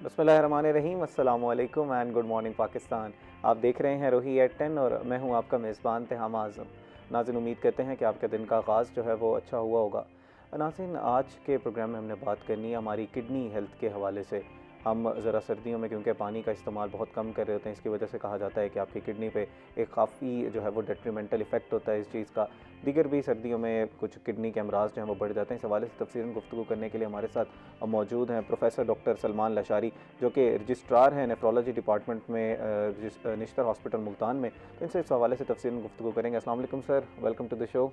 बिस्मिल्लाहिर्रहमानिर्रहीम, अस्सलामु अलैकुम एंड गुड मॉर्निंग पाकिस्तान। आप देख रहे हैं रोही एट 10 और मैं हूं आपका मेज़बान तिहाम आज़म। नाज़रीन, उम्मीद करते हैं कि आपके दिन का आगाज़ जो है वो अच्छा हुआ होगा। नाज़रीन, आज के प्रोग्राम में हमने बात करनी है हमारी किडनी हेल्थ के हवाले से। हम ज़रा सर्दियों में क्योंकि पानी का इस्तेमाल बहुत कम कर रहे होते हैं, इसकी वजह से कहा जाता है कि आपकी किडनी पे एक काफ़ी जो है वो डेट्रीमेंटल इफ़ेक्ट होता है इस चीज़ का। दीगर भी सर्दियों में कुछ किडनी के अमराज जो हैं वो बढ़ जाते हैं। इस हवाले से तफसीलन गुफ्तगू करने के लिए हमारे साथ मौजूद हैं प्रोफेसर डॉक्टर सलमान लशारी, जो कि रजिस्ट्रार हैं नेफ्रोलॉजी डिपार्टमेंट में निश्तर हॉस्पिटल मुल्तान में। तो इनसे इस हवाले से तफसीलन गुफ्तगू करेंगे। अस्सलाम वालेकुम sir, welcome to the show.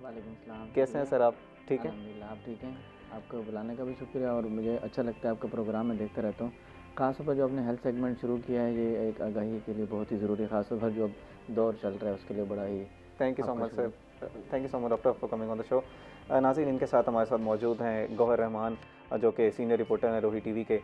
वालेकुम सलाम। कैसे हैं सर आप? ठीक हैं? अल्हम्दुलिल्लाह, आप ठीक हैं? आपको बुलाने का भी शुक्रिया और मुझे अच्छा लगता है आपका प्रोग्राम मैं देखता रहता हूँ। ख़ासतौर पर जो आपने हेल्थ सेगमेंट शुरू किया है, ये एक आगाही के लिए बहुत ही ज़रूरी है, ख़ासतौर पर जो अब दौर चल रहा है उसके लिए बड़ा ही थैंक यू सो आपका मच शुक्रिया। Sir. Thank you so much doctor for coming on the show. नाज़रीन, इनके साथ हमारे साथ मौजूद हैं गौहर रहमान, जो कि सीनियर रिपोर्टर हैं रोही टीवी के।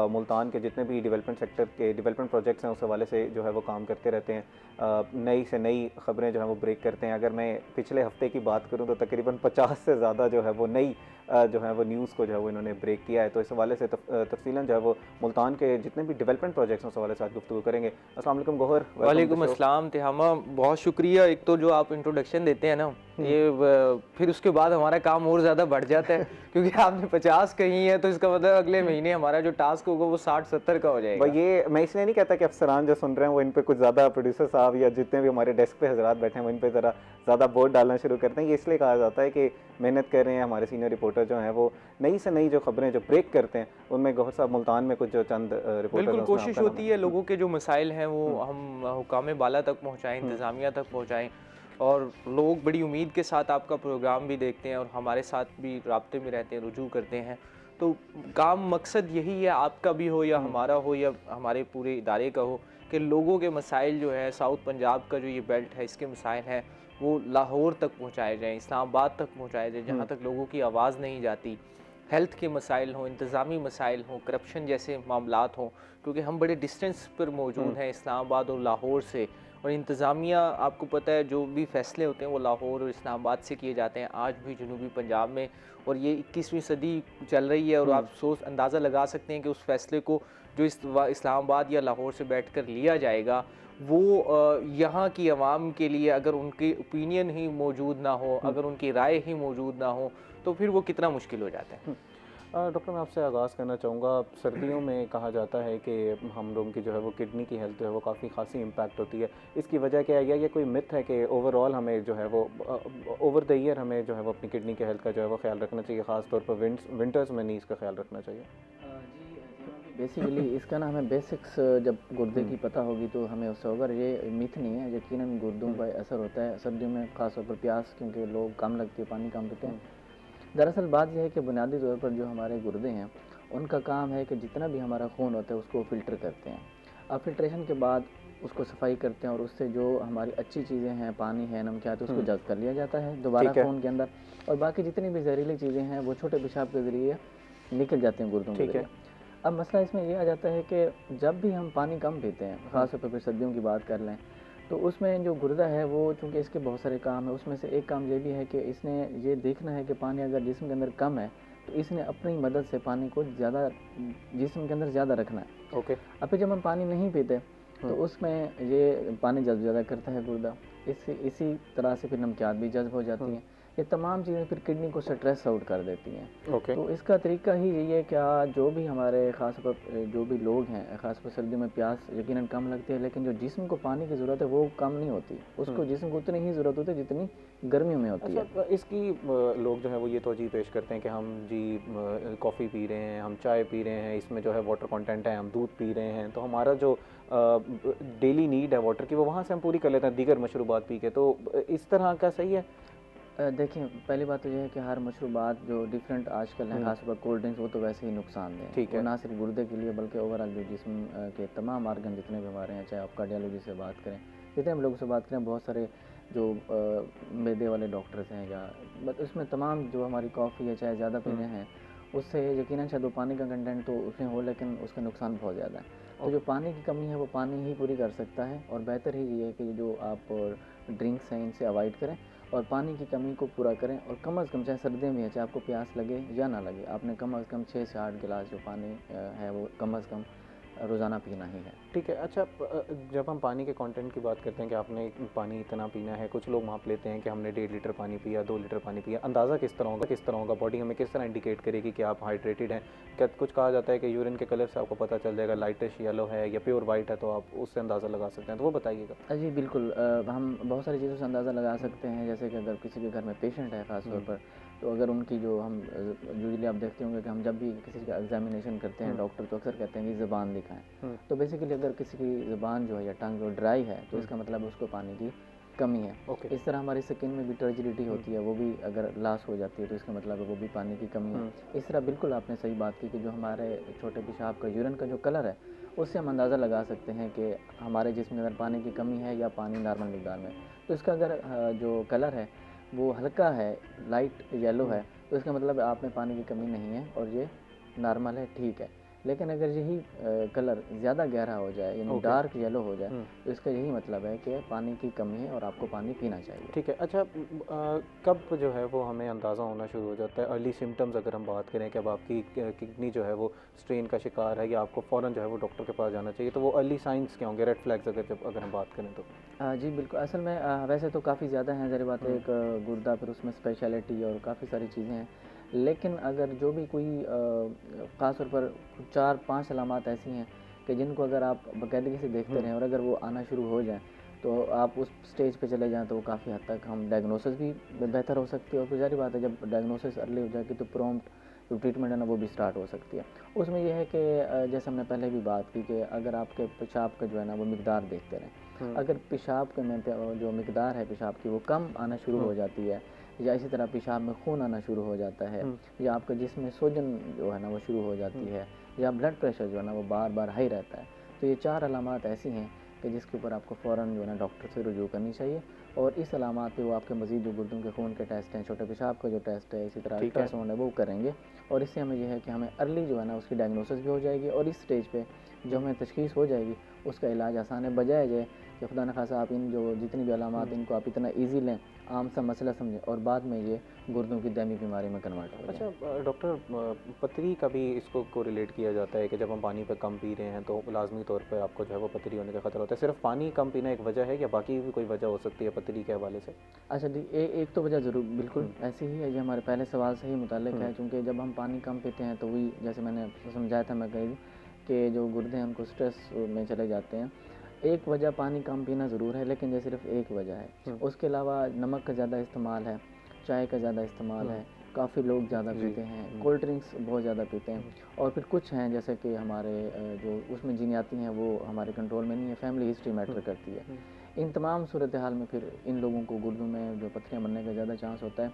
मुल्तान के जितने भी डेवलपमेंट सेक्टर के डेवलपमेंट प्रोजेक्ट्स हैं उस हवाले से जो है वो काम करते रहते हैं। नई से नई ख़बरें जो है वो ब्रेक करते हैं। अगर मैं पिछले हफ्ते की बात करूं तो तकरीबन 50 से ज़्यादा जो है वो नई जो है वो न्यूज़ को जो है वो इन्होंने ब्रेक किया है। तो इस हवाले से तफसीलन जो है वो मुल्तान के जितने भी डेवलपमेंट प्रोजेक्ट्स हैं उस हवाले से आज गुफ्तगू करेंगे। अस्सलाम वालेकुम गौहर, वेलकम टू द वालेकुम शो। अस्सलाम तिहामा, बहुत शुक्रिया। एक तो जो आप इंट्रोडक्शन देते हैं ना, फिर उसके बाद हमारा काम और ज़्यादा बढ़ जाता है क्योंकि आपने 50 कही है तो इसका मतलब अगले महीने हमारा जो टास्क होगा वो 60-70 का हो भाई, जाएगा। ये मैं इसलिए नहीं कहता कि अफसरान जो सुन रहे हैं वो इन पे कुछ ज़्यादा, प्रोड्यूसर साहब या जितने भी हमारे डेस्क पे हजरात बैठे हैं वो इन पे ज़रा ज़्यादा बोर्ड डालना शुरू करते हैं। ये इसलिए कहा जाता है कि मेहनत कर रहे हैं हमारे सीनियर रिपोर्टर जो हैं, वो नई से नई जो खबरें जो ब्रेक करते हैं उनमें गौहर साहब मुल्तान में कुछ जो चंद रिपोर्टर्स बिल्कुल हैं उसमें कोशिश आपका नाम होती है है। लोगों के जो मसाइल हैं वो हम हुकाम बाला तक पहुँचाएँ, इंतज़ामिया तक पहुँचाएँ, और लोग बड़ी उम्मीद के साथ आपका प्रोग्राम भी देखते हैं और हमारे साथ भी राब्ते में रहते हैं, रुजू करते हैं। तो काम मकसद यही है, आपका भी हो या हमारा हो या हमारे पूरे इदारे का हो, कि लोगों के मसाइल जो है साउथ पंजाब का जो ये बेल्ट है इसके मसाइल हैं वो लाहौर तक पहुँचाए जाएँ, इस्लामाबाद तक पहुँचाए जाएँ, जहाँ तक लोगों की आवाज़ नहीं जाती। हेल्थ के मसाइल हों, इंतज़ामी मसाइल हों, करप्शन जैसे मामलात हों, क्योंकि हम बड़े डिस्टेंस पर मौजूद हैं इस्लामाबाद और लाहौर से, और इंतज़ामिया आपको पता है जो भी फ़ैसले होते हैं वो लाहौर और इस्लामाबाद से किए जाते हैं आज भी जनूबी पंजाब में। और ये 21वीं सदी चल रही है और आप सोच अंदाज़ा लगा सकते हैं कि उस फ़ैसले को जो इस्लामाबाद या लाहौर से बैठकर लिया जाएगा वो यहाँ की आवाम के लिए, अगर उनकी ओपिनियन ही मौजूद ना हो, अगर उनकी राय ही मौजूद ना हो, तो फिर वो कितना मुश्किल हो जाता है। डॉक्टर, मैं आपसे आगाज़ करना चाहूँगा। सर्दियों में कहा जाता है कि हम लोगों की जो है वो किडनी की हेल्थ जो है वो काफ़ी खासी इम्पैक्ट होती है। इसकी वजह क्या है, या ये कोई मिथ है कि ओवरऑल हमें जो है वो ओवर द ईयर हमें जो है वो अपनी किडनी के हेल्थ का जो है वो ख्याल रखना चाहिए, ख़ास तौर पर विंटर्स में नहीं इसका ख्याल रखना चाहिए? बेसिकली इसका ना हमें बेसिक्स जब गुर्दे की पता होगी तो हमें उससे होगा। ये मिथ नहीं है, यकीनन गुर्दों पर असर होता है सर्दियों में, ख़ास तौर पर प्यास क्योंकि लोग कम लगती है, पानी कम पीते हैं। दरअसल बात यह है कि बुनियादी तौर पर जो हमारे गुर्दे हैं उनका काम है कि जितना भी हमारा खून होता है उसको फ़िल्टर करते हैं। अब फिल्ट्रेशन के बाद उसको सफाई करते हैं और उससे जो हमारी अच्छी चीज़ें हैं, पानी है, नमकियात है, उसको जज़्ब कर लिया जाता है दोबारा ठीक है। खून के अंदर, और बाकी जितनी भी जहरीली चीज़ें हैं वो छोटे पेशाब के ज़रिए निकल जाते हैं गुर्दों के ठीक है। ज़रिए। अब मसला इसमें ये आ जाता है कि जब भी हम पानी कम पीते हैं, ख़ास तौर पर फिर सर्दियों की बात कर लें, तो उसमें जो गुर्दा है वो चूँकि इसके बहुत सारे काम हैं, उसमें से एक काम ये भी है कि इसने ये देखना है कि पानी अगर जिस्म के अंदर कम है तो इसने अपनी मदद से पानी को ज़्यादा जिस्म के अंदर ज़्यादा रखना है। ओके। अब फिर जब हम पानी नहीं पीते तो उसमें ये पानी जज़्ब ज़्यादा करता है गुर्दा, इसी तरह से फिर नमकियात भी जज़्ब हो जाती हैं। ये तमाम चीज़ें फिर किडनी को स्ट्रेस आउट कर देती हैं। ओके। तो इसका तरीका ही यही है कि जो भी हमारे ख़ास पर जो भी लोग हैं, ख़ास पर सर्दियों में प्यास यकीनन कम लगती है, लेकिन जो जिस्म को पानी की ज़रूरत है वो कम नहीं होती, उसको जिस्म को उतनी ही ज़रूरत होती है जितनी गर्मियों में होती है। अच्छा, इसकी लोग जो है वो ये तवज्जो पेश करते हैं कि हम जी कॉफ़ी पी रहे हैं, हम चाय पी रहे हैं, इसमें जो है वाटर कंटेंट है, हम दूध पी रहे हैं, तो हमारा जो डेली नीड है वाटर की वो वहाँ से हम पूरी कर लेते हैं दीगर मशरूबात पी के। तो इस तरह का सही है? देखिए, पहली बात तो ये है कि हर मशरूबात जो डिफरेंट आजकल हैं, ख़ास तौर पर कोल्ड ड्रिंक्स, वो तो वैसे ही नुकसानदेह हैं। ठीक वो है। ना सिर्फ गुर्दे के लिए बल्कि ओवरऑल जो जिस्म के तमाम आर्गन जितने भी हमारे हैं, चाहे आप कार्डियोलॉजी से बात करें, जितने हम लोगों से बात करें, बहुत सारे जो मैदे वाले डॉक्टर्स हैं या बट उसमें तमाम जो हमारी कॉफ़ी है चाहे ज़्यादा पीने हैं, उससे यकीनन शायद वो पानी का कंटेंट तो उसमें हो लेकिन उसका नुकसान बहुत ज़्यादा है। तो जो पानी की कमी है वो पानी ही पूरी कर सकता है, और बेहतर ही ये है कि जो आप ड्रिंक्स हैं इनसे अवॉइड करें और पानी की कमी को पूरा करें। और कम अज़ कम, चाहे सर्दियों में है, चाहे आपको प्यास लगे या ना लगे, आपने कम अज़ कम 6 से 8 गिलास जो पानी है वो कम अज़ कम रोज़ाना पीना ही है। ठीक है। अच्छा, जब हम पानी के कंटेंट की बात करते हैं कि आपने पानी इतना पीना है, कुछ लोग माप लेते हैं कि हमने 1.5 लीटर पानी पिया, 2 लीटर पानी पिया, अंदाज़ा किस तरह होगा? बॉडी हमें किस तरह इंडिकेट करेगी कि आप हाइड्रेटेड हैं? क्या कुछ कहा जाता है कि यूरिन के कलर से आपको पता चल जाएगा, लाइटिश येलो है या प्योर वाइट है, तो आप उससे अंदाज़ा लगा सकते हैं, तो वो बताइएगा। जी बिल्कुल, हम बहुत सारी चीज़ों से अंदाज़ा लगा सकते हैं। जैसे कि अगर किसी के घर में पेशेंट है ख़ास तौर पर, तो अगर उनकी जो हम यूजुअली आप देखते होंगे कि हम जब भी किसी का एग्जामिनेशन करते हैं, डॉक्टर तो अक्सर कहते हैं कि ज़ुबान दिखाएं। तो बेसिकली अगर किसी की ज़ुबान जो है या टंग जो ड्राई है, तो इसका मतलब उसको पानी की कमी है। इस तरह हमारी स्किन में भी टर्जिडिटी होती है, वो भी अगर लॉस हो जाती है तो इसका मतलब है वो भी पानी की कमी है। इस तरह बिल्कुल आपने सही बात की कि जो हमारे छोटे पेशाब का, यूरिन का जो कलर है, उससे हम अंदाज़ा लगा सकते हैं कि हमारे जिस्म में अगर पानी की कमी है या पानी नॉर्मल मिकदार में। तो इसका अगर जो कलर है वो हल्का है, लाइट येलो है, तो इसका मतलब आप में पानी की कमी नहीं है और ये नॉर्मल है, ठीक है। लेकिन अगर यही कलर ज़्यादा गहरा हो जाए, यानी डार्क येलो हो जाए, तो इसका यही मतलब है कि पानी की कमी है और आपको पानी पीना चाहिए। ठीक है। अच्छा, कब जो है वो हमें अंदाज़ा होना शुरू हो जाता है? अर्ली सिम्टम्स अगर हम बात करें कि अब आपकी किडनी जो है वो स्ट्रेन का शिकार है या आपको फ़ौरन जो है वो डॉक्टर के पास जाना चाहिए, तो वो अर्ली साइंस क्या होंगे, रेड फ्लैग्स अगर हम बात करें तो? जी बिल्कुल, असल में वैसे तो काफ़ी ज़्यादा हैं, ज़ाहिर बात है, एक गुर्दा, फिर उसमें स्पेशलिटी और काफ़ी सारी चीज़ें हैं। लेकिन अगर जो भी कोई ख़ास तौर पर 4-5 अलामात ऐसी हैं कि जिनको अगर आप बाकायदगी से देखते रहें और अगर वो आना शुरू हो जाएँ, तो आप उस स्टेज पे चले जाएँ, तो वो काफ़ी हद तक हम डायग्नोसिस भी बेहतर हो सकती है। और फिर ज़ाहिर बात है, जब डायग्नोसिस अर्ली हो जाएगी तो प्रॉम्प्ट जो ट्रीटमेंट है ना वो भी स्टार्ट हो सकती है। उसमें ये है कि जैसे हमने पहले भी बात की कि अगर आपके पेशाब का जो है ना वो मिकदार देखते रहें, अगर पेशाब के में जो मिकदार है पेशाब की वो कम आना शुरू हो जाती है, या इसी तरह पेशाब में खून आना शुरू हो जाता है, या आपके जिस्म में सूजन जो है ना वो शुरू हो जाती है, या ब्लड प्रेशर जो है ना वो बार बार हाई रहता है, तो ये 4 अलामात ऐसी हैं कि जिसके ऊपर आपको फ़ौरन जो है ना डॉक्टर से रुजू करनी चाहिए। और इस अलामात पे वो आपके मज़ीद जो गुर्दों के खून के टेस्ट हैं, छोटे पेशाब का जो टेस्ट है, इसी तरह अल्ट्रासाउंड है, वो करेंगे। और इससे हमें यह है कि हमें अर्ली जो है ना उसकी डायग्नोसिस भी हो जाएगी, और इस स्टेज पे जो हमें तशख़ीस हो जाएगी उसका इलाज आसान है, बजाय जाए कि खुदा न खासा आप इन जो जितनी भी अलामात इनको आप इतना ईजी लें, आम सा मसला समझें और बाद में ये गुर्दों की दायमी बीमारी में कन्वर्ट हो जाए। अच्छा डॉक्टर, पथरी का भी इसको कोरिलेट किया जाता है कि जब हम पानी पे कम पी रहे हैं तो लाजमी तौर पे आपको जो है वो पथरी होने का खतरा होता है। सिर्फ पानी कम पीना एक वजह है या बाकी भी कोई वजह हो सकती है पथरी के हवाले से? अच्छा जी, एक तो वजह ज़रूर बिल्कुल ऐसी ही है, ये हमारे पहले सवाल से ही मुताल्लिक़ है, चूँकि जब हम पानी कम पीते हैं तो वही जैसे मैंने समझाया था मैं कहीं कि जो गुर्दे हैं उनको स्ट्रेस में चले जाते हैं। एक वजह पानी कम पीना ज़रूर है, लेकिन ये सिर्फ एक वजह है। उसके अलावा नमक का ज़्यादा इस्तेमाल है, चाय का ज़्यादा इस्तेमाल है, काफ़ी लोग ज़्यादा पीते हैं, कोल्ड ड्रिंक्स बहुत ज़्यादा पीते हैं, और फिर कुछ हैं जैसे कि हमारे जो उसमें जीन आती हैं वो हमारे कंट्रोल में नहीं है, फैमिली हिस्ट्री मैटर करती है। इन तमाम सूरत हाल में फिर इन लोगों को गुर्दों में जो पथरियाँ बनने का ज़्यादा चांस होता है।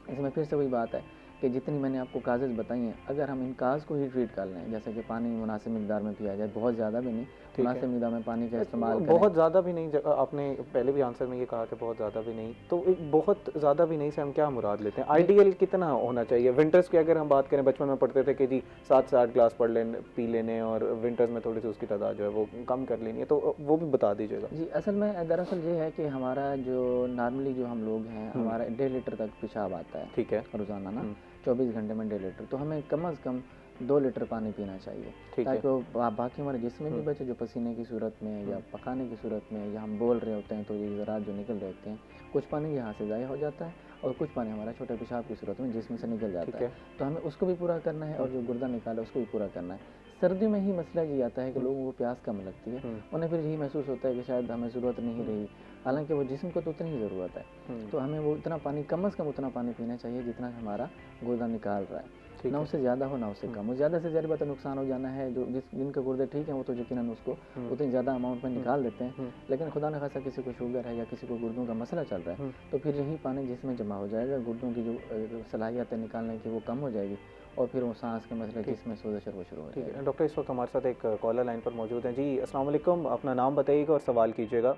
इसमें फिर से वही बात है कि जितनी मैंने आपको काज़ेज़ बताई हैं, अगर हम इन काज़ को ही ट्रीट कर लें, जैसे कि पानी मुनासिब मिकदार में पिया जाए, बहुत ज़्यादा भी नहीं, मुनासिब मिकदार में पानी का इस्तेमाल करें। बहुत ज़्यादा भी नहीं, आपने पहले भी आंसर में ये कहा कि बहुत ज़्यादा भी नहीं, तो एक बहुत ज़्यादा भी नहीं से हम क्या मुराद लेते हैं? आइडियल कितना होना चाहिए? विंटर्स की अगर हम बात करें, बचपन में पढ़ते थे कि जी 7 से 8 ग्लास पी लेने, और विंटर्स में थोड़ी सी उसकी तादाद जो है वो कम कर लेनी है, तो वो भी बता दीजिएगा। जी, असल में दरअसल ये है कि हमारा जो नॉर्मली जो हम लोग हैं, हमारा 1.5 लीटर तक पेशाब आता है, ठीक है, रोज़ाना ना, 24 घंटे में 1.5 लीटर, तो हमें कम अज़ कम 2 लीटर पानी पीना चाहिए, ताकि वो बाकी हमारे जिस्म में भी बचे, जो पसीने की सूरत में या पखाने की सूरत में, या हम बोल रहे होते हैं तो ये ज़रात जो निकल रहे होते हैं, कुछ पानी यहाँ से ज़ाया हो जाता है और कुछ पानी हमारा छोटे पेशाब की सूरत में जिस्म से निकल जाता है, तो हमें उसको भी पूरा करना है, और जो गुर्दा निकाला उसको भी पूरा करना है। सर्दियों में ही मसला ये आता है कि लोगों को प्यास कम लगती है, उन्हें फिर यही महसूस होता है कि शायद हमें ज़रूरत नहीं रही, हालांकि वो जिस्म को तो उतनी ही ज़रूरत है, तो हमें वो इतना पानी कम से कम उतना पानी पीना चाहिए जितना हमारा गुर्दा निकाल रहा है, ना उससे ज़्यादा हो ना उससे कम हो। ज़्यादा से ज़्यादा बात नुकसान हो जाना है, जो जिनके गुर्दे ठीक हैं वो तो यकीनन उसको उतनी ज़्यादा अमाउंट में निकाल देते हैं, लेकिन खुदा न खासा किसी को शुगर है या किसी को गुर्दों का मसला चल रहा है, तो फिर यही पानी जिसमें जमा हो जाएगा, गुर्दों की जो सलाहियत है निकालने की वो कम हो जाएगी, और फिर वो सांस के मसले जिसमें सोजा वो शुरू हो जाएगा। ठीक है डॉक्टर, इस वक्त हमारे साथ एक कॉलर लाइन पर मौजूद हैं। जी अस्सलाम वालेकुम, अपना नाम बताइएगा और सवाल कीजिएगा।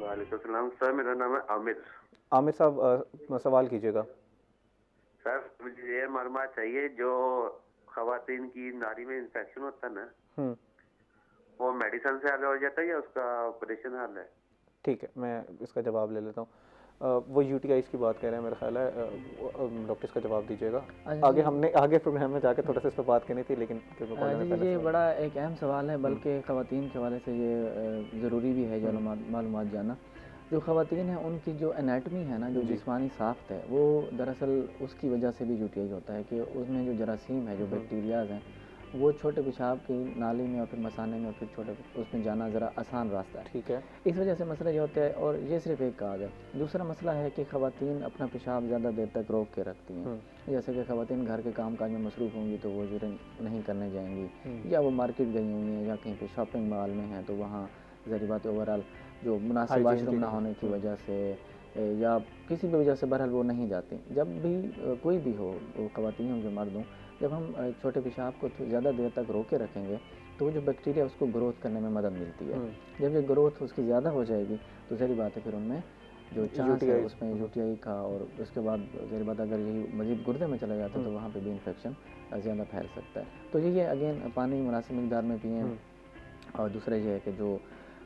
वालेकुम सलाम सर, मेरा नाम है आमिर। आमिर साहब, सवाल कीजिएगा। सर मुझे ये मालूमात चाहिए, जो खवातीन की नाड़ी में इंफेक्शन होता है ना, वो मेडिसिन से हल हो जाता है या उसका ऑपरेशन हल है? ठीक है, मैं इसका जवाब ले लेता हूँ। वो यूटीआईज की बात कर रहे हैं मेरा ख्याल है, डॉक्टर इसका जवाब दीजिएगा। अच्छा आगे जी। हमने आगे प्रोग्राम में जाके थोड़ा सा इस पर बात करनी थी, लेकिन क्योंकि कॉलर ने जी पहले ये सवाल बड़ा एक अहम सवाल है, बल्कि ख़वातीन के हवाले से ये ज़रूरी भी है जो मालूमात जानना। जो ख़वातीन हैं उनकी जो एनाटमी है ना, जो जी। जिस्मानी साख्त है, वो दरअसल उसकी वजह से भी यूटीआई होता है कि उसमें जो जरासीम है, जो बैक्टीरियाज़ हैं, वो छोटे पेशाब की नाली में और फिर मसाने में और फिर छोटे उसमें जाना ज़रा आसान रास्ता है। ठीक है। इस वजह से मसला ये होता है, और ये सिर्फ एक काज है। दूसरा मसला है कि ख़वातीन अपना पेशाब ज़्यादा देर तक रोक के रखती हैं। जैसे कि ख़वातीन घर के काम काज में मसरूफ़ होंगी तो वो यूरिन नहीं करने जाएंगी, या वो मार्केट गई हुई हैं या कहीं पे शॉपिंग मॉल में हैं, तो वहाँ ज़ाहिर बात है ओवरऑल जो मुनासिब हाइजीन वाशरूम की ना होने की वजह से या किसी भी वजह से बहरहाल वो नहीं जाती। जब भी कोई भी हो, वो ख़वातीन हो जो मर्द हों, जब हम छोटे पेशाब को ज़्यादा देर तक रोक के रखेंगे तो वो जो बैक्टीरिया उसको ग्रोथ करने में मदद मिलती है। जब ये ग्रोथ उसकी ज़्यादा हो जाएगी तो ज़ाहिर बात है फिर उनमें जो चांस है उसमें यूटीआई का, और उसके बाद ज़ाहिर बात अगर यही मज़ीद गुर्दे में चला जाता है तो वहाँ पे भी इन्फेक्शन ज़्यादा फैल सकता है। तो यही है, अगेन पानी मुनासिब मिकदार में पिएँ, और दूसरा ये है कि जो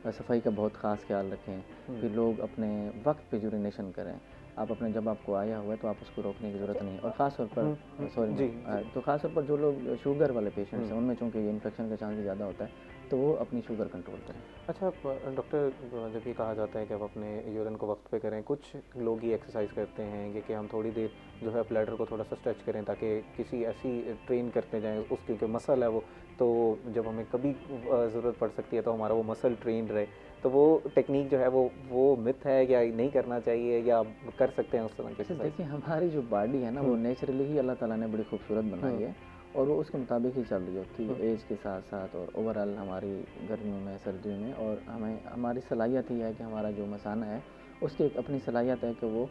सफाई का बहुत ख़ास ख्याल रखें। फिर लोग अपने वक्त पे यूरिनेशन करें। आप अपने जब आपको आया हुआ है तो आप उसको रोकने की ज़रूरत नहीं है। और ख़ास तौर पर सॉरी तो ख़ास तौर पर जो लोग शुगर वाले पेशेंट्स हैं, उनमें चूँकि ये इन्फेक्शन का चांस ज़्यादा होता है, तो वो अपनी शुगर कंट्रोल करें। अच्छा डॉक्टर, जब ये कहा जाता है कि आप अपने यूरिन को वक्त पे करें, कुछ लोग ये एक्सरसाइज करते हैं कि हम थोड़ी देर जो है ब्लैडर को थोड़ा सा स्ट्रेच करें ताकि किसी ऐसी ट्रेन करते जाएं उस, क्योंकि मसल है वो, तो जब हमें कभी ज़रूरत पड़ सकती है तो हमारा वो मसल ट्रेन रहे। तो वो टेक्निक जो है वो मिथ है या नहीं करना चाहिए, या कर सकते हैं उस तरह के एक्सरसाइज? देखिए हमारी जो बॉडी है ना, वो नेचुरली ही अल्लाह ताला ने बड़ी खूबसूरत बनाई है, और वो उसके मुताबिक ही चल रही होती है एज के साथ साथ, और ओवरऑल हमारी गर्मियों में सर्दियों में। और हमें हमारी सलाहियत ही है कि हमारा जो मसाना है उसकी एक अपनी सलाहियत है कि वो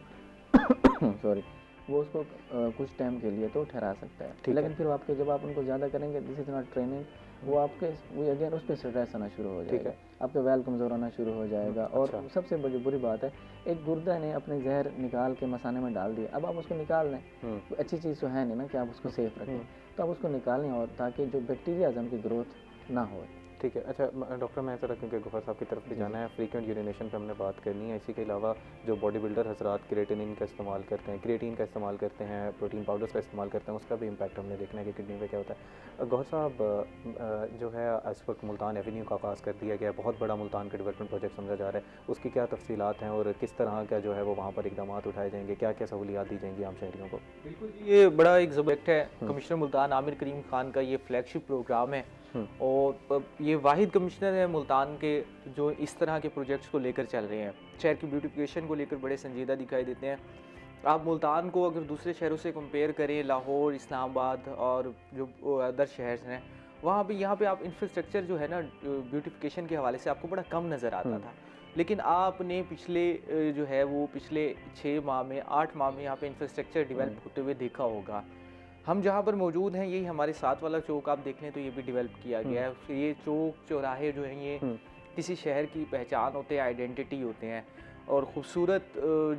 सॉरी वो उसको कुछ टाइम के लिए तो ठहरा सकता है, लेकिन फिर आपके जब आप उनको ज़्यादा करेंगे, दिस इज़ नॉट ट्रेनिंग, वो आपके वो अगेन उस पर स्ट्रेस आना शुरू हो जाएगा, आपका वैल कमज़ोर होना शुरू हो जाएगा। और सबसे बड़ी बुरी बात है, एक गुर्दा ने अपने जहर निकाल के मसाने में डाल दिया, अब आप उसको निकाल लें, अच्छी चीज़ तो है नहीं ना कि आप उसको सेफ रखें, तो आप उसको निकालें, और ताकि जो बैक्टीरियाज उनकी ग्रोथ ना हो। ठीक है। अच्छा डॉक्टर, मैं ज़रा क्योंकि गौहर साहब की तरफ भी जाना है, फ्रीक्वेंट यूरिनेशन पे हमने बात करनी है। इसी के अलावा जो बॉडी बिल्डर हजरात क्रिएटिनिन का इस्तेमाल करते हैं, क्रिएटिन का इस्तेमाल करते हैं, प्रोटीन पाउडर्स का इस्तेमाल करते हैं, उसका भी इम्पैक्ट हमने देखना है कि किडनी पे क्या होता है। गौहर साहब, जो है इस वक्त मुल्तान एवेन्यू का आगाज़ कर दिया गया, बहुत बड़ा मुल्तान का डेवलपमेंट प्रोजेक्ट समझा जा रहा है, उसकी क्या तफसीलात हैं और किस तरह का जो है वो वहाँ पर इकदाम उठाए जाएंगे, क्या क्या सहूलियात दी जाएंगी आम शहरियों को? बिल्कुल, ये बड़ा एक प्रोजेक्ट है। कमिश्नर मुल्तान आमिर करीम खान का ये फ्लैगशिप प्रोग्राम है, और ये वाहिद कमिश्नर है मुल्तान के जो इस तरह के प्रोजेक्ट्स को लेकर चल रहे हैं। शहर की ब्यूटिफिकेशन को लेकर बड़े संजीदा दिखाई देते हैं। आप मुल्तान को अगर दूसरे शहरों से कंपेयर करें, लाहौर, इस्लामाबाद और जो अदर शहर हैं, वहाँ पे यहाँ पे आप इंफ्रास्ट्रक्चर जो है ना ब्यूटिफिकेशन के हवाले से आपको बड़ा कम नज़र आता था। लेकिन आपने पिछले जो है वो पिछले 6 माह में 8 माह में यहाँ पे इंफ्रास्ट्रक्चर डेवलप होते हुए देखा होगा। हम जहाँ पर मौजूद हैं, यही हमारे साथ वाला चौक आप देख लें तो ये भी डेवलप किया गया है। ये चौक चौराहे जो हैं ये किसी शहर की पहचान होते हैं, आइडेंटिटी होते हैं, और ख़ूबसूरत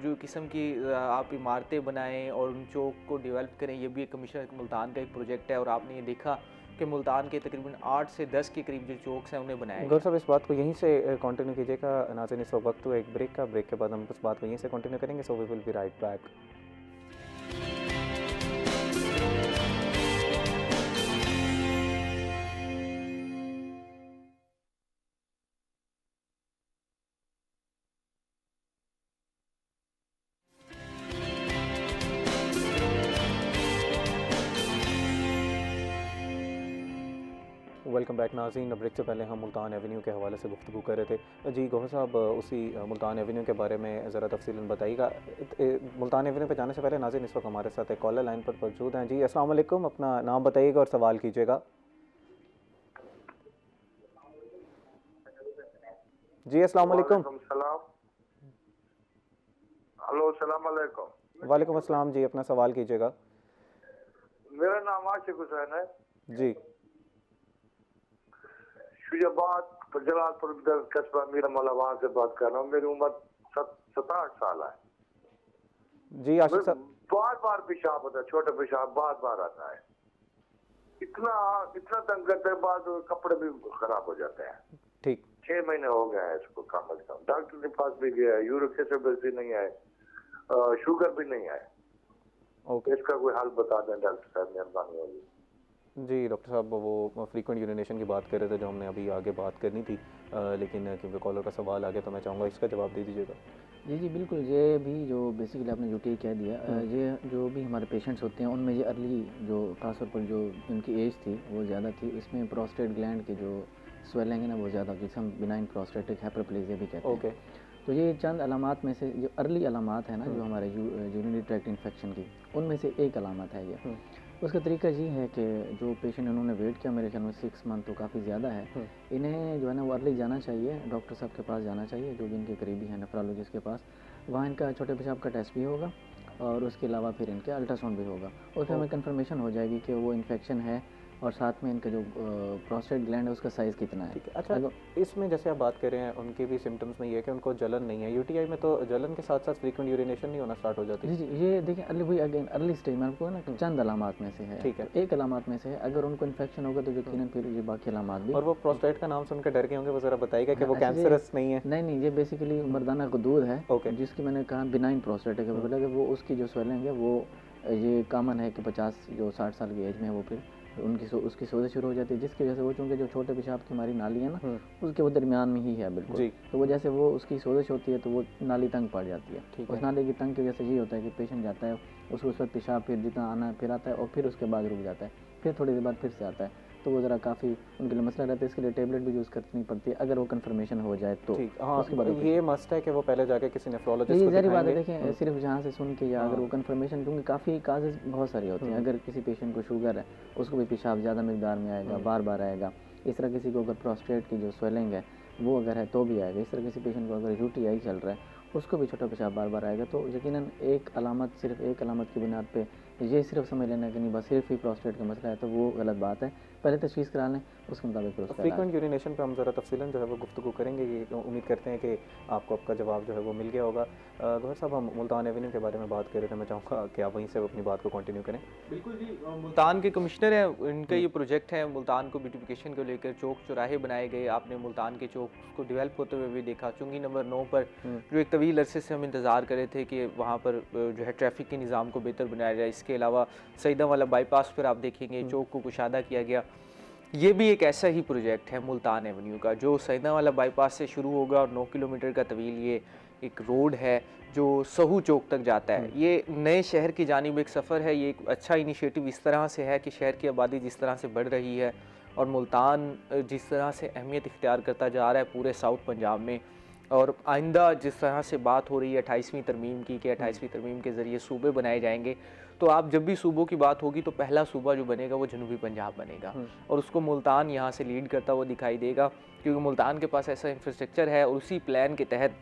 जो किस्म की आप इमारतें बनाएं और उन चौक को डेवलप करें, ये भी एक कमिश्नर मुल्तान का एक प्रोजेक्ट है। और आपने ये देखा कि मुल्तान के तकरीबन 8 से 10 के करीब जो चौक्स हैं उन्हें बनाया गौर साहब, इस बात को यहीं से कंटिन्यू कीजिएगा। नाज़रीन, इस वक्त तो एक ब्रेक का, ब्रेक के बाद हम उस बात को यहीं से कंटिन्यू करेंगे। So we will be right back. Welcome back नाज़रीन। ब्रेक से पहले हम मुल्तान एवेन्यू के हवाले से गुफ्तगू कर रहे थे। जी गौहर साहब, उसी मुल्तान एवेन्यू के बारे में ज़रा तफसीलन बताइएगा। मुल्तान एवेन्यू पे जाने से पहले नाज़रीन, इस वक्त हमारे साथ एक कॉलर लाइन पर मौजूद हैं। जी अस्सलाम वालेकुम, अपना नाम बताइएगा और सवाल कीजिएगा। जी अस्सलाम वालेकुम। हेलो, सलाम अलैकुम। वालेकुम अस्सलाम जी, अपना सवाल कीजिएगा। मेरा नाम आशिक हुसैन है जी। शुजाबाद जलालपुर कस्बा मीरा मौला, वहाँ से बात कर रहा हूँ। मेरी उम्र 67 साल है जी आशिक साहब, बार बार पेशाब होता है, छोटा पेशाब बार बार आता है, इतना इतना तंग करते हैं, बाद कपड़े भी खराब हो जाते हैं। ठीक। 6 महीने हो गए हैं इसको कम से कम। डॉक्टर के पास भी गया, यूरिक एसिड भी नहीं आए, शुगर भी नहीं है। ओके इसका कोई हल बता दें डॉक्टर साहब, मेहरबानी होगी। जी डॉक्टर साहब, वो फ्रीक्वेंट यूरिनेशन की बात कर रहे थे जो हमने अभी आगे बात करनी थी, लेकिन क्योंकि कॉलर का सवाल आ गया तो मैं चाहूँगा इसका जवाब दे दीजिएगा। जी जी बिल्कुल, ये भी जो बेसिकली आपने यूटीआई कह दिया, ये जो भी हमारे पेशेंट्स होते हैं उनमें ये अर्ली जो खासतौर पर जो उनकी एज थी वो ज़्यादा थी, इसमें प्रोस्टेट ग्लैंड की जो स्वेलिंग है ना वो ज़्यादा, जिसे हम बिनाइन प्रोस्टेटिक हाइपरप्लेजिया भी कहते हैं। ओके तो ये चंद अलामात में से जो अर्ली अलामात है ना जो हमारे यूरिनरी ट्रैक्ट इन्फेक्शन की, उनमें से एक अलामत है ये। उसका तरीका ये है कि जो पेशेंट उन्होंने वेट किया मेरे ख्याल में 6 मंथ तो काफ़ी ज़्यादा है, इन्हें जो है ना वो अर्ली जाना चाहिए, डॉक्टर साहब के पास जाना चाहिए जो भी इनके करीबी हैं नेफ्रोलॉजिस्ट के पास। वहाँ इनका छोटे पेशाब का टेस्ट भी होगा और उसके अलावा फिर इनके अल्ट्रासाउंड भी होगा, उसमें हमें कंफर्मेशन हो जाएगी कि वो इन्फेक्शन है और साथ में इनका जो प्रोस्टेट ग्लैंड है उसका साइज़ कितना है। ठीक है। अच्छा, इसमें जैसे आप बात कर रहे हैं उनके भी सिम्टम्स में ये है कि उनको जलन नहीं है, यूटीआई में तो जलन के साथ साथ फ्रीक्वेंट यूरिनेशन नहीं होना स्टार्ट हो जाती जी है? जी, ये देखिए अर्ली वही अगेन अर्ली स्टेज में आपको ना चंद अलामात में से है। ठीक है। तो एक अलामात में से है, अगर उनको इन्फेक्शन होगा तो यकीनन फिर ये बाकी अलामात भी। और वो प्रोस्टेट का नाम सुन के डर गए होंगे, वो ज़रा बताइएगा कि वो अच्छा, कैंसरस नहीं है? नहीं ये बेसिकली मर्दाना गदूद है, ओके। जिसकी मैंने कहा बिनाइन प्रोस्टेटिक है, मतलब वो उसकी जो स्वेलिंग है वो ये कॉमन है कि 50 जो 60 साल की एज में है वो फिर उसकी सोजश शुरू हो जाती है, जिसकी वजह से वो चूँकि जो छोटे पेशाब की हमारी नाली है ना उसके वो दरमियान में ही है बिल्कुल जी। तो वो जैसे वो उसकी सोजश होती है तो वो नाली तंग पड़ जाती है। ठीक उस है। नाली की तंग की वजह से ये होता है कि पेशेंट जाता है उसको उस वक्त पेशाब फिर जितना आना है फिर आता है और फिर उसके बाद रुक जाता है, फिर थोड़ी देर बाद फिर से आता है, तो वो ज़रा काफ़ी उनके लिए मसला रहता है, इसके लिए टेबलेट भी यूज़ करनी पड़ती है अगर वो कंफर्मेशन हो जाए तो। ठीक, हाँ, उसके बाद ये मस्ट है कि वो पहले जाके किसी नेफ्रोलॉजिस्ट ये को ज़ाहिर बात है, दिखाएंगे। देखें सिर्फ जहाँ से सुन के या अगर वो कंफर्मेशन, क्योंकि काफ़ी काजेज़ बहुत सारी होती हैं। अगर किसी पेशेंट को शुगर है उसको भी पेशाब ज़्यादा मकदार में आएगा, बार बार आएगा। इस तरह किसी को अगर प्रोस्टेट की जो स्वेलिंग है वो अगर है तो भी आएगा। इस तरह किसी पेशेंट को अगर यूटीआई चल रहा है उसको भी छोटा पेशाब बार बार आएगा। तो यकीनन एक अलामत, सिर्फ एक अलामत की बुनियाद पे ये सिर्फ समझ लेना कि नहीं बस सिर्फ ही प्रोस्टेट का मसला है तो वो गलत बात है। पहले तशख़ीस करा लें, उसके मुताबिक फिर उसका इलाज। फ्रीक्वेंट यूरिनेशन पे हम ज़रा तफसीलन जो है वो गुफ्तगू करेंगे, ये उम्मीद करते हैं कि आपको आपका जवाब जो है वो मिल गया होगा। गौहर साहब, हम मुल्तान एवेन्यू के बारे में बात कर रहे थे, मैं चाहूँगा कि आप वहीं से अपनी बात को कंटिन्यू करें। बिल्कुल जी, मुल्तान के कमिश्नर हैं, इनका ये प्रोजेक्ट है मुल्तान को ब्यूटिफिकेशन को लेकर, चौक चौराहे बनाए गए, आपने मुल्तान के चौक को डेवलप होते हुए भी देखा। चुंगी नंबर 9 पर जो एक तवील अरसे से हम इंतज़ार कर रहे थे कि वहाँ पर जो है ट्रैफिक के निज़ाम को बेहतर बनाया जाए। इसके अलावा सईदा वाला बाईपास पर आप देखेंगे चौक को कुशादा किया गया। ये भी एक ऐसा ही प्रोजेक्ट है मुल्तान एवेन्यू का, जो सईदा वाला बाईपास से शुरू होगा और 9 किलोमीटर का तवील ये एक रोड है जो सहू चौक तक जाता है। ये नए शहर की जानिब एक सफ़र है। ये एक अच्छा इनिशिएटिव इस तरह से है कि शहर की आबादी जिस तरह से बढ़ रही है और मुल्तान जिस तरह से अहमियत इख्तियार करता जा रहा है पूरे साउथ पंजाब में, और आइंदा जिस तरह से बात हो रही है 28वीं तरमीम की कि 28वीं तरमीम के ज़रिए सूबे बनाए जाएंगे, तो आप जब भी सूबों की बात होगी तो पहला सूबा जो बनेगा वो जनूबी पंजाब बनेगा और उसको मुल्तान यहाँ से लीड करता हुआ दिखाई देगा, क्योंकि मुल्तान के पास ऐसा इंफ्रास्ट्रक्चर है और उसी प्लान के तहत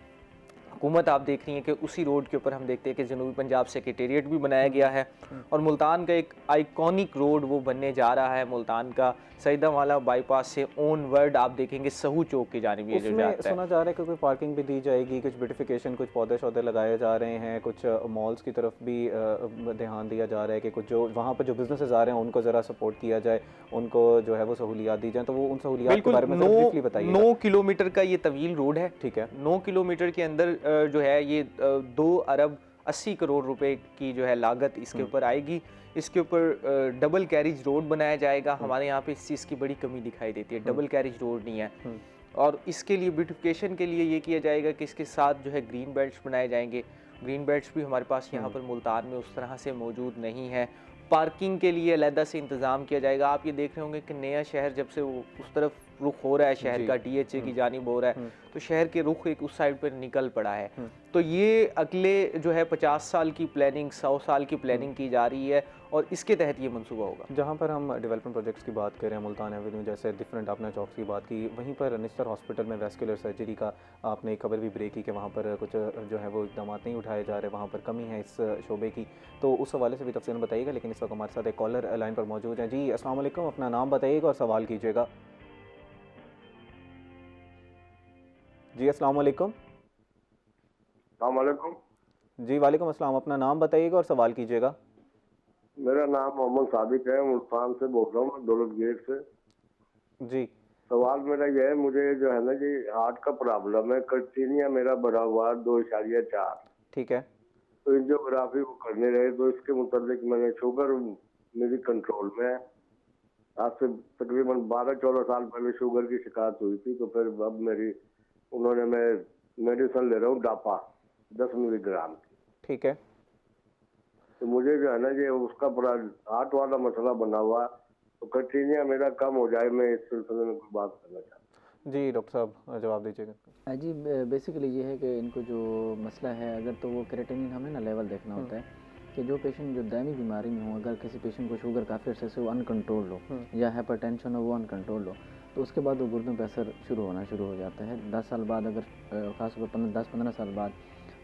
हुकूमत आप देख रही है कि उसी रोड के ऊपर हम देखते हैं कि जनूबी पंजाब सेक्रेटेरिएट भी बनाया गया है और मुल्तान का एक आइकॉनिक रोड वो बनने जा रहा है। मुल्तान का सईदा वाला बाईपास से ऑन वर्ड आप देखेंगे सहू चौक की जानिब ये जो जाता है। सुना जा रहा है कि कोई पार्किंग भी दी जाएगी, कुछ ब्यूटिफिकेशन, कुछ पौधे शौधे लगाए जा रहे हैं, कुछ मॉल्स की तरफ भी ध्यान दिया जा रहा है कि कुछ जो वहाँ पर जो बिजनेसेस आ रहे हैं उनको ज़रा सपोर्ट किया जाए, उनको जो है वो सहूलियात दी जाए। तो वो उन सहूलियात के बारे में ब्रीफली बताइए। 9 किलोमीटर का ये तवील रोड है। ठीक है। 9 किलोमीटर के अंदर जो है ये 2 अरब 80 करोड़ रुपए की जो है लागत इसके ऊपर आएगी। इसके ऊपर डबल कैरिज रोड बनाया जाएगा। हमारे यहाँ पे इस चीज़ की बड़ी कमी दिखाई देती है, डबल कैरिज रोड नहीं है। और इसके लिए ब्यूटिफिकेशन के लिए ये किया जाएगा कि इसके साथ जो है ग्रीन बेल्ट्स बनाए जाएंगे। ग्रीन बेल्ट्स भी हमारे पास यहाँ पर मुल्तान में उस तरह से मौजूद नहीं है। पार्किंग के लिए अलहदा से इंतज़ाम किया जाएगा। आप ये देख रहे होंगे कि नया शहर जब से वो उस तरफ रुख हो रहा है, शहर का DHA की जानिब हो रहा है, तो शहर के रुख एक उस साइड पर निकल पड़ा है। तो ये अगले जो है 50 साल की प्लानिंग, 100 साल की प्लानिंग की जा रही है और इसके तहत ये मंसूबा होगा। जहाँ पर हम डेवलपमेंट प्रोजेक्ट्स की बात करें, मुल्तान एवेन्यू जैसे डिफरेंट आपने चौक्स की बात की, वहीं पर निस्तर हॉस्पिटल में वेस्कुलर सर्जरी का आपने एक खबर भी ब्रेक की कि वहाँ पर कुछ जो है वो इकदाम नहीं उठाए जा रहे, वहाँ पर कमी है इस शोबे की, तो उस हवाले से भी तफसील बताइएगा। लेकिन इस वक्त हमारे साथ एक कॉलर लाइन पर मौजूद हैं। जी अस्सलाम वालेकुम, अपना नाम बताइएगा और सवाल कीजिएगा। जी अस्सलाम वालेकुम। अस्सलाम वालेकुम। जी वालेकुम अस्सलाम, अपना नाम बताइएगा और सवाल कीजिएगा। मेरा नाम मोहम्मद सादिक है, मुल्तान से बोल रहा हूँ, दौलत गेट से। जी सवाल मेरा यह है, मुझे जो है ना जी हार्ट का प्रॉब्लम है, क्रिस्टीनिया मेरा बढ़ा हुआ 2.4। ठीक है। तो एंजियोग्राफी वो करने रहे, तो इसके मुताबिक मैंने शुगर मेरी कंट्रोल में है। आज से तकरीबन 12-14 साल पहले शुगर की शिकायत हुई थी, तो फिर अब मैं मेडिसिन ले रहा हूँ डापा 10 मिलीग्राम की। ठीक है। तो मुझे जो है ना ये उसका पूरा हार्ट वाला मसला बना हुआ, तो क्राइटेरिया मेरा कम हो जाए, मैं इस सिलसिले में कुछ बात करना चाहता हूँ। जी डॉक्टर साहब जवाब दीजिएगा। जी बेसिकली ये है कि इनको जो मसला है, अगर तो वो क्रेटिनिन हमें ना लेवल देखना होता है कि जो पेशेंट जो दायमी बीमारी में हो, अगर किसी पेशेंट को शुगर काफ़ी अर्से से वो अनकंट्रोल हो या हाइपरटेंशन हो वो अनकंट्रोल हो, तो उसके बाद वो गुर्दों पर असर शुरू हो जाता है। 10 साल बाद, अगर खासतौर पर 10-15 साल बाद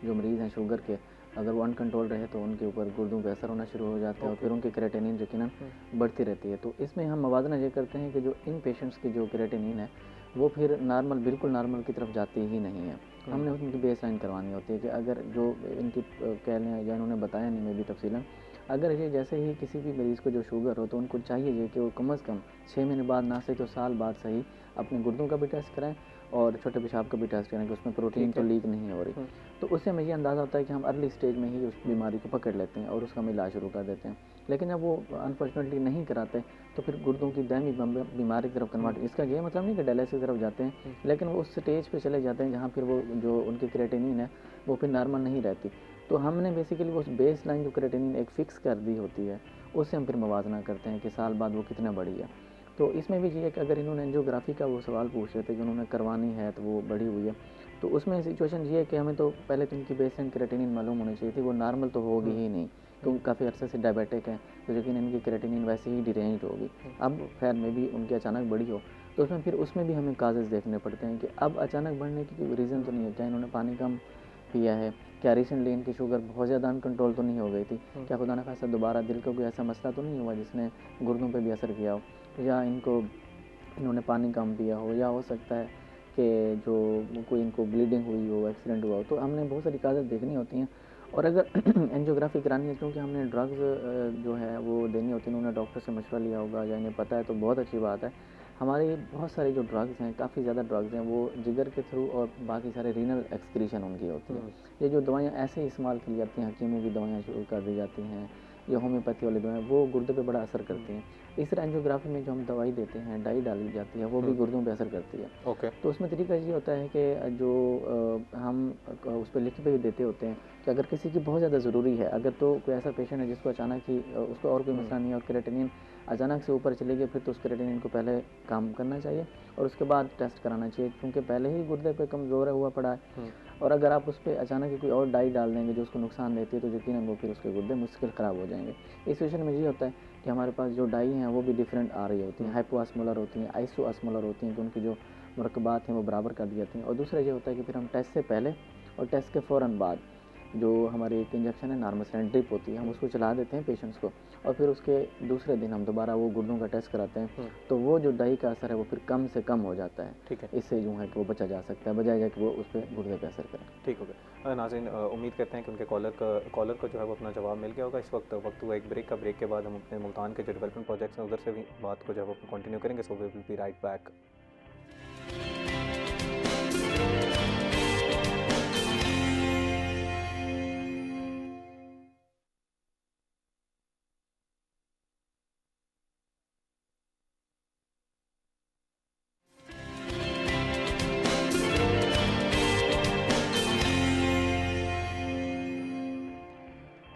जो मरीज़ हैं शुगर के, अगर वो अनकंट्रोल रहे तो उनके ऊपर गुर्दों पे असर होना शुरू हो जाता है और फिर उनकी क्रेटिनिन यकीनन बढ़ती रहती है। तो इसमें हम मवाजना ये करते हैं कि जो इन पेशेंट्स की जो क्रेटिनिन है वो फिर बिल्कुल नॉर्मल की तरफ जाती ही नहीं है। हमने उनकी बेस लाइन करवानी होती है कि अगर जो इनकी कह लें या इन्होंने बताया नहीं मैं भी तफसीलन, अगर ये जैसे ही किसी भी मरीज़ को जो शुगर हो तो उनको चाहिए ये कि वो कम से कम 6 महीने बाद, ना सही तो साल बाद सही, अपने गुर्दों का भी टेस्ट कराएं और छोटे पेशाब का भी टेस्ट करें कि उसमें प्रोटीन तो लीक नहीं हो रही। तो उससे हमें ये अंदाज़ा होता है कि हम अर्ली स्टेज में ही उस बीमारी को पकड़ लेते हैं और उसका हम इलाज शुरू कर देते हैं। लेकिन जब वो अनफॉर्चुनेटली नहीं कराते तो फिर गुर्दों की दायमी बीमारी की तरफ कन्वर्ट, इसका ये मतलब नहीं कि डायलिसिस की तरफ जाते हैं, लेकिन वो उस स्टेज पे चले जाते हैं जहाँ फिर वो जो उनकी क्रेटिनिन है वो फिर नॉर्मल नहीं रहती। तो हमने बेसिकली उस बेस लाइन जो क्रेटिनिन एक फ़िक्स कर दी होती है उससे हम फिर मवाजना करते हैं कि साल बाद वो कितना बढ़ी है। तो इसमें भी ये है कि अगर इन्होंने एंजियोग्राफी का वो सवाल पूछ रहे थे कि उन्होंने करवानी है तो वो बढ़ी हुई है, तो उसमें सिचुएशन ये है कि हमें तो पहले तो इनकी बेसलाइन क्रेटिनिन मालूम होनी चाहिए थी, वो नॉर्मल तो होगी ही नहीं क्योंकि काफ़ी अर्से से डायबिटिक है, तो लेकिन इनकी क्रेटिनिन वैसे ही डिरेंज होगी। अब खैर में भी उनकी अचानक बढ़ी हो तो उसमें भी हमें काजेज़ देखने पड़ते हैं कि अब अचानक बढ़ने की कोई रीज़न तो नहीं है। क्या इन्होंने पानी कम पिया है, क्या रिसेंटली इनकी शुगर बहुत ज़्यादा अनकंट्रोल तो नहीं हो गई थी, क्या खुदा न खासा दोबारा दिल का कोई ऐसा मसला तो नहीं हुआ जिसने गुर्दों पे भी असर किया हो, या इन्होंने पानी कम पिया हो, या हो सकता है कि जो कोई इनको ब्लीडिंग हुई हो, एक्सीडेंट हुआ हो। तो हमने बहुत सारी कागज़ देखनी होती हैं। और अगर एंजियोग्राफी करानी है, क्योंकि हमने ड्रग्स जो है वो देनी होती है, उन्होंने डॉक्टर से मशवरा लिया होगा या इन्हें पता है तो बहुत अच्छी बात है। हमारी बहुत सारी जो ड्रग्स हैं, काफ़ी ज़्यादा ड्रग्स हैं, वो जिगर के थ्रू और बाकी सारे रीनल एक्सक्रीशन उनकी होती है। ये जो दवाइयाँ ऐसे ही इस्तेमाल की जाती हैं, हकीमों की दवाइयाँ शुरू कर दी जाती हैं, या होम्योपैथी वाली दवाएँ, वो गुर्दे पे बड़ा असर करती हैं। इस तरह एंजियोग्राफी में जो हम दवाई देते हैं, डाई डाली जाती है, वो भी गुर्दों पे असर करती है। ओके। तो उसमें तरीका ये होता है कि जो हम उस पर लिख पे देते होते हैं कि अगर किसी की बहुत ज़्यादा ज़रूरी है, अगर तो कोई ऐसा पेशेंट है जिसको अचानक ही उसको और कोई मसला नहीं है और क्रेटिनिन अचानक से ऊपर चले गए, फिर तो उस क्रेटिनिन को पहले काम करना चाहिए और उसके बाद टेस्ट कराना चाहिए, क्योंकि पहले ही गुर्दे पे कमज़ोर हुआ पड़ा है। और अगर आप उस पर अचानक ही कोई और डाई डाल देंगे जो उसको नुकसान देती है, तो यकीनन वो फिर उसके गुर्दे मुश्किल ख़राब हो जाएंगे। इस सिचुएशन में ये होता है कि हमारे पास जो डाई हैं वो भी डिफरेंट आ रही होती हैं, हाइपोऑस्मोलर होती हैं, आइसोऑस्मोलर होती हैं, तो उनकी जो मरकबात हैं वो बराबर कर दी जाती हैं। और दूसरा ये होता है कि फिर हम टेस्ट से पहले और टेस्ट के फ़ौरन बाद जो हमारी एक इंजेक्शन है नॉर्मल स्टेरॉइड ड्रिप होती है, हम उसको चला देते हैं पेशेंट्स को, और फिर उसके दूसरे दिन हम दोबारा वो गुर्दों का टेस्ट कराते हैं। तो वो जो डाई का असर है वो फिर कम से कम हो जाता है। ठीक है। इससे जो है कि वो बचा जा सकता है, बजाय कि वो उस पर गुर्दे पे असर करे। ठीक हो गया। नाज़रीन, उम्मीद करते हैं कि उनके कॉलर को जो है वो अपना जवाब मिल गया होगा। इस वक्त हुआ एक ब्रेक का। ब्रेक के बाद हम अपने मुल्तान के जो डेवलपमेंट प्रोजेक्ट्स हैं उधर से भी बात को जो है वो कंटिन्यू करेंगे। So we will be right back.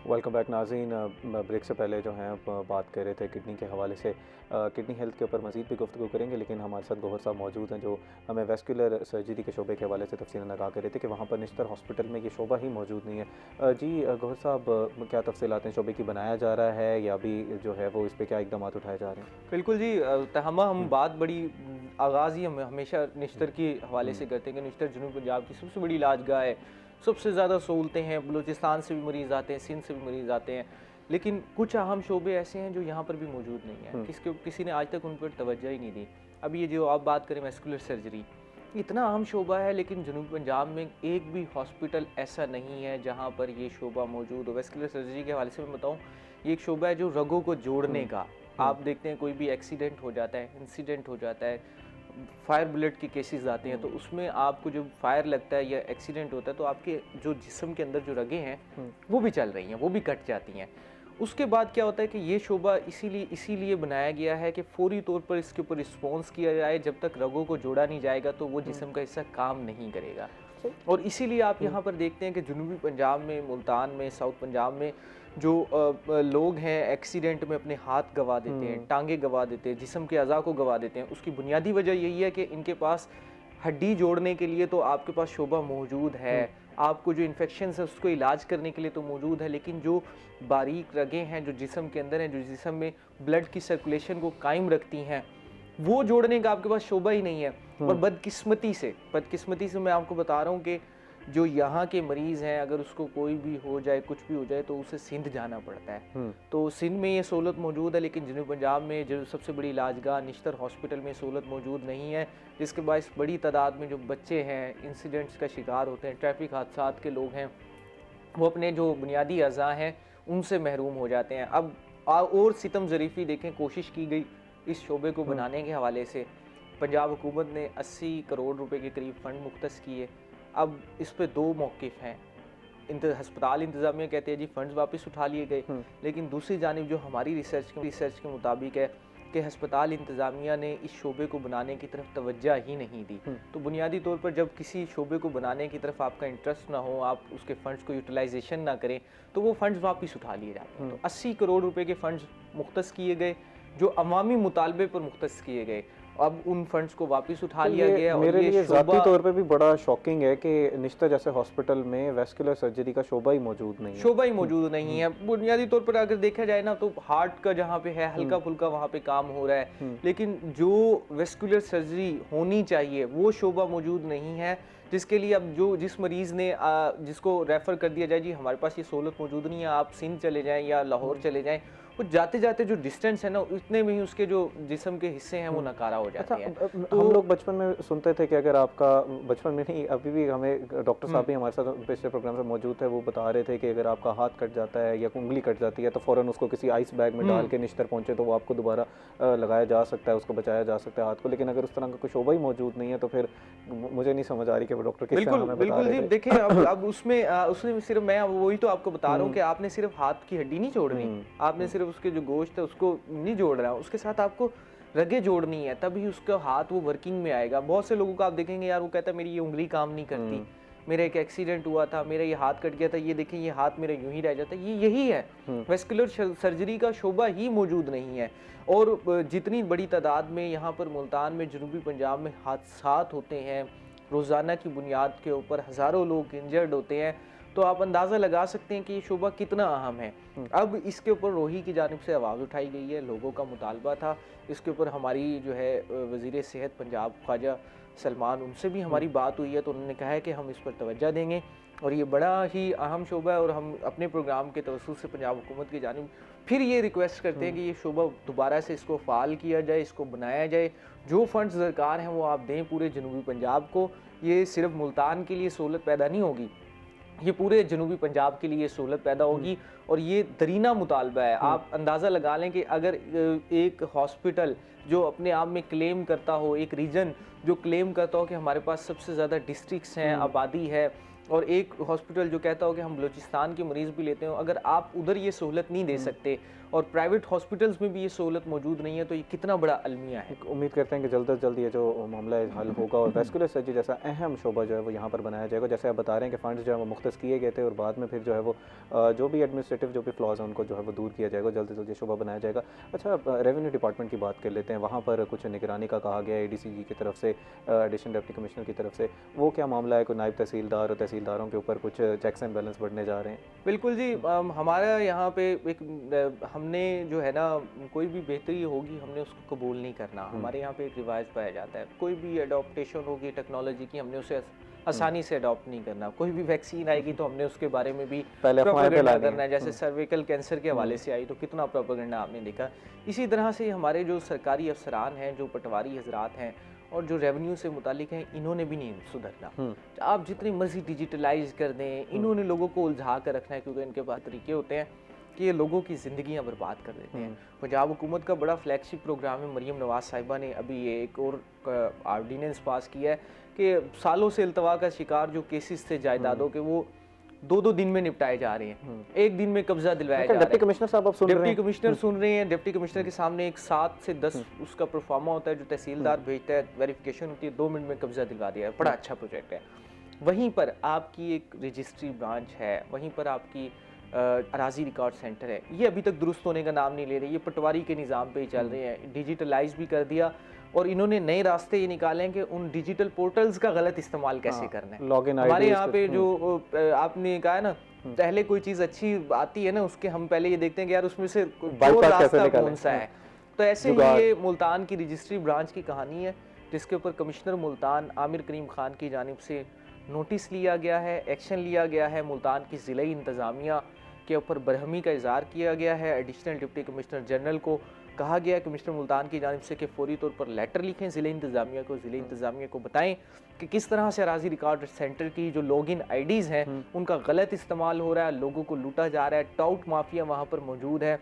Welcome back नाज़रीन। ब्रेक से पहले जो हैं बात कर रहे थे किडनी के हवाले से। किडनी हेल्थ के ऊपर मज़ीद भी गुफ्तगू करेंगे, लेकिन हमारे साथ गौहर साहब मौजूद हैं जो हमें वेस्कुलर सर्जरी के शोबे के हवाले से तफसीलन आगाह कर रहे थे कि वहाँ पर निश्तर हॉस्पिटल में ये शोबा ही मौजूद नहीं है। जी गौहर साहब, क्या तफसीलात हैं? शोबे की बनाया जा रहा है या अभी जो है वो इस पर क्या इक़दाम उठाए जा रहे हैं? बिल्कुल जी, हम बात बड़ी आगाज़ ही हम हमेशा निश्तर के हवाले से करते हैं कि निश्तर जुनूब पंजाब की सबसे बड़ी इलाजगाह है, सबसे ज़्यादा सहूलतें हैं। बलूचिस्तान से भी मरीज़ आते हैं, सिंध से भी मरीज़ आते हैं, लेकिन कुछ अहम शोबे ऐसे हैं जो यहाँ पर भी मौजूद नहीं है। किसी ने आज तक उन पर तवज्जो ही नहीं दी। अब ये जो आप बात करें वेस्कुलर सर्जरी, इतना अहम शोबा है, लेकिन जनूबी पंजाब में एक भी हॉस्पिटल ऐसा नहीं है जहाँ पर ये शोबा मौजूद हो। वेस्कुलर सर्जरी के हवाले से मैं बताऊँ, ये एक शोबा है जो रगों को जोड़ने का। आप देखते हैं कोई भी एक्सीडेंट हो जाता है, इंसिडेंट हो जाता है, फायर बुलेट के केसेस आते हैं, तो उसमें आपको जब फायर लगता है या एक्सीडेंट होता है तो आपके जो जिस्म के अंदर जो रगें हैं वो भी चल रही हैं, वो भी कट जाती हैं। उसके बाद क्या होता है कि ये शोबा इसीलिए बनाया गया है कि फौरी तौर पर इसके ऊपर रिस्पॉन्स किया जाए। जब तक रगों को जोड़ा नहीं जाएगा तो वो जिस्म का हिस्सा काम नहीं करेगा। और इसीलिए आप यहाँ पर देखते हैं कि जनूबी पंजाब में, मुल्तान में, साउथ पंजाब में जो लोग हैं एक्सीडेंट में अपने हाथ गंवा देते हैं, टांगे गंवा देते हैं, जिस्म के अज़ा को गंवा देते हैं। उसकी बुनियादी वजह यही है कि इनके पास हड्डी जोड़ने के लिए तो आपके पास शोबा मौजूद है, आपको जो इन्फेक्शन है उसको इलाज करने के लिए तो मौजूद है, लेकिन जो बारीक रगें हैं जो जिस्म के अंदर हैं, जो जिस्म में ब्लड की सर्कुलेशन को कायम रखती हैं, वो जोड़ने का आपके पास शोबा ही नहीं है। और बदकिस्मती से मैं आपको बता रहा हूँ कि जो यहाँ के मरीज़ हैं, अगर उसको कोई भी हो जाए, कुछ भी हो जाए, तो उसे सिंध जाना पड़ता है। तो सिंध में ये सहूलत मौजूद है, लेकिन जनूबी पंजाब में जो सबसे बड़ी इलाजगाह निश्तर हॉस्पिटल में सहूलत मौजूद नहीं है, जिसके बायस बड़ी तादाद में जो बच्चे हैं इंसिडेंट्स का शिकार होते हैं, ट्रैफिक हादसात के लोग हैं, वो अपने जो बुनियादी अज़ा हैं उनसे महरूम हो जाते हैं। अब और सितम ज़रीफ़ी देखें, कोशिश की गई इस शोबे को बनाने के हवाले से। पंजाब हुकूमत ने 80 करोड़ रुपए के करीब फ़ंड मुख्तस किए। अब इस पे दो मौक़िफ़ हैं। हस्पताल इंतज़ामिया कहते हैं जी फ़ंड्स वापस उठा लिए गए, लेकिन दूसरी जानिब जो हमारी रिसर्च के मुताबिक है कि हस्पताल इंतज़ामिया ने इस शोबे को बनाने की तरफ तवज्जो ही नहीं दी। तो बुनियादी तौर पर जब किसी शोबे को बनाने की तरफ आपका इंटरेस्ट ना हो, आप उसके फ़ंड्स को यूटिलाइजेशन ना करें, तो वो फ़ंड्स वापस उठा लिए जाते हैं। तो 80 करोड़ रुपए के फ़ंड्स मुख्तस किए गए जो अवामी मुतालबे पर मुख्तस किए गए। अब उन फंड्स को वापस उठा लिया गया। और मेरे ये लिए ज़ाती तौर पे भी बड़ा शॉकिंग है कि निश्ता जैसे हॉस्पिटल में वेस्कुलर सर्जरी का शोबा ही मौजूद नहीं है। शोबा ही मौजूद नहीं है। बुनियादी तौर पर अगर देखा जाए ना, तो हार्ट का जहाँ पे है हल्का फुल्का वहाँ पे काम हो रहा है, लेकिन जो वेस्कुलर सर्जरी होनी चाहिए वो शोबा मौजूद नहीं है, जिसके लिए अब जिस मरीज़ ने जिसको रेफ़र कर दिया जाए जी हमारे पास ये सहूलत मौजूद नहीं है, आप सिंध चले जाएँ या लाहौर चले जाएँ, वो जाते जाते जो डिस्टेंस है ना, उतने में ही उसके जो जिस्म के हिस्से हैं वो नकारा हो जाते हैं। तो हम लोग बचपन में सुनते थे कि अगर आपका, बचपन में नहीं अभी भी, हमें डॉक्टर साहब भी हमारे साथ पिछले प्रोग्राम में मौजूद थे, वो बता रहे थे कि अगर आपका हाथ कट जाता है या उंगली कट जाती है तो फ़ौरन उसको किसी आइस बैग में डाल के निश्तर पहुँचे तो वो आपको दोबारा लगाया जा सकता है, उसको बचाया जा सकता है हाथ को। लेकिन अगर उस तरह का कोई शोबा ही मौजूद नहीं है तो फिर मुझे नहीं समझ आ रही कि वो डॉक्टर किस तरह हमें बता रहे थे। देखिए अब उसमें सिर्फ मैं वही तो आपको बता रहा हूँ कि आपने सिर्फ हाथ की हड्डी नहीं जोड़नी, आपने सिर्फ उसके जो गोश्त है उसको नहीं जोड़ रहा, उसके साथ आपको रगे जोड़नी है, तभी उसका हाथ वो वर्किंग में आएगा। बहुत से लोगों को आप देखेंगे यार वो कहता है मेरी ये उंगली काम नहीं करती, मेरा एक एक्सीडेंट हुआ था, मेरा ये हाथ कट गया था, ये देखें ये हाथ मेरा यूं ही रह जाता है। ये यही है, वेस्कुलर सर्जरी का शोबा ही मौजूद नहीं है। और जितनी बड़ी तादाद में यहाँ पर मुल्तान में, जनूबी पंजाब में हादसात होते हैं, रोज़ाना की बुनियाद के ऊपर हज़ारों लोग इंजर्ड होते हैं, तो आप अंदाज़ा लगा सकते हैं कि ये शोबा कितना अहम है। अब इसके ऊपर रोही की जानिब से आवाज़ उठाई गई है, लोगों का मुतालबा था, इसके ऊपर हमारी जो है वज़ीर सेहत पंजाब ख्वाजा सलमान, उनसे भी हमारी बात हुई है, तो उन्होंने कहा है कि हम इस पर तवज्जो देंगे और ये बड़ा ही अहम शोबा है। और हम अपने प्रोग्राम के तवज्जुह से पंजाब हुकूमत की जानिब फिर ये रिक्वेस्ट करते हैं कि ये शोबा दोबारा से इसको फ़ाल किया जाए, इसको बनाया जाए, जो फंड्स दरकार हैं वो आप दें पूरे जनूबी पंजाब को। ये सिर्फ मुल्तान के लिए सहूलत पैदा नहीं होगी, ये पूरे जनूबी पंजाब के लिए सहूलत पैदा होगी और ये दरीना मुतालबा है। आप अंदाज़ा लगा लें कि अगर एक हॉस्पिटल जो अपने आप में क्लेम करता हो, एक रीजन जो क्लेम करता हो कि हमारे पास सबसे ज़्यादा डिस्ट्रिक्ट्स हैं, आबादी है, और एक हॉस्पिटल जो कहता हो कि हम बलूचिस्तान के मरीज़ भी लेते हो, अगर आप उधर ये सहूलत नहीं दे सकते और प्राइवेट हॉस्पिटल्स में भी ये सहूलत मौजूद नहीं है, तो ये कितना बड़ा अलमिया है। उम्मीद करते हैं कि जल्द से जल्द ये जो मामला है हल होगा और वेस्कुलर सर्जरी जैसा अहम शोबा जो है वो यहाँ पर बनाया जाएगा। जैसे आप बता रहे हैं कि फ़ंड्स जो है वो मुख्तस किए गए थे और बाद में फिर जो है वो जो भी एडमिनिस्ट्रेटिव जो भी फ्लॉज हैं उनको जो है वो दूर किया जाएगा, जल्द से जल्द ये शोबा बनाया जाएगा। अच्छा, रेवेन्यू डिपार्टमेंट की बात कर लेते हैं। वहाँ पर कुछ निगरानी का कहा गया है ADCG की तरफ से, एडिशनल डिप्टी कमिश्नर की तरफ से, वो क्या मामला है? कोई नायब तहसीलदार और तहसीलदारों के ऊपर कुछ चेक्स एंड बैलेंस बढ़ने जा रहे हैं? बिल्कुल जी, हमारा यहाँ पे एक हमने जो है ना, कोई भी बेहतरी होगी हमने उसको कबूल नहीं करना। हमारे यहाँ पे एक रिवाज पाया जाता है, कोई भी अडॉप्टेशन होगी टेक्नोलॉजी की, हमने उसे आसानी से अडॉप्ट नहीं करना। कोई भी वैक्सीन आएगी तो हमने उसके बारे में भी प्रोपेगेंडा करना है। जैसे सर्विकल कैंसर के हवाले से आई तो कितना प्रोपेगेंडा आपने देखा। इसी तरह से हमारे जो सरकारी अफसरान हैं, जो पटवारी हजरात हैं और जो रेवेन्यू से मुतालिक हैं, इन्होंने भी नहीं सुधरना। आप जितनी मर्जी डिजिटलाइज कर दें, इन्होंने लोगों को उलझा कर रखना है, क्योंकि इनके पास तरीके होते हैं कि ये लोगों की ज़िंदगियां बर्बाद कर देते हैं। पंजाब हुकूमत का बड़ा फ्लैगशिप प्रोग्राम है। मरीम नवाज़ साहिबा ने अभी ये एक और आर्डीनेंस पास किया है कि सालों से अल्तवा का शिकार जो केसेस थे जायदादों के, वो 2-2 दिन में निपटाए जा रहे हैं, एक दिन में कब्जा दिलवाया जा रहा है। डिप्टी कमिश्नर साहब आप सुन रहे हैं? डिप्टी कमिश्नर सुन रहे हैं। डिप्टी कमिश्नर के सामने एक 7 से 10 उसका प्रोफार्मा होता है जो तहसीलदार भेजता है, वेरिफिकेशन होती है, 2 मिनट में कब्जा दिलवा दिया है। बड़ा अच्छा प्रोजेक्ट है। वहीं पर आपकी एक रजिस्ट्री ब्रांच है, वहीं पर आपकी अराजी रिकॉर्ड सेंटर है, ये अभी तक दुरुस्त होने का नाम नहीं ले रहे। ये पटवारी के निज़ाम पे ही चल रहे हैं। डिजिटलाइज भी कर दिया और इन्होंने नए रास्ते ये निकाले हैं कि उन डिजिटल पोर्टल्स का गलत इस्तेमाल कैसे करना है। लॉगिन हमारे यहाँ पे जो आपने कहा है ना, पहले कोई चीज़ अच्छी आती है ना, उसके हम पहले ये देखते हैं कि यार उसमें से जो रास्ता कौन सा है। तो ऐसे ही ये मुल्तान की रजिस्ट्री ब्रांच की कहानी है, जिसके ऊपर कमिश्नर मुल्तान आमिर करीम खान की जानिब से नोटिस लिया गया है, एक्शन लिया गया है। मुल्तान की ज़िले इंतज़ामिया के ऊपर बरहमी का इज़हार किया गया है। एडिशनल डिप्टी कमिश्नर जनरल को कहा गया है कमिश्नर मुल्तान की जानिब से कि फौरी तौर पर लेटर लिखें ज़िले इंतज़ामिया को, ज़िले इंतज़ामिया को बताएं कि किस तरह से अराजी रिकॉर्ड सेंटर की जो लॉगिन आईडीज़ हैं उनका गलत इस्तेमाल हो रहा है, लोगों को लूटा जा रहा है, टाउट माफिया वहाँ पर मौजूद है।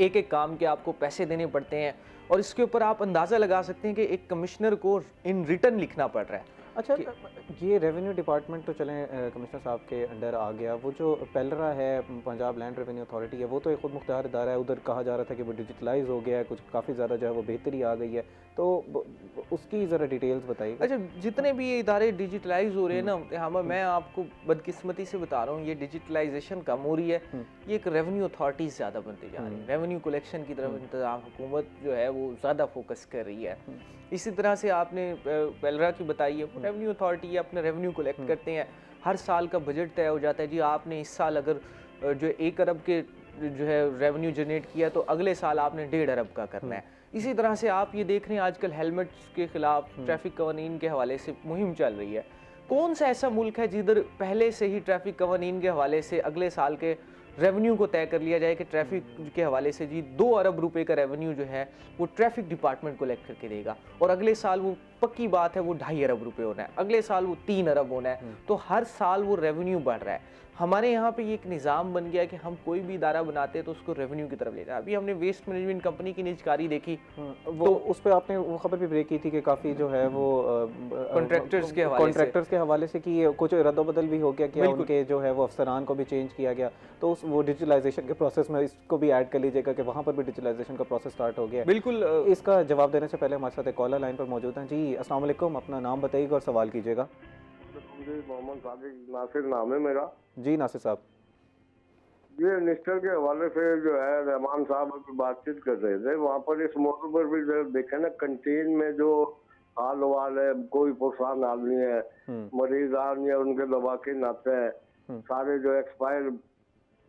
एक एक काम के आपको पैसे देने पड़ते हैं और इसके ऊपर आप अंदाज़ा लगा सकते हैं कि एक कमिश्नर को इन रिटर्न लिखना पड़ रहा है। अच्छा, ये रेवेन्यू डिपार्टमेंट तो चलें कमिश्नर साहब के अंडर आ गया, वो जो पेलरा है पंजाब लैंड रेवेन्यू अथॉरिटी है, वो तो एक खुद मुख्तार इदारा है। उधर कहा जा रहा था कि वो डिजिटलाइज हो गया है, कुछ काफ़ी ज़्यादा जो है वो बेहतरी आ गई है, तो उसकी ज़रा डिटेल्स बताइए। अच्छा, जितने भी ये इदारे डिजिटलाइज हो रहे हैं ना, हाँ मैं आपको बदकिस्मती से बता रहा हूँ, ये डिजिटलाइजेशन कम हो रही है, ये एक रेवेन्यू अथॉरिटीज़ ज़्यादा बनती जा रही है। रेवेन्यू कलेक्शन की तरफ इंतजाम हुकूमत जो है वो ज़्यादा फोकस कर रही है। इसी तरह से आपने पेलरा की बताई है, रेवेन्यू अथॉरिटी अपने रेवेन्यू कलेक्ट करते हैं, हर साल का बजट तय हो जाता है। जी आपने इस साल अगर जो 1 अरब के जो है रेवेन्यू जनरेट किया तो अगले साल आपने 1.5 अरब का करना है। इसी तरह से आप ये देख रहे हैं आजकल हेलमेट्स के खिलाफ ट्रैफिक कवानीन के हवाले से मुहिम चल रही है। कौन सा ऐसा मुल्क है जिधर पहले से ही ट्रैफिक कवानीन के हवाले से अगले साल के रेवेन्यू को तय कर लिया जाए कि ट्रैफिक के हवाले से जी 2 अरब रुपए का रेवेन्यू जो है वो ट्रैफिक डिपार्टमेंट कलेक्ट करके देगा, और अगले साल वो पक्की बात है वो 2.5 अरब रुपए होना है, अगले साल वो 3 अरब होना है। तो हर साल वो रेवेन्यू बढ़ रहा है। हमारे यहाँ पे ये एक निज़ाम बन गया है कि हम कोई भी इदारा बनाते हैं तो उसको रेवेन्यू की तरफ ले जाए। अभी हमने वेस्ट मैनेजमेंट कंपनी की निजकारी देखी, वो तो उस पर आपने वो खबर भी ब्रेक की थी कि काफ़ी जो है वो कॉन्ट्रैक्टर्स के हवाले से कि कुछ रद्दोबदल भी हो गया कि उनके जो है वो अफसरान को भी चेंज किया गया, तो उस वो डिजिटलाइजेशन के प्रोसेस में इसको भी ऐड कर लीजिएगा कि वहाँ पर भी डिजिटलाइजेशन का प्रोसेस स्टार्ट हो गया। बिल्कुल। इसका जवाब देने से पहले हमारे साथ एक कॉलर लाइन पर मौजूद हैं। जी अस्सलाम वालेकुम, अपना नाम बताइएगा और सवाल कीजिएगा। मोहम्मद सादिक नासिर नाम है मेरा। जी नासिर साहब। ये निस्टर के हवाले से जो है रहमान साहब अभी बातचीत कर रहे थे, वहाँ पर इस मौके पर भी देखे ना, कंटीन में जो हाल वाल है, कोई पुरसान आदमी है, मरीज आदमी है, उनके दवा के नाते हैं, सारे जो एक्सपायर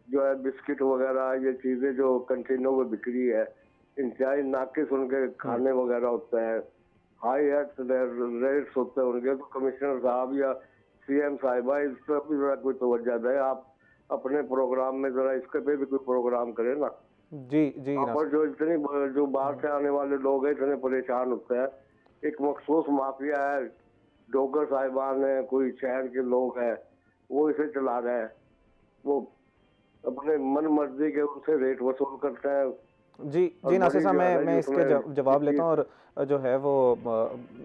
जो है बिस्किट वगैरह ये चीजें जो कंटीनों में बिक्री है, इंतहाई नाकिस उनके खाने वगैरह होते हैं, हाई रेट्स होते हैं उनके। तो कमिश्नर साहब या CM साहिबा इस पर भी जरा कोई तवज्जो दें, आप अपने प्रोग्राम में जरा इसके पे भी कोई प्रोग्राम करें ना। जी जी। और जो इतनी जो बाहर से आने वाले लोग हैं इतने परेशान होते हैं, एक मखसूस माफिया है, डोगर साहिबान है, कोई शहर के लोग हैं, वो इसे चला रहे हैं, वो अपने मन मर्जी के उनसे रेट वसूल करते हैं। जी जी नासिर साहब, मैं इसके जवाब लेता हूँ। और जो है वो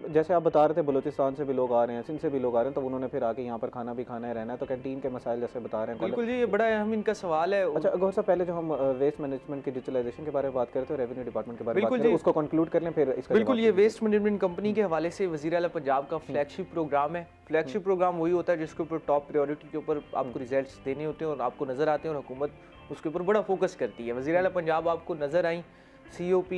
जैसे आप बता रहे थे बलूचिस्तान से भी लोग आ रहे हैं, सिंध से भी लोग आ रहे हैं, तो उन्होंने फिर आके यहाँ पर खाना भी खाना है, रहना है, तो कैंटीन के मसाइल जैसे बता रहे हैं। बिल्कुल जी, ये बड़ा अहम इनका सवाल है। अच्छा गौर साहब, पहले जो हम वेस्ट मैनेजमेंट की डिजिटलाइजेशन के बारे में बात कर रहे थे, रेवेन्यू डिपार्टमेंट के बारे में बात कर रहे हैं, उसको कंक्लूड कर लें फिर इसका। बिल्कुल, ये वेस्ट मैनेजमेंट कंपनी के हवाले से वज़ीर आला पंजाब का फ्लैगशिप प्रोग्राम है। फ्लैगशिप प्रोग्राम वही होता है जिसके ऊपर टॉप प्रायोरिटी के ऊपर आपको रिजल्ट्स देने होते हैं और आपको नज़र आते हैं, और हुकूमत उसके ऊपर बड़ा फोकस करती है। वज़ीर आला पंजाब आपको नज़र आई, COP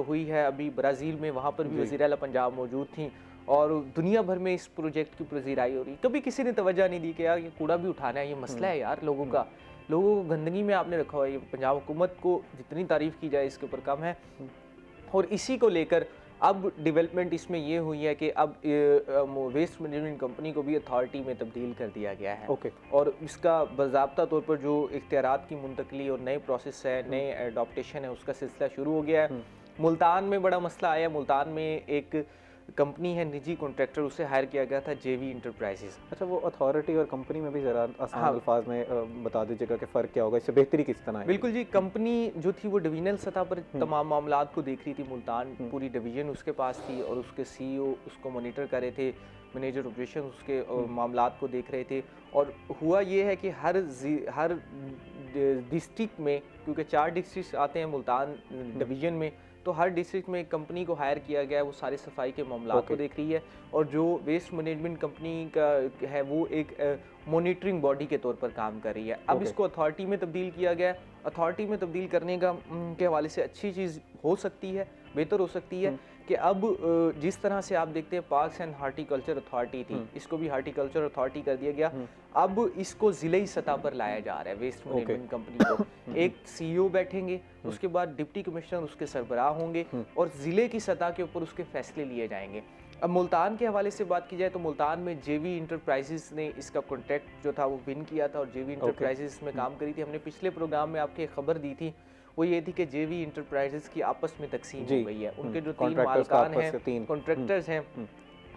हुई है अभी ब्राज़ील में, वहाँ पर भी वज़ीर आला पंजाब मौजूद थी, और दुनिया भर में इस प्रोजेक्ट की पज़ीराई हो रही। कभी किसी ने तवज्जो नहीं दी कि यार ये कूड़ा भी उठाना है, ये मसला है यार लोगों का, लोगों को गंदगी में आपने रखा हुआ है। ये पंजाब हुकूमत को जितनी तारीफ़ की जाए इसके ऊपर कम है। और इसी को लेकर अब डेवलपमेंट इसमें ये हुई है कि अब वेस्ट मैनेजमेंट कंपनी को भी अथॉरिटी में तब्दील कर दिया गया है। और इसका बाज़ाब्ता तौर पर जो इख्तियारात की मुंतकली और नए प्रोसेस है, नए अडॉप्टेशन है, उसका सिलसिला शुरू हो गया है। मुल्तान में बड़ा मसला आया। मुल्तान में एक कंपनी है, निजी कॉन्ट्रैक्टर, उसे हायर किया गया था जेवी इंटरप्राइजेज। अच्छा, वो अथॉरिटी और कंपनी में भी ज़रा आसान हाँ। अल्फाज में बता दीजिएगा कि फ़र्क क्या होगा, इससे बेहतरी किस तरह है? बिल्कुल जी, कंपनी जो थी वो डिवीजनल सतह पर तमाम मामलात को देख रही थी। मुल्तान पूरी डिवीजन उसके पास थी और उसके सीईओ उसको मॉनिटर कर रहे थे, मैनेजर ऑपरेशन उसके मामलात को देख रहे थे। और हुआ ये है कि हर डिस्ट्रिक्ट में, क्योंकि 4 डिस्ट्रिक्ट आते हैं मुल्तान डिवीजन में, तो हर डिस्ट्रिक्ट में एक कंपनी को हायर किया गया है, वो सारे सफाई के मामलात को देख रही है। और जो वेस्ट मैनेजमेंट कंपनी का है वो एक मॉनिटरिंग बॉडी के तौर पर काम कर रही है। अब इसको अथॉरिटी में तब्दील किया गया है। अथॉरिटी में तब्दील करने का के हवाले से अच्छी चीज़ हो सकती है, बेहतर हो सकती है कि अब जिस तरह से आप देखते हैं पार्क्स एंड हार्टिकल्चर अथॉरिटी थी, इसको भी हार्टिकल्चर अथॉरिटी कर दिया गया। अब इसको ज़िले सतह पर लाया जा रहा है वेस्ट मैनेजमेंट कंपनी को। एक सीईओ बैठेंगे, उसके बाद डिप्टी कमिश्नर उसके सरबराह होंगे और ज़िले की सतह के ऊपर उसके फैसले लिए जाएंगे। अब मुल्तान के हवाले से बात की जाए तो मुल्तान में जेवी इंटरप्राइजेस ने इसका कॉन्ट्रैक्ट जो था वो विन किया था और जेवी इंटरप्राइजेस में काम करी थी। हमने पिछले प्रोग्राम में आपको एक खबर दी थी, वो ये थी कि जेवी इंटरप्राइजेस की आपस में तकसीम हो गई है। उनके जो 3 मालकान हैं, कॉन्ट्रैक्टर्स हैं,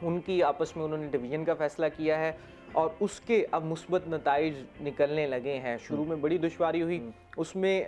उनकी आपस में उन्होंने डिवीजन का फैसला किया है और उसके अब मुस्बत नताइज निकलने लगे हैं। शुरू में बड़ी दुश्वारी हुई, उसमें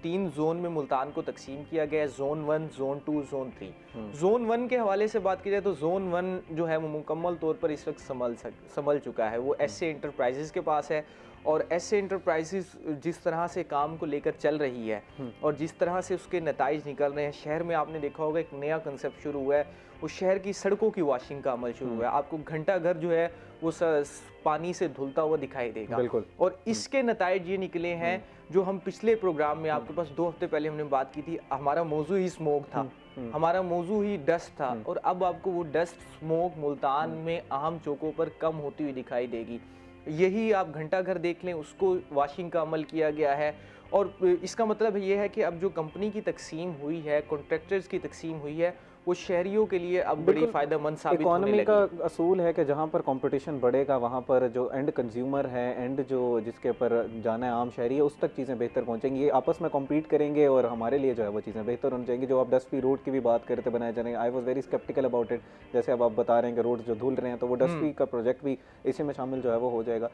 3 जोन में मुल्तान को तकसीम किया गया है, जोन 1, जोन 2, जोन 3। जोन 1 के हवाले से बात की जाए तो जोन 1 जो है वो मुकम्मल तौर पर इस वक्त संभल चुका है। वो एसए इंटरप्राइजेस के पास है और एसए इंटरप्राइजेस जिस तरह से काम को लेकर चल रही है और जिस तरह से उसके नताइज निकल रहे हैं, शहर में आपने देखा होगा एक नया कंसेप्ट शुरू हुआ है, वो शहर की सड़कों की वॉशिंग का अमल शुरू हुआ है। आपको घंटा घर जो है वो पानी से धुलता हुआ दिखाई देगा। बिल्कुल। और इसके नताइज ये निकले हैं जो हम पिछले प्रोग्राम में आपके पास 2 हफ्ते पहले हमने बात की थी। हमारा मौजू ही स्मोक था, हमारा मौजू ही डस्ट था और अब आपको वो डस्ट स्मोक मुल्तान में अहम चौकों पर कम होती हुई दिखाई देगी। यही आप घंटा घर देख लें, उसको वॉशिंग का अमल किया गया है। और इसका मतलब ये है कि अब जो कंपनी की तकसीम हुई है, कॉन्ट्रैक्टर्स की तकसीम हुई है, वो शहरियों के लिए अब बड़ी फ़ायदेमंद साबित होने लगी। इकोनॉमी का असूल है कि जहाँ पर कंपटीशन बढ़ेगा वहाँ पर जो एंड कंज्यूमर है, एंड जो जिसके ऊपर जाना है आम शहरी है, उस तक चीज़ें बेहतर पहुँचेंगी। ये आपस में कम्पीट करेंगे और हमारे लिए जो है वो चीज़ें बेहतर होनी चाहिए। जो आप डस्ट फ्री रोड की भी बात करते बनाए जा रहे हैं, I was very sceptical about it. जैसे अब आप बता रहे हैं कि रोड जो धुल रहे हैं, तो वो डस्ट फ्री का प्रोजेक्ट भी इसी में शामिल जो है वो हो जाएगा।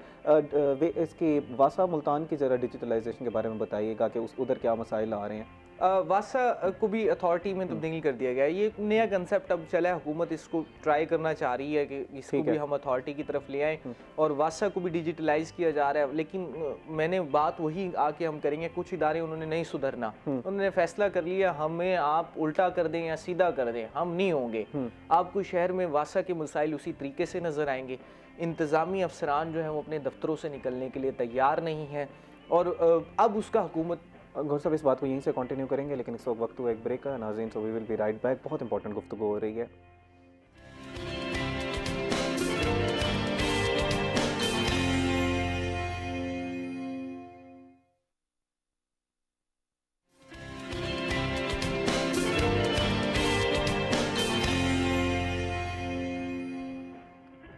इसकी वासा मुल्तान की ज़रा डिजिटलाइजेशन के बारे में बताइएगा कि उधर क्या मसाइल आ रहे हैं। वासा को भी अथॉरिटी में तब्दील कर दिया गया है। ये एक नया कंसेप्ट अब चला है, हुकूमत इसको ट्राई करना चाह रही है कि इसको भी हम अथॉरिटी की तरफ ले आएँ और वासा को भी डिजिटलाइज किया जा रहा है। लेकिन मैंने बात वही आके हम करेंगे, कुछ इदारे उन्होंने नहीं सुधरना, उन्होंने फैसला कर लिया हमें आप उल्टा कर दें या सीधा कर दें, हम नहीं होंगे। आपको शहर में वासा के मसाइल उसी तरीके से नज़र आएंगे। इंतज़ामी अफसरान जो हैं वो अपने दफ्तरों से निकलने के लिए तैयार नहीं हैं और अब उसका हुकूमत गौर साहब इस बात को यहीं से कंटिन्यू करेंगे, लेकिन इस वक्त हुआ एक ब्रेक का नाज़रीन, so we will be right back. बहुत इंपॉर्टेंट गुफ्तगू हो रही है।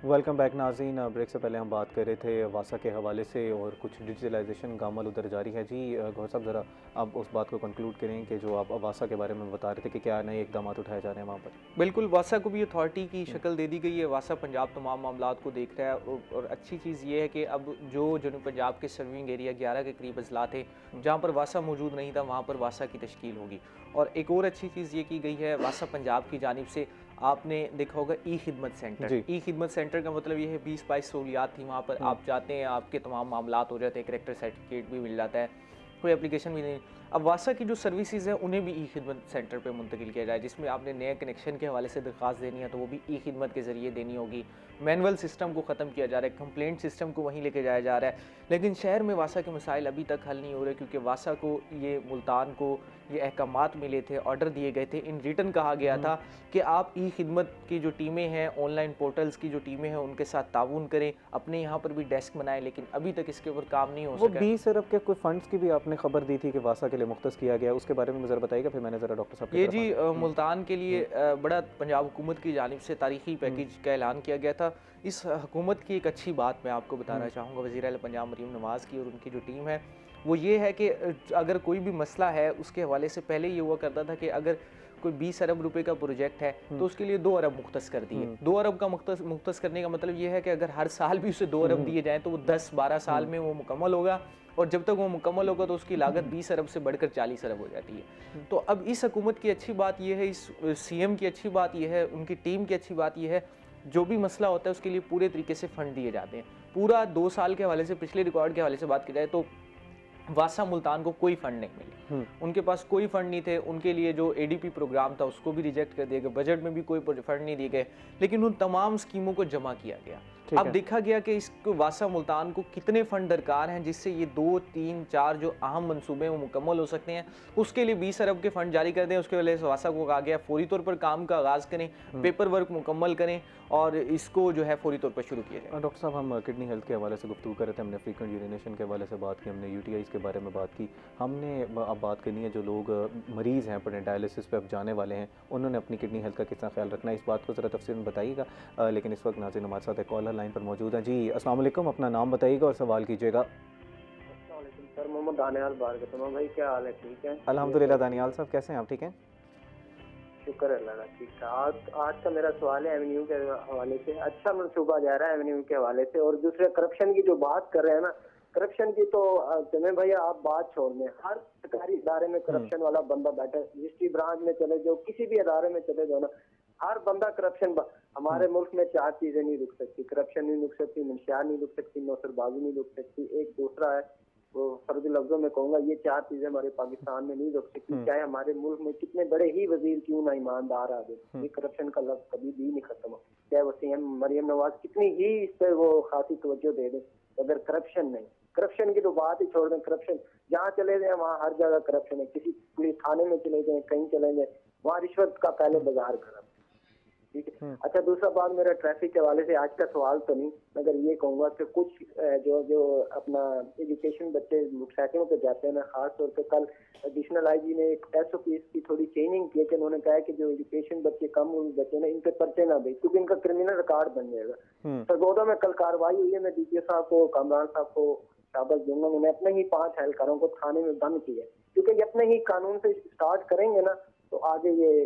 वेलकम बैक नाज़रीन। ब्रेक से पहले हम बात कर रहे थे वासा के हवाले से और कुछ डिजिटलाइजेशन का अमल उधर जारी है। जी गौर साहब, ज़रा आप उस बात को कंक्लूड करें कि जो आप वासा के बारे में बता रहे थे कि क्या नए इकदाम उठाए जा रहे हैं वहाँ पर। बिल्कुल, वासा को भी अथॉरिटी की शक्ल दे दी गई है। वासा पंजाब तमाम मामलात को देख रहा है और अच्छी चीज़ ये है कि अब जो जनूब पंजाब के सर्विंग एरिया 11 के करीब अजला थे जहाँ पर वासा मौजूद नहीं था, वहाँ पर वासा की तश्कील होगी। और एक और अच्छी चीज़ ये की गई है वासा पंजाब की जानिब से, आपने देखा होगा ई खिदमत सेंटर। ई खिदमत सेंटर का मतलब ये है 20-22 सहूलियात थी, वहाँ पर आप जाते हैं, आपके तमाम मामलात हो जाते हैं, करेक्टर सर्टिफिकेट भी मिल जाता है, कोई एप्लीकेशन भी नहीं। अब वासा की जो सर्विसेज है उन्हें भी ई खिदमत सेंटर पे मुंतकिल किया जाए, जिसमें आपने नए कनेक्शन के हवाले से दरख्वास्त देनी है तो वो भी ई खिदमत के ज़रिए देनी होगी। मैनुअल सिस्टम को ख़त्म किया जा रहा है, कंप्लेंट सिस्टम को वहीं लेके जाया जा रहा है। लेकिन शहर में वासा के मसाइल अभी तक हल नहीं हो रहे, क्योंकि वासा को ये मुल्तान को ये अहकामात मिले थे, ऑर्डर दिए गए थे, इन रिटन कहा गया था कि आप ई खिदमत की जो टीमें हैं, ऑनलाइन पोर्टल्स की जो टीमें हैं, उनके साथ ताउन करें, अपने यहाँ पर भी डेस्क बनाएं। लेकिन अभी तक इसके ऊपर काम नहीं हो सका। 20 अरब के कोई फंड्स की भी आपने खबर दी थी कि वासा के लिए मुख्तस किया गया, उसके बारे में ज़रा बताइएगा, फिर मैंने ज़रा डॉक्टर साहब ये जी मुल्तान के लिए बड़ा पंजाब हुकूमत की जानिब से तारीखी पैकेज का ऐलान किया गया था। इस हुकूमत की एक अच्छी बात मैं आपको बताना चाहूँगा वज़ीर आला पंजाब मरीम नवाज़ की और उनकी जो टीम है, वो ये है कि अगर कोई भी मसला है उसके हवाले से पहले ये हुआ करता था कि अगर कोई 20 अरब रुपए का प्रोजेक्ट है तो उसके लिए 2 अरब मुख्तस कर दिए। 2 अरब का मुख्तस करने का मतलब ये है कि अगर हर साल भी उसे 2 अरब दिए जाएं तो वो 10-12 साल में वो मुकम्मल होगा, और जब तक वो मुकम्मल होगा तो उसकी लागत 20 अरब से बढ़कर 40 अरब हो जाती है। तो अब इस हुकूमत की अच्छी बात यह है, इस सीएम की अच्छी बात यह है, उनकी टीम की अच्छी बात यह है, जो भी मसला होता है उसके लिए पूरे तरीके से फंड दिए जाते हैं। पूरा 2 साल के हवाले से, पिछले रिकॉर्ड के हवाले से बात की जाए तो वासा मुल्तान को कोई फंड नहीं मिली, उनके पास कोई फंड नहीं थे। उनके लिए जो एडीपी प्रोग्राम था उसको भी रिजेक्ट कर दिया गया, बजट में भी कोई फंड नहीं दिए गए, लेकिन उन तमाम स्कीमों को जमा किया गया। अब देखा गया कि इसको वासा मुल्तान को कितने फंड दरकार हैं जिससे ये 2, 3, 4 जो अहम मंसूबे वो मुकम्मल हो सकते हैं। उसके लिए 20 अरब के फंड जारी कर दें। उसके वजह से वासा को कहा गया फौरी तौर पर काम का आगाज़ करें, पेपर वर्क मुकम्मल करें और इसको जो है फौरी तौर पर शुरू किया जाए। डॉक्टर साहब, हम किडनी हेल्थ के हवाले से गुफ्तगू कर रहे थे, हमने फ्रीक्वेंट यूरिनेशन के हवाले से बात की, हमने यूटीआईज़ के बारे में बात की, हमने अब बात करनी है जो लोग मरीज़ हैं अपने डायलिसिस पे अब जाने वाले हैं, उन्होंने अपनी किडनी हेल्थ का कितना ख्याल रखना है, इस बात को ज़रा तफसील में बताइएगा। लेकिन इस वक्त नाज़रीन हमारे साथ एक कॉलर लाइन पर मौजूद है। जी अस्सलाम वालेकुम, अपना नाम बताइएगा और सवाल कीजिएगा। सर मोहम्मद दानियाल बार का भाई, क्या हाल है? ठीक है अल्हम्दुलिल्लाह। दानियाल साहब कैसे हैं आप? ठीक हैं, शुक्र है अल्लाह का, ठीक है। आज का मेरा सवाल है एवेन्यू के हवाले से। अच्छा मनसूबा जा रहा है एवेन्यू के हवाले से, और दूसरे करप्शन की जो बात कर रहे हैं ना, करप्शन की तो जमे भैया आप बात छोड़ दें, हर सरकारी इदारे में करप्शन वाला बंदा बैठा है। रजिस्ट्री ब्रांच में चले जाओ, किसी भी इदारे में चले जाओ ना, हर बंदा करप्शन। हमारे मुल्क में 4 चीजें नहीं रुक सकती, करप्शन नहीं रुक सकती, मंशियात नहीं रुक सकती, नौसरबाजी नहीं रुक सकती, एक दूसरा है वो फर्जी लफ्जों में कहूंगा, ये 4 चीजें हमारे पाकिस्तान में नहीं रुक सकती। चाहे हमारे मुल्क में कितने बड़े ही वजीर क्यों ना ईमानदार आ गए, ये करप्शन का लफ्ज कभी भी नहीं खत्म हो। चाहे वो सीएम मरियम नवाज कितनी ही इस पर वो खासी तवज्जो दे दे, अगर करप्शन नहीं, करप्शन की तो बात ही छोड़ दें। करप्शन जहाँ चले जाए वहाँ हर जगह करप्शन है। किसी पुलिस थाने में चले जाए, कहीं चले जाए, वहाँ रिश्वत का पहले बाजार खराब। ठीक है। अच्छा, दूसरा बात मेरा ट्रैफिक के हवाले से आज का सवाल तो नहीं, मगर ये कहूंगा कि कुछ जो अपना एजुकेशन बच्चे मोटरसाइकिलों पे जाते हैं ना, खास तौर पे कल एडिशनल आईजी ने एक SOP की थोड़ी चेंजिंग की कि उन्होंने कहा कि जो एजुकेशन बच्चे कम उम्र बच्चे ना, इन पे पर्चे ना दे, क्योंकि इनका क्रिमिनल रिकॉर्ड बन जाएगा। सरगोदा में कल कार्रवाई हुई है, मैं DPO साहब को, कामरान साहब को शाबाश दूंगा। उन्होंने अपने ही 5 एहलकारों को थाने में बंद किया, क्योंकि ये अपने ही कानून से स्टार्ट करेंगे ना तो आगे ये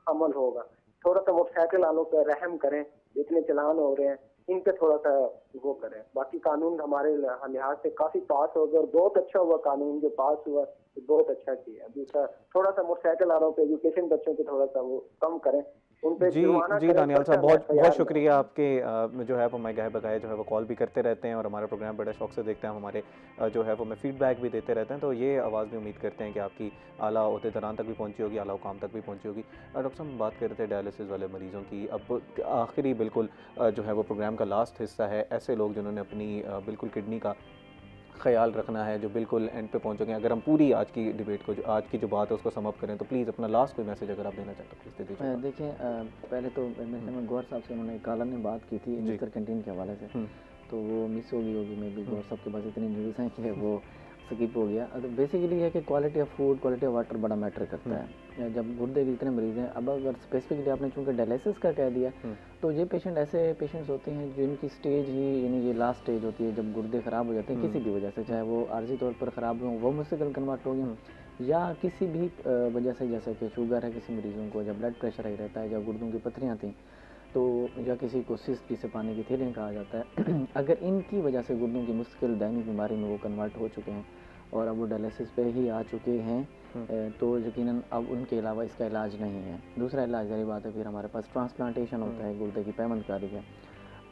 अमल होगा। थोड़ा सा मोटरसाइकिल वालों पर रहम करें, जितने चलान हो रहे हैं इन पे थोड़ा सा वो करें। बाकी कानून हमारे लिहाज से काफी पास हो गया और बहुत अच्छा हुआ कानून जो पास हुआ, बहुत अच्छा किया। दूसरा थोड़ा सा मोटरसाइकिल वालों पे, एजुकेशन बच्चों पे थोड़ा सा वो कम करें। जी दानियाल साहब, बहुत बहुत शुक्रिया आपके। जो है वो मैं गए बगाए जो है वो कॉल भी करते रहते हैं और हमारा प्रोग्राम बड़ा शौक से देखते हैं। हमारे जो है वो मैं फीडबैक भी देते रहते हैं, तो ये आवाज़ भी उम्मीद करते हैं कि आपकी आला ओहदेदारान तक भी पहुंची होगी, आला हुकाम तक भी पहुंची होगी। डॉक्टर साहब, हम बात कर रहे थे डायलिसिस वाले मरीज़ों की। अब आखिरी बिल्कुल जो है वो प्रोग्राम का लास्ट हिस्सा है, ऐसे लोग जिन्होंने अपनी बिल्कुल किडनी का ख्याल रखना है, जो बिल्कुल एंड पे पहुंच गए। अगर हम पूरी आज की डिबेट को, जो आज की जो बात है उसको सम अप करें, तो प्लीज़ अपना लास्ट कोई मैसेज अगर आप देना चाहते हो प्लीज़ दे दीजिए। देखिए, पहले तो मैं गौर साहब से, उन्होंने काला ने बात की थी मिस्टर कैंटीन के हवाले से, तो वो मिस होगी मे बी। गौर साहब के पास इतनी न्यूज़ हैं कि वो स्किप हो गया। तो बेसिकली है कि quality of food, quality of water बड़ा मैटर करता है। जब गुर्दे के इतने मरीज़ हैं, अब अगर स्पेसिफिकली आपने चूँकि डायलिसिस का कह दिया, तो ये पेशेंट ऐसे पेशेंट्स होते हैं जिनकी स्टेज ही, यानी ये लास्ट स्टेज होती है जब गुर्दे ख़राब हो जाते हैं किसी भी वजह से, चाहे वो आर्जी तौर पर ख़राब हों, वो मुस्तकिल कन्वर्ट हो गए, या किसी भी वजह से, जैसे कि शुगर है किसी मरीज़ों को, जब ब्लड प्रेशर ही रहता है, या गुर्दों की पथरियाँ थी, तो या किसी को सिस्ट जिसे पानी की थैलियाँ कहा जाता है अगर इनकी वजह से गुर्दों की मुश्किल दायमी बीमारी में वो कन्वर्ट हो चुके हैं और अब वो डायलिसिस पे ही आ चुके हैं, तो यकीनन अब उनके अलावा इसका इलाज नहीं है। दूसरा इलाज जारी बात है, फिर हमारे पास ट्रांसप्लांटेशन होता है, गुर्दे की पैमंदकारी है।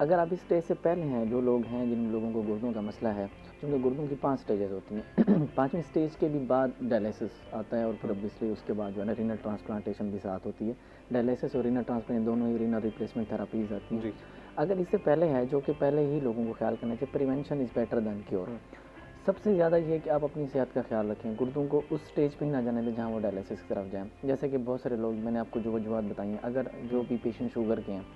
अगर आप इस स्टेज से पहले हैं, जो लोग हैं जिन लोगों को गुर्दों का मसला है, क्योंकि गुर्दों की 5 स्टेजेस होती हैं 5वीं स्टेज के भी बाद डायलिसिस आता है और फिर ऑब्वियसली उसके बाद जो है ना रीनल ट्रांसप्लांटेशन भी साथ होती है। डायलिसिस और रीनल ट्रांसप्लांट दोनों ही रीनल रिप्लेसमेंट थेरापीज आती हैं। अगर इससे पहले है, जो कि पहले ही लोगों को ख्याल करना चाहिए, prevention is better than cure. सबसे ज़्यादा ये है कि आप अपनी सेहत का ख्याल रखें, गुर्दों को उस स्टेज पे ही ना जाने दें जहाँ वो डायलिसिस की तरफ जाएँ। जैसे कि बहुत सारे लोग, मैंने आपको जो वजूहत बताई हैं, अगर जो भी पेशेंट शुगर के हैं,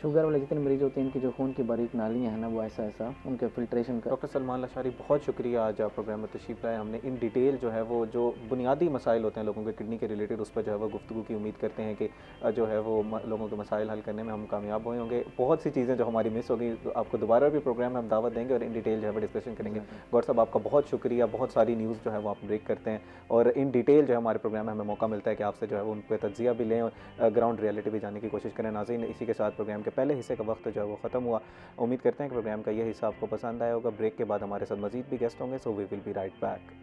शुगर वाले जितने मरीज होते हैं, इनकी जो खून की बारीक नालियाँ हैं ना, वो ऐसा उनके फिल्ट्रेशन का। डॉक्टर सलमान लशारी, बहुत शुक्रिया आज आप प्रोग्राम में तशरीफ़ लाए। हमने इन डिटेल जो है वो जो बुनियादी मसाइल होते हैं लोगों के किडनी के रिलेटेड, उस पर जो है वो गुफ्तगू की उम्मीद करते हैं कि जो है वो लोगों के मसाइल हल करने में हम कामयाब हुए होंगे। बहुत सी चीज़ें जो हमारी मिस हो गई, तो आपको दोबारा भी प्रोग्राम में हम दावत देंगे और इन डिटेल जो है वो डिस्कशन करेंगे। गौर साहब, आपका बहुत शुक्रिया। बहुत सारी न्यूज़ जो है वो आप ब्रेक करते हैं और इन डिटेल जो है हमारे प्रोग्राम में हमें मौका मिलता है कि आपसे जो है वो उन पर तज्जिया भी लें और ग्राउंड रियलिटी भी जानने की कोशिश करें। नाज़रीन, इसी के साथ प्रोग्राम के पहले हिस्से का वक्त जो है वो ख़त्म हुआ। उम्मीद करते हैं कि प्रोग्राम का यह हिस्सा आपको पसंद आया होगा। ब्रेक के बाद हमारे साथ मजीद भी गेस्ट होंगे, so we will be right back.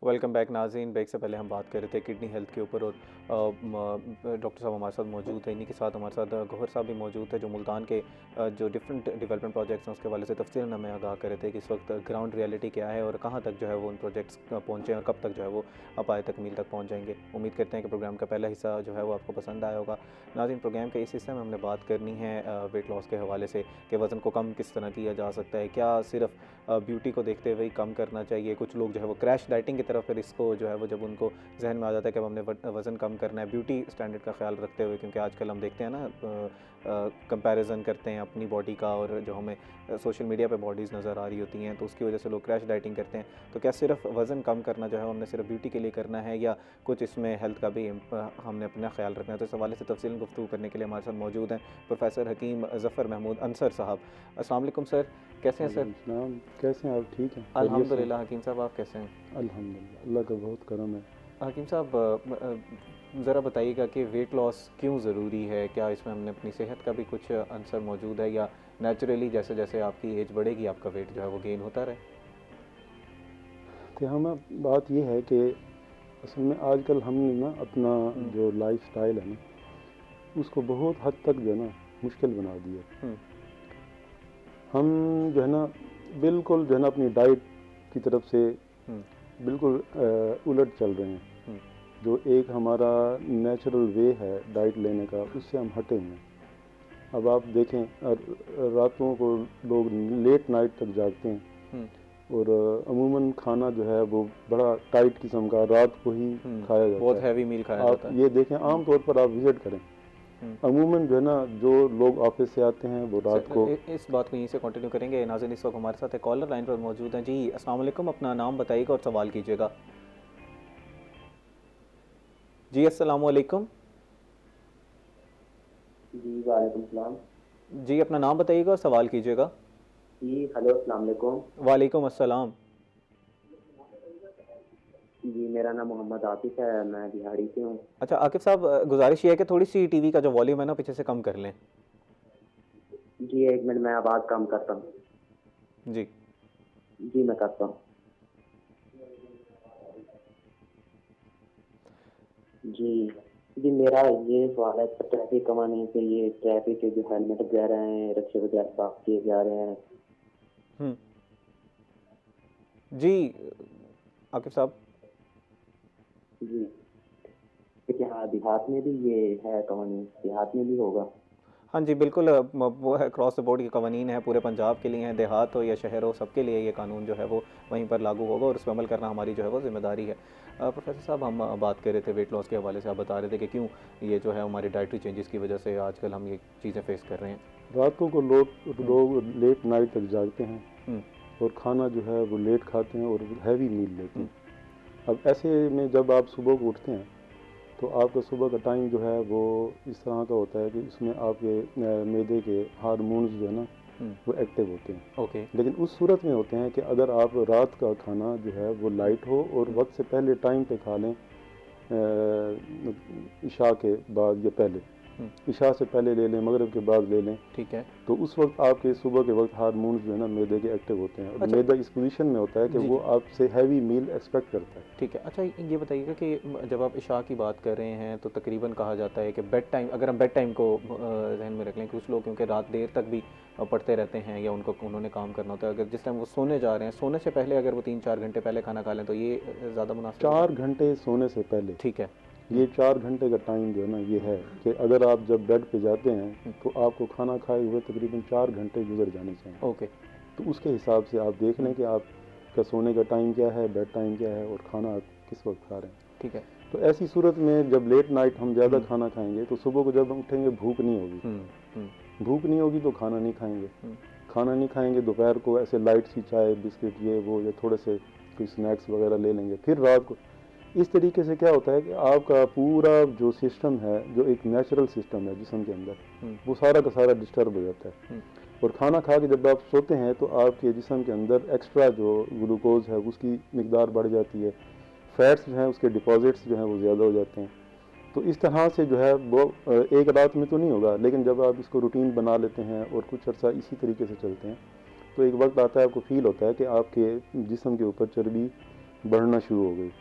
Welcome back नाज़रीन। ब्रेक से पहले हम बात कर रहे थे किडनी हेल्थ के ऊपर और डॉक्टर साहब हमारे साथ मौजूद है। इन्हीं के साथ हमारे साथ गौहर साहब भी मौजूद है, जो मुल्तान के जो डिफरेंट डेवलपमेंट प्रोजेक्ट्स हैं उसके हवाले से तफसीलन हमें आगाह कर रहे थे कि इस वक्त ग्राउंड रियलिटी क्या है और कहाँ तक जो है वो उन प्रोजेक्ट्स पहुँचे और कब तक जो है वो अपाए तकमील तक पहुँच जाएंगे। उम्मीद करते हैं कि प्रोग्राम का पहला हिस्सा जो है वो आपको पसंद आया होगा। नाज़रीन, प्रोग्राम के इस हिस्से में हमने बात करनी है वेट लॉस के हवाले से कि वज़न को कम किस तरह किया जा सकता है। क्या सिर्फ ब्यूटी को देखते हुए ही कम करना चाहिए? कुछ लोग जो है वो क्रैश डाइटिंग की तरफ फिर इसको जो है वो जब उनको जहन में आ जाता है कि अब हमने वज़न कम करना है ब्यूटी स्टैंडर्ड का ख्याल रखते हुए, क्योंकि आजकल हम देखते हैं ना कंपैरिजन करते हैं अपनी बॉडी का और जो हमें सोशल मीडिया पे बॉडीज़ नज़र आ रही होती हैं, तो उसकी वजह से लोग क्रैश डाइटिंग करते हैं। तो क्या सिर्फ वज़न कम करना जो है हमने सिर्फ ब्यूटी के लिए करना है या कुछ इसमें हेल्थ का भी हमने अपना ख्याल रखना है? तो इस हवाले से तफसील गुफ्तगू करने के लिए हमारे साथ मौजूद हैं प्रोफेसर हकीम ज़फ़र महमूद अंसर साहब। अस्सलाम वालेकुम सर, कैसे हैं सर? कैसे हैं आप? ठीक हैं? अल्हम्दुलिल्लाह। हकीम साहब, आप कैसे हैं? अल्हम्दुलिल्लाह, अल्लाह का बहुत करम है। हकीम साहब, ज़रा बताइएगा कि वेट लॉस क्यों ज़रूरी है? क्या इसमें हमने अपनी सेहत का भी कुछ अंसर मौजूद है या नेचुरली जैसे जैसे आपकी एज बढ़ेगी आपका वेट जो है वो गेन होता रहे? तो हमें बात ये है कि असल में आजकल हमने ना अपना जो लाइफ स्टाइल है ना, उसको बहुत हद तक जो है ना मुश्किल बना दिया। हम जो है ना बिल्कुल जो है ना अपनी डाइट की तरफ से बिल्कुल उलट चल रहे हैं। जो एक हमारा नेचुरल वे है डाइट लेने का, उससे हम हटे हैं। अब आप देखें, रातों को लोग लेट नाइट तक जागते हैं और अमूमन खाना जो है वो बड़ा टाइट किस्म का रात को ही खाया जाता है, बहुत हैवी मील खाया जाता है। आप ये देखें, आम तौर पर आप विजिट करें, अमूमन जो है ना जो लोग ऑफिस से आते हैं वो रात को। इस बात को यहीं से कंटिन्यू करेंगे। नाज़रीन, इस वक्त हमारे साथ एक कॉलर लाइन पर मौजूद हैं। जी अस्सलाम वालेकुम, अपना नाम बताइएगा और सवाल कीजिएगा। जी अस्सलाम वालेकुम। जी वालेकुम सलाम। जी अपना नाम बताइएगा और सवाल कीजिएगा। जी हेलो, अस्सलाम वालेकुम। वालेकुम अस्सलाम। जी मेरा नाम मोहम्मद आतिफ है, मैं बिहारी से हूँ। अच्छा आकिब साहब, गुजारिश ये है कि थोड़ी सी टीवी का जो वॉल्यूम है ना पीछे से कम कर लें। जी एक मिनट, मैं आवाज़ कम करता हूँ। जी जी मैं करता हूँ। जी मेरा ये सवाल है ट्रैफिक कमाने के लिए, ट्रैफिक के जो हेलमेट वगैरह हैं, रक्षे वगैरह साफ किए जा रहे हैं। जी आकिब साहब। जी क्या देहात में भी ये है कवानीन? देहात में भी होगा? हाँ जी बिल्कुल, वो है क्रॉस द बोर्ड की कवानीन है, पूरे पंजाब के लिए है, देहात हो या शहर हो, सबके लिए ये कानून जो है वो वहीं पर लागू होगा और उस पर अमल करना हमारी जो है वो जिम्मेदारी है। प्रोफेसर साहब, हम बात कर रहे थे वेट लॉस के हवाले से, आप बता रहे थे कि क्यों ये जो है हमारी डाइटरी चेंजेस की वजह से आजकल हम ये चीज़ें फेस कर रहे हैं। रातों को लोग लेट नाइट तक जागते हैं और खाना जो है वो लेट खाते हैं और हैवी मील लेते हैं। अब ऐसे में जब आप सुबह को उठते हैं तो आपका सुबह का टाइम जो है वो इस तरह का होता है कि इसमें आपके मैदे के हार्मोन्स जो है ना वो एक्टिव होते हैं। लेकिन उस सूरत में होते हैं कि अगर आप रात का खाना जो है वो लाइट हो और वक्त से पहले टाइम पे खा लें, इशा के बाद या पहले, इशा से पहले ले लें, मगरिब के बाद ले लें, ठीक है, तो उस वक्त आपके सुबह के वक्त हार्मोन्स जो है ना मैदे के एक्टिव होते हैं और मैदा इस पोजीशन में होता है कि वो आपसे हैवी मील एक्सपेक्ट करता है। ठीक है। अच्छा ये बताइएगा कि जब आप इशा की बात कर रहे हैं तो तकरीबन कहा जाता है कि बेड टाइम, अगर हम बेड टाइम को जहन में रख लें, कुछ लोग क्योंकि रात देर तक भी पढ़ते रहते हैं या उन्होंने काम करना होता है, अगर जिस टाइम वो सोने जा रहे हैं, सोने से पहले अगर वो 3-4 घंटे पहले खाना खा लें तो ये ज़्यादा मुनासिब? 4 घंटे सोने से पहले। ठीक है। ये 4 घंटे का टाइम जो है ना ये है कि अगर आप जब बेड पे जाते हैं तो आपको खाना खाए हुए तकरीबन 4 घंटे गुजर जाने चाहिए। ओके। तो उसके हिसाब से आप देख लें कि आपका सोने का टाइम क्या है, बेड टाइम क्या है और खाना आप किस वक्त खा रहे हैं। ठीक है। तो ऐसी सूरत में जब लेट नाइट हम ज़्यादा खाना खाएंगे तो सुबह को जब हम उठेंगे भूख नहीं होगी, भूख नहीं होगी तो खाना नहीं खाएंगे, खाना नहीं खाएंगे दोपहर को ऐसे लाइट सी चाय बिस्किट ये वो या थोड़े से कोई स्नैक्स वगैरह ले लेंगे। फिर रात को इस तरीके से क्या होता है कि आपका पूरा जो सिस्टम है, जो एक नेचुरल सिस्टम है जिस्म के अंदर, वो सारा का सारा डिस्टर्ब हो जाता है। और खाना खा के जब आप सोते हैं तो आपके जिस्म के अंदर एक्स्ट्रा जो ग्लूकोज है उसकी मिकदार बढ़ जाती है, फैट्स जो हैं उसके डिपॉजिट्स जो हैं वो ज़्यादा हो जाते हैं। तो इस तरह से जो है वो एक रात में तो नहीं होगा, लेकिन जब आप इसको रूटीन बना लेते हैं और कुछ अर्सा इसी तरीके से चलते हैं तो एक वक्त आता है आपको फील होता है कि आपके जिस्म के ऊपर चर्बी बढ़ना शुरू हो गई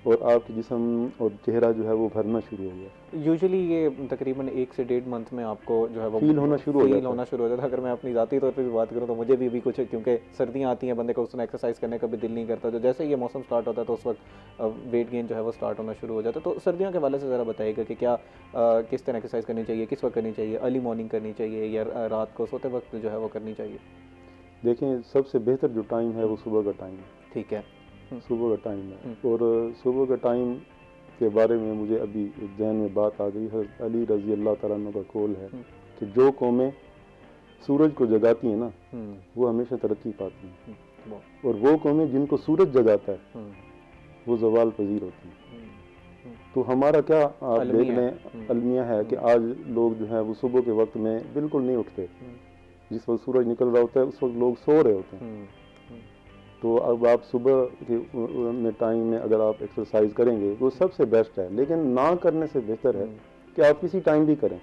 और आपके जिस्म और चेहरा जो है वो भरना शुरू हो गया। यूजुअली ये तकरीबन 1 से 1.5 मंथ में आपको जो है वो फील होना शुरू हो जाता है। अगर मैं अपनी ज़ाती तौर पे भी बात करूँ तो मुझे भी कुछ, क्योंकि सर्दियाँ आती हैं, बंदे को उसमें एक्सरसाइज करने का भी दिल नहीं करता। तो जैसे ये मौसम स्टार्ट होता है तो उस वक्त वेट गेन जो है वो स्टार्ट होना शुरू हो जाता है। तो सर्दियों के हवाले से ज़रा बताइएगा कि क्या किस तरह एक्सरसाइज करनी चाहिए, किस वक्त करनी चाहिए, अर्ली मॉर्निंग करनी चाहिए या रात को सोते वक्त जो है वो करनी चाहिए? देखें, सबसे बेहतर जो टाइम है वो सुबह का टाइम है। ठीक है। सुबह का टाइम है और सुबह का टाइम के बारे में मुझे अभी जहन में बात आ गई। हज़रत अली रज़ी अल्लाह तआला अन्हु का कौल है कि जो कौमें सूरज को जगाती हैं ना वो हमेशा तरक्की पाती हैं, और वो कौमें जिनको सूरज जगाता है वो ज़वाल पजीर होती हैं। तो हमारा क्या आप देख लें अलमिया है कि आज लोग जो हैं वो सुबह के वक्त में बिल्कुल नहीं उठते। जिस वक्त सूरज निकल रहा होता है उस वक्त लोग सो रहे होते हैं। तो अब आप सुबह के में टाइम में अगर आप एक्सरसाइज करेंगे तो सबसे बेस्ट है, लेकिन ना करने से बेहतर है कि आप किसी टाइम भी करें।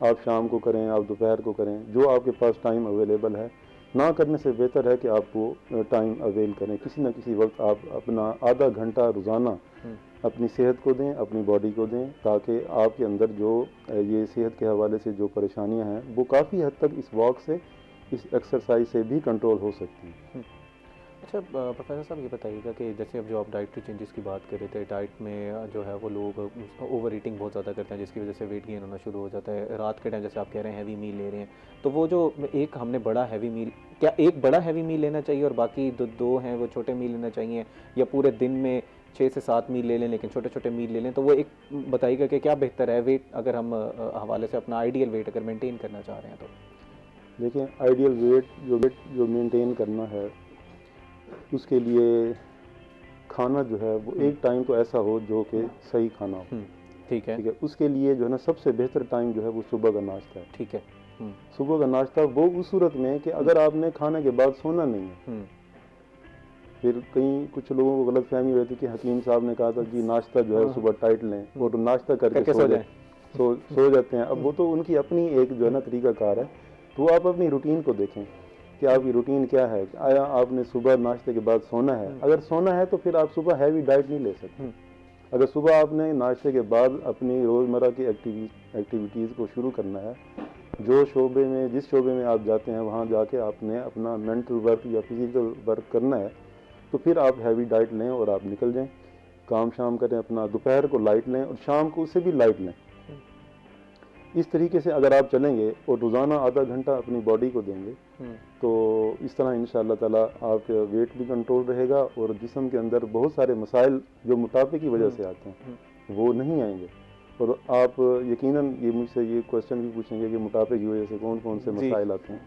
आप शाम को करें, आप दोपहर को करें, जो आपके पास टाइम अवेलेबल है। ना करने से बेहतर है कि आप वो टाइम अवेल करें। किसी न किसी वक्त आप अपना आधा घंटा रोज़ाना अपनी सेहत को दें, अपनी बॉडी को दें, ताकि आपके अंदर जो ये सेहत के हवाले से जो परेशानियां हैं वो काफ़ी हद तक इस वॉक से, इस एक्सरसाइज से भी कंट्रोल हो सकती हैं। अच्छा प्रोफेसर साहब, ये बताइएगा कि जैसे अब जो आप डाइटरी चेंजेस की बात कर रहे थे, डाइट में जो है वो लोग ओवर ईटिंग बहुत ज़्यादा करते हैं जिसकी वजह से वेट गेन होना शुरू हो जाता है। रात के टाइम जैसे आप कह रहे हैं हैवी मील ले रहे हैं, तो वो जो एक हमने बड़ा हैवी मील, क्या एक बड़ा हैवी मील लेना चाहिए और बाकी दो हैं वो छोटे मील लेना चाहिए, या पूरे दिन में 6 से 7 मील ले लें लेकिन छोटे छोटे मील ले लें? तो वो एक बताइएगा कि क्या बेहतर है वेट, अगर हम हवाले से अपना आइडियल वेट अगर मेनटेन करना चाह रहे हैं तो? देखिए, आइडियल वेट जो मेंटेन करना है उसके लिए खाना जो है वो एक टाइम तो ऐसा हो जो कि सही खाना हो। ठीक है। उसके लिए जो है ना सबसे बेहतर टाइम जो है वो सुबह का नाश्ता है। ठीक है। सुबह का नाश्ता वो उस सूरत में कि अगर आपने खाने के बाद सोना नहीं है। फिर कहीं कुछ लोगों को गलत फहमी रहती कि हकीम साहब ने कहा था कि नाश्ता जो है सुबह टाइट लें और नाश्ता करके सो जाते हैं। अब वो तो उनकी अपनी एक जो है ना तरीकाकार है। तो आप अपनी रूटीन को देखें कि आपकी रूटीन क्या है। आया आपने सुबह नाश्ते के बाद सोना है? अगर सोना है तो फिर आप सुबह हैवी डाइट नहीं ले सकते। अगर सुबह आपने नाश्ते के बाद अपनी रोज़मर्रा की एक्टिविटीज़ को शुरू करना है, जिस शोबे में आप जाते हैं वहाँ जाके आपने अपना मेंटल वर्क या फिजिकल वर्क करना है, तो फिर आप हैवी डाइट लें और आप निकल जाएं, काम शाम करें, अपना दोपहर को लाइट लें और शाम को उससे भी लाइट लें। इस तरीके से अगर आप चलेंगे और रोज़ाना आधा घंटा अपनी बॉडी को देंगे तो इस तरह इंशाअल्लाह ताला आपका वेट भी कंट्रोल रहेगा और जिस्म के अंदर बहुत सारे मसाइल जो मोटापे की वजह से आते हैं वो नहीं आएंगे। और आप यकीनन ये मुझसे ये क्वेश्चन भी पूछेंगे कि मोटापे की वजह से कौन कौन से मसाइल आते हैं।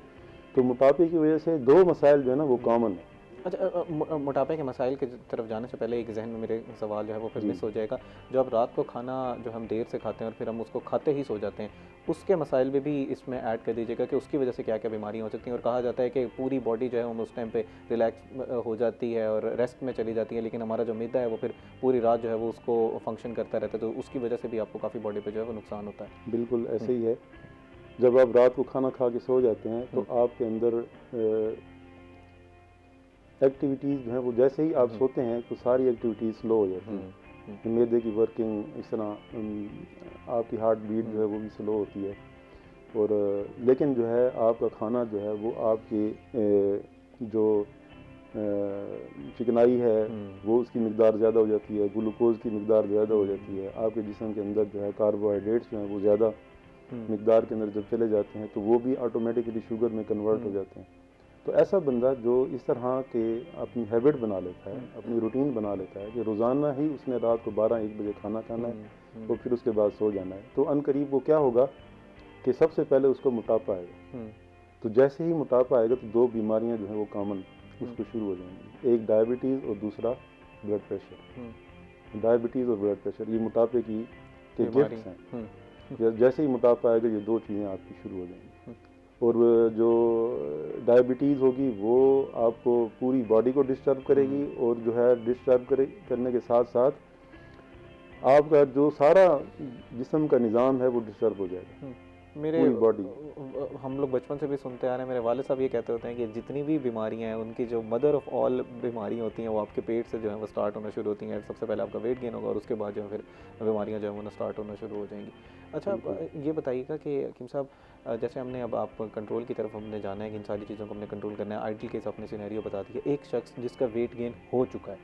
तो मोटापे की वजह से 2 मसाइल जो है ना वो कॉमन है। अच्छा, मोटापे के मसाइल की तरफ जाने से पहले एक जहन में मेरे सवाल जो है वो फिर मिस हो जाएगा। जो अब रात को खाना जो हम देर से खाते हैं और फिर हम उसको खाते ही सो जाते हैं, उसके मसाइल में भी इसमें ऐड कर दीजिएगा कि उसकी वजह से क्या क्या बीमारियां हो सकती हैं। और कहा जाता है कि पूरी बॉडी जो है हम उस टाइम पे रिलैक्स हो जाती है और रेस्ट में चली जाती है, लेकिन हमारा जो मैदा है वो फिर पूरी रात जो है वो उसको फंक्शन करता रहता है, तो उसकी वजह से भी आपको काफ़ी बॉडी पर जो है वो नुकसान होता है। बिल्कुल ऐसे ही है। जब आप रात को खाना खा के सो जाते हैं तो आपके अंदर एक्टिविटीज़ जो है वो जैसे ही आप सोते हैं तो सारी एक्टिविटीज़ स्लो हो जाती हैं। मैदे की वर्किंग, इस तरह आपकी हार्ट बीट जो है वो भी स्लो होती है। और लेकिन जो है आपका खाना जो है वो आपकी जो चिकनाई है वो उसकी मिकदार ज़्यादा हो जाती है, ग्लूकोज की मिकदार ज़्यादा हो जाती है, आपके जिस्म के अंदर जो है कार्बोहाइड्रेट्स जो हैं वो ज़्यादा मिकदार के अंदर जब चले जाते हैं तो वो भी ऑटोमेटिकली शुगर में कन्वर्ट हो जाते हैं। तो ऐसा बंदा जो इस तरह के अपनी हैबिट बना लेता है, अपनी रूटीन बना लेता है कि रोज़ाना ही उसने रात को 12-1 बजे खाना खाना है और फिर उसके बाद सो जाना है, तो अनकरीब वो क्या होगा कि सबसे पहले उसको मोटापा आएगा। तो जैसे ही मोटापा आएगा तो 2 बीमारियां जो हैं वो कॉमन उसको शुरू हो जाएंगी, एक डायबिटीज़ और दूसरा ब्लड प्रेशर। डायबिटीज़ और ब्लड प्रेशर ये मोटापे की गिफ्ट्स हैं। जैसे ही मोटापा आएगा ये 2 चीज़ें आपकी शुरू हो जाएंगी। और जो डायबिटीज़ होगी वो आपको पूरी बॉडी को डिस्टर्ब करेगी और जो है डिस्टर्ब करने के साथ साथ आपका जो सारा जिस्म का निज़ाम है वो डिस्टर्ब हो जाएगा। मेरे बॉडी हम लोग बचपन से भी सुनते आ रहे हैं, मेरे वाले साहब ये कहते होते हैं कि जितनी भी बीमारियां हैं उनकी जो मदर ऑफ ऑल बीमारियां होती हैं वो आपके पेट से जो है वो स्टार्ट होना शुरू होती हैं। सबसे पहले आपका वेट गेन होगा और उसके बाद जो है फिर बीमारियां जो है वो स्टार्ट होना शुरू हो जाएंगी। अच्छा, ये बताइएगा कि हकीम साहब, जैसे हमने अब आप कंट्रोल की तरफ हमने जाना है कि इन सारी चीज़ों को हमने कंट्रोल करना है। आइडियल केस आपने सिनेरियो बता दिया, एक शख्स जिसका वेट गेन हो चुका है,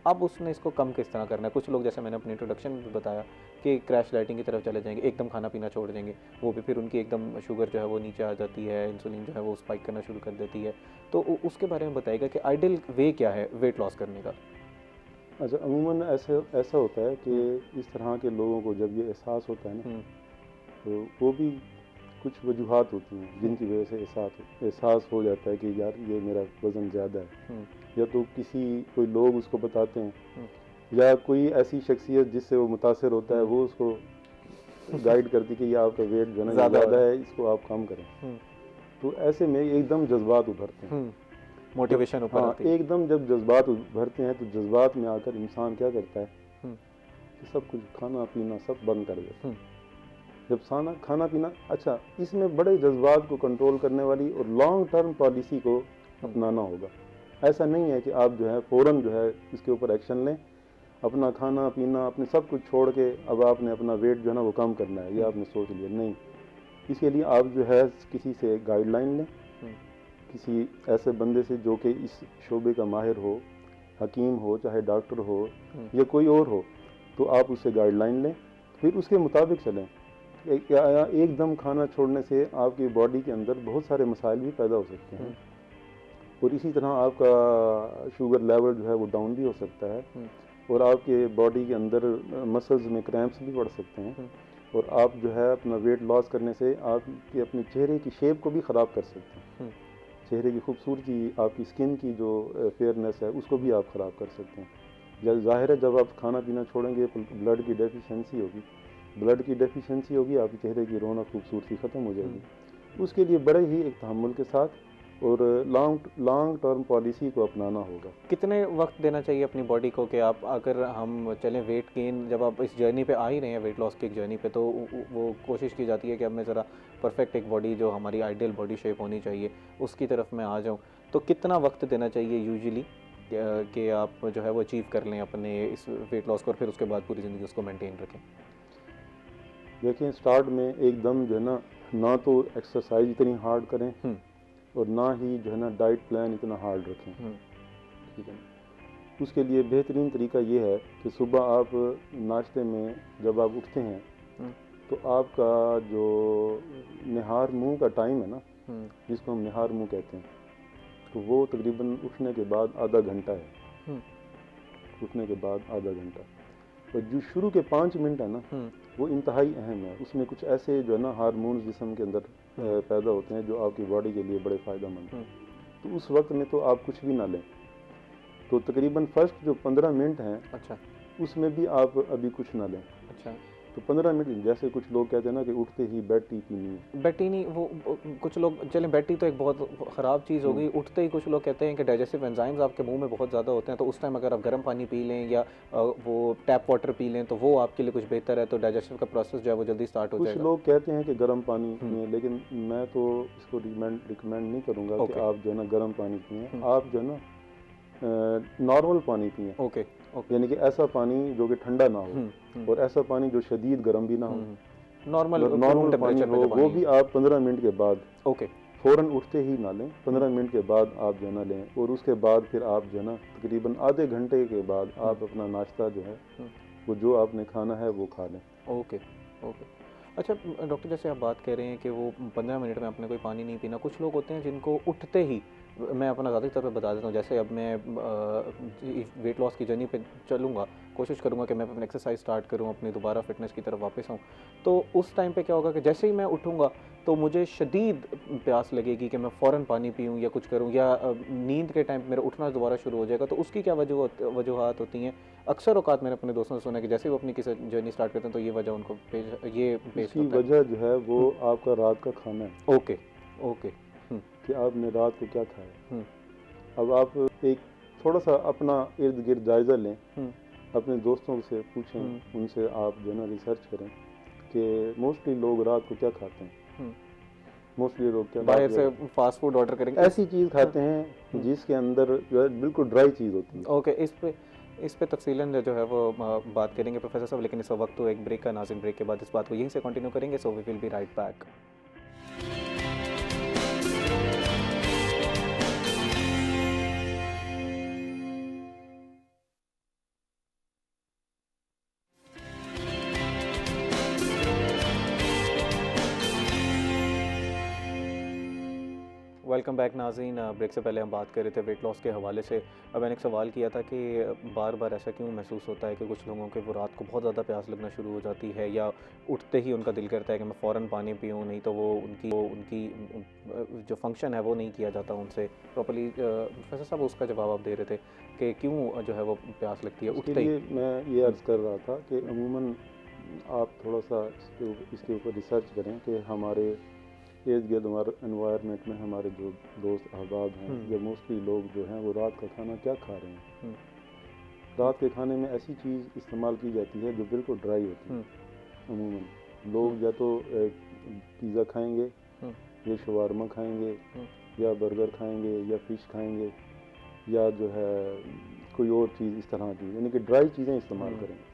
अब उसने इसको कम किस तरह करना है। कुछ लोग, जैसे मैंने अपने इंट्रोडक्शन में भी बताया कि क्रैश डाइटिंग की तरफ चले जाएंगे, एकदम खाना पीना छोड़ देंगे, वो भी फिर उनकी एकदम शुगर जो है वो नीचे आ जाती है, इंसुलिन जो है वो स्पाइक करना शुरू कर देती है। तो उसके बारे में बताइएगा कि आइडियल वे क्या है वेट लॉस करने का। अच्छा, अमूमन ऐसा होता है कि इस तरह के लोगों को जब ये एहसास होता है ना तो वो भी कुछ वजूहात होती हैं जिनकी वजह से एहसास हो जाता है कि यार ये मेरा वज़न ज़्यादा है, या तो कोई लोग उसको बताते हैं या कोई ऐसी शख्सियत जिससे वो मुतासिर होता है वो उसको गाइड करती कि ये आपका वेट जो है ज़्यादा है, इसको आप कम करें। तो ऐसे में एकदम जज्बात उभरते हैं, मोटिवेशन ऊपर आती है। एकदम जब जज्बात उभरते हैं तो जज्बात में आकर इंसान क्या करता है कि सब कुछ खाना पीना सब बंद कर देता है। जब खाना पीना, अच्छा, इसमें बड़े जज्बात को कंट्रोल करने वाली और लॉन्ग टर्म पॉलिसी को अपनाना होगा। ऐसा नहीं है कि आप जो है फ़ौरन जो है इसके ऊपर एक्शन लें, अपना खाना पीना अपने सब कुछ छोड़ के अब आपने अपना वेट जो है ना वो कम करना है, ये आपने सोच लिया। नहीं, इसके लिए आप जो है किसी से गाइडलाइन लें, किसी ऐसे बंदे से जो कि इस शोबे का माहिर हो, हकीम हो, चाहे डॉक्टर हो या कोई और हो, तो आप उससे गाइडलाइन लें, फिर उसके मुताबिक चलें। एकदम खाना छोड़ने से आपकी बॉडी के अंदर बहुत सारे मसाइल भी पैदा हो सकते हैं और इसी तरह आपका शुगर लेवल जो है वो डाउन भी हो सकता है और आपके बॉडी के अंदर मसल्स में क्रैम्प्स भी बढ़ सकते हैं और आप जो है अपना वेट लॉस करने से आपके अपने चेहरे की शेप को भी ख़राब कर सकते हैं। चेहरे की खूबसूरती, आपकी स्किन की जो फेयरनेस है उसको भी आप ख़राब कर सकते हैं। जब ज़ाहिर है जब आप खाना पीना छोड़ेंगे ब्लड की डेफिशिएंसी होगी, आपके चेहरे की रौनक खूबसूरती ख़त्म हो जाएगी। उसके लिए बड़े ही एक तहम्मुल के साथ और लॉन्ग टर्म पॉलिसी को अपनाना होगा। कितने वक्त देना चाहिए अपनी बॉडी को कि आप, अगर हम चलें वेट गेन, जब आप इस जर्नी पे आ ही रहे हैं वेट लॉस की एक जर्नी पे, तो वो कोशिश की जाती है कि अब मैं ज़रा परफेक्ट एक बॉडी जो हमारी आइडियल बॉडी शेप होनी चाहिए उसकी तरफ मैं आ जाऊँ, तो कितना वक्त देना चाहिए यूजुअली कि आप जो है वो अचीव कर लें अपने इस वेट लॉस को और फिर उसके बाद पूरी ज़िंदगी उसको मेनटेन रखें? देखें, स्टार्ट में एकदम जो है ना तो एक्सरसाइज इतनी हार्ड करें और ना ही जो है ना डाइट प्लान इतना हार्ड रखें, ठीक है। उसके लिए बेहतरीन तरीका ये है कि सुबह आप नाश्ते में जब आप उठते हैं तो आपका जो निहार मुंह का टाइम है ना, जिसको हम निहार मुंह कहते हैं, तो वो तकरीबन उठने के बाद आधा घंटा है। उठने के बाद आधा घंटा, और जो शुरू के 5 मिनट है ना वो इंतहाई अहम है। उसमें कुछ ऐसे जो है ना हार्मोन्स जिस्म के अंदर पैदा होते हैं जो आपकी बॉडी के लिए बड़े फ़ायदेमंद हैं। तो उस वक्त में तो आप कुछ भी ना लें, तो तकरीबन फर्स्ट जो 15 मिनट हैं, अच्छा, उसमें भी आप अभी कुछ ना लें। अच्छा, तो 15 मिनट, जैसे कुछ लोग कहते हैं ना कि उठते ही बेड टी पीनी है। बेड टी नहीं, वो कुछ लोग, चलें बेड टी तो एक बहुत ख़राब चीज़ हो गई। उठते ही कुछ लोग कहते हैं कि डाइजेस्टिव एंजाइम्स आपके मुंह में बहुत ज़्यादा होते हैं, तो उस टाइम अगर आप गर्म पानी पी लें या वो टैप वाटर पी लें तो वो आपके लिए कुछ बेहतर है, तो डाइजेस्टिव का प्रोसेस जो है वो जल्दी स्टार्ट हो जाएगा। कुछ लोग कहते हैं कि गर्म पानी पिएं, लेकिन मैं तो इसको रिकमेंड नहीं करूँगा कि आप जो है ना गर्म पानी पिएँ। आप जो है ना नॉर्मल पानी पिएँ, ओके, यानी कि ऐसा पानी जो कि ठंडा ना हो और ऐसा पानी जो शदीद गर्म भी ना हो, नॉर्मल पानी हो, वो भी आप 15 मिनट के बाद, ओके, फ़ौरन उठते ही ना लें, 15 मिनट के बाद आप जो है ना लें, और उसके बाद फिर आप जो है ना तकरीबन आधे घंटे के बाद आप अपना नाश्ता जो है वो जो आपने खाना है वो खा लें। Okay okay. अच्छा डॉक्टर, जैसे आप बात कह रहे हैं कि वो 15 मिनट में आपने कोई पानी नहीं पीना, कुछ लोग होते हैं जिनको उठते ही, मैं अपना ज़ाती तौर पे बता देता हूँ, जैसे अब मैं वेट लॉस की जर्नी पे चलूँगा, कोशिश करूँगा कि मैं अपनी एक्सरसाइज स्टार्ट करूँ, अपनी दोबारा फिटनेस की तरफ वापस आऊँ, तो उस टाइम पे क्या होगा कि जैसे ही मैं उठूँगा तो मुझे शदीद प्यास लगेगी कि मैं फ़ौरन पानी पीऊँ या कुछ करूँ, या नींद के टाइम मेरा उठना दोबारा शुरू हो जाएगा। तो उसकी क्या वजूहात होती हैं? अक्सर औकात मैंने अपने दोस्तों से सुना है कि जैसे वो अपनी किसी जर्नी स्टार्ट करते हैं तो ये वजह उनको पेश इसकी होता है। वजह जो है वो आपका रात का खाना है। Okay okay. कि आपने रात को क्या खाया। अब आप एक थोड़ा सा अपना इर्द गिर्द जायज़ा लें, अपने दोस्तों से पूछें, उनसे आप जो है ना रिसर्च करें कि मोस्टली लोग रात को क्या खाते हैं। मोस्टली लोग क्या बाहर से फास्ट फूड ऑर्डर करेंगे, ऐसी चीज़ खाते हैं जिसके अंदर जो है बिल्कुल ड्राई चीज़ होती है। ओके, इस पे तफसीलन जो है वो बात करेंगे प्रोफेसर साहब, लेकिन इस वक्त तो एक ब्रेक का नाज़रीन, ब्रेक के बाद इस बात को यहीं से कंटिन्यू करेंगे। So we will be right back. Welcome back नाज़रीन। ब्रेक से पहले हम बात कर रहे थे वेट लॉस के हवाले से। अब मैंने एक सवाल किया था कि बार बार ऐसा क्यों महसूस होता है कि कुछ लोगों के वो रात को बहुत ज़्यादा प्यास लगना शुरू हो जाती है, या उठते ही उनका दिल करता है कि मैं फ़ौरन पानी पीऊँ, नहीं तो वो उनकी जो फंक्शन है वो नहीं किया जाता उनसे प्रॉपर्ली। प्रोफेसर साहब उसका जवाब आप दे रहे थे कि क्यों जो है वो प्यास लगती है उठते ही। मैं ये अर्ज़ कर रहा था कि अमूमन आप थोड़ा सा इसके ऊपर रिसर्च करें कि हमारे इर्द गिर्द हमारे एनवायरनमेंट में हमारे जो दोस्त अहबाब हैं या मोस्टली लोग जो हैं वो रात का खाना क्या खा रहे हैं। रात के खाने में ऐसी चीज़ इस्तेमाल की जाती है जो बिल्कुल ड्राई होती है। अमूमन लोग या तो पिज़्ज़ा खाएंगे, या शवारमा खाएंगे, या बर्गर खाएंगे, या फ़िश खाएंगे, या जो है कोई और चीज़ इस तरह की, यानी कि ड्राई चीज़ें इस्तेमाल करेंगे।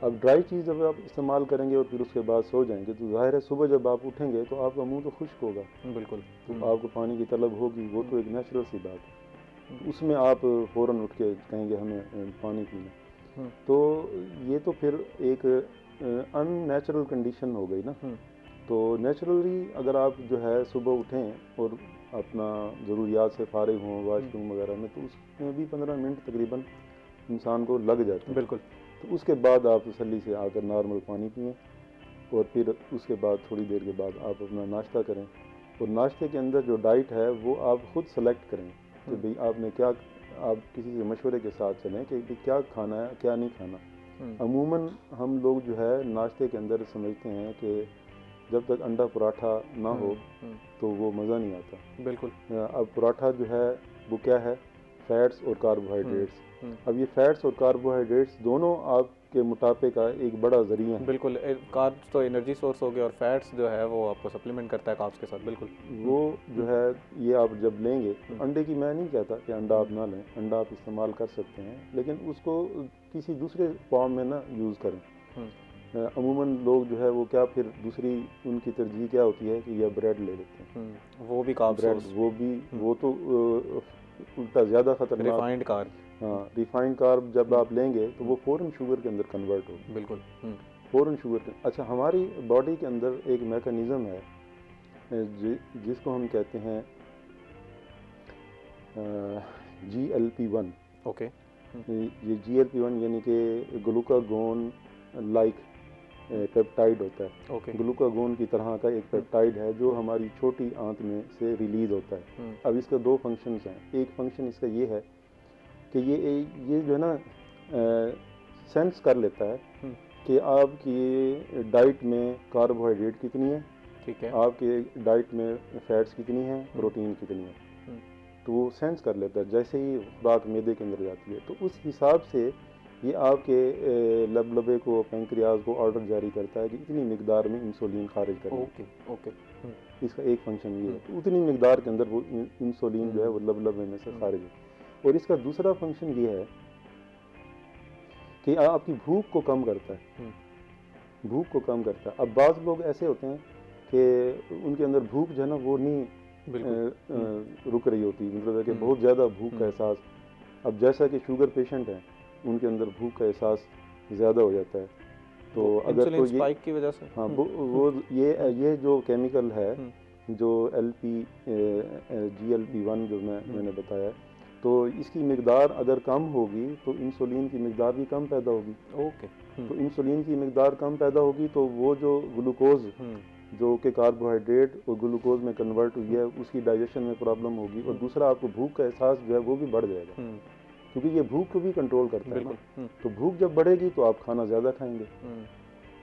अब ड्राई चीज़ जब आप इस्तेमाल करेंगे और फिर उसके बाद सो जाएंगे तो जाहिर है सुबह जब आप उठेंगे तो आपका मुंह तो खुश्क होगा, बिल्कुल, तो आपको पानी की तलब होगी, वो तो एक नेचुरल सी बात है। तो उसमें आप फ़ौरन उठ के कहेंगे हमें पानी पीना, तो ये तो फिर एक अननेचुरल कंडीशन हो गई ना। तो नेचुरली अगर आप जो है सुबह उठें और अपना ज़रूरियात से फारिग हों वाशरूम वगैरह में, तो उसमें भी 15 मिनट तकरीबन इंसान को लग जाते हैं। बिल्कुल। तो उसके बाद आप तसल्ली से आकर नॉर्मल पानी पिएं, और फिर उसके बाद थोड़ी देर के बाद आप अपना नाश्ता करें, और नाश्ते के अंदर जो डाइट है वो आप ख़ुद सेलेक्ट करें कि भाई आपने क्या, आप किसी से मशवरे के साथ चलें कि भाई क्या खाना है क्या नहीं खाना। अमूमन हम लोग जो है नाश्ते के अंदर समझते हैं कि जब तक अंडा पराठा ना हो तो वो मज़ा नहीं आता। बिल्कुल। अब पराठा जो है वो क्या है, फैट्स और कार्बोहाइड्रेट्स। अब ये फैट्स और कार्बोहाइड्रेट्स दोनों आपके मोटापे का एक बड़ा ज़रिया है। बिल्कुल, कार्ब्स तो एनर्जी सोर्स हो गया और फैट्स जो है वो आपको सप्लीमेंट करता है कार्ब्स के साथ। बिल्कुल, वो जो है ये आप जब लेंगे, अंडे की मैं नहीं कहता कि अंडा आप ना लें, अंडा आप इस्तेमाल कर सकते हैं, लेकिन उसको किसी दूसरे फॉर्म में ना यूज़ करें। अमूमन लोग जो है वो क्या, फिर दूसरी उनकी तरजीह क्या होती है कि या ब्रेड ले लेते हैं, वो भी कार्ब ब्रेड, वो तो उल्टा ज़्यादा ख़तरनाक रिफाइंड कार्ब। हाँ, रिफाइंड कार्ब जब आप लेंगे तो वो फ़ौरन शुगर के अंदर कन्वर्ट होगा। बिल्कुल, फ़ौरन शुगर के। अच्छा, हमारी बॉडी के अंदर एक मैकेनिज़्म है जिसको हम कहते हैं GLP-1। ओके। ये GLP-1 यानी कि ग्लूकागोन लाइक पेप्टाइड होता है। ओके। ग्लूकागोन की तरह का एक पेप्टाइड है जो हमारी छोटी आंत में से रिलीज़ होता है। अब इसका दो फंक्शंस हैं। एक फंक्शन इसका ये है कि ये जो है ना सेंस कर लेता है कि आपकी डाइट में कार्बोहाइड्रेट कितनी है, ठीक है, आपके डाइट में फैट्स कितनी है, प्रोटीन कितनी है, तो वो सेंस कर लेता है जैसे ही खुराक मैदे के अंदर जाती है। तो उस हिसाब से ये आपके लबलबे को, पैंक्रियाज को ऑर्डर जारी करता है कि इतनी मिकदार में इंसुलिन खारिज करें। Okay okay. इसका एक फंक्शन ये है, तो उतनी मिकदार के अंदर वो इंसुलिन जो है वो लबलबे में से खारिज है। और इसका दूसरा फंक्शन ये है कि आपकी भूख को कम करता है, भूख को कम करता है। अब बाज़ लोग ऐसे होते हैं कि उनके अंदर भूख जो है ना वो नहीं रुक रही होती है, मतलब है कि बहुत ज़्यादा भूख का एहसास। अब जैसा कि शुगर पेशेंट हैं, उनके अंदर भूख का एहसास ज़्यादा हो जाता है, तो अगर तो ये स्पाइक की वजह से हाँ वो ये जो केमिकल है जो GLP-1 जो मैंने बताया, तो इसकी मिकदार अगर कम होगी तो इंसुलिन की मिकदार भी कम पैदा होगी। ओके। तो इंसुलिन की मिकदार कम पैदा होगी तो वो जो ग्लूकोज जो कि कार्बोहाइड्रेट और ग्लूकोज में कन्वर्ट हुई है, उसकी डाइजेशन में प्रॉब्लम होगी। और दूसरा, आपको भूख का एहसास जो है वो भी बढ़ जाएगा, क्योंकि ये भूख को भी कंट्रोल करता है ना। तो भूख जब बढ़ेगी तो आप खाना ज़्यादा खाएंगे।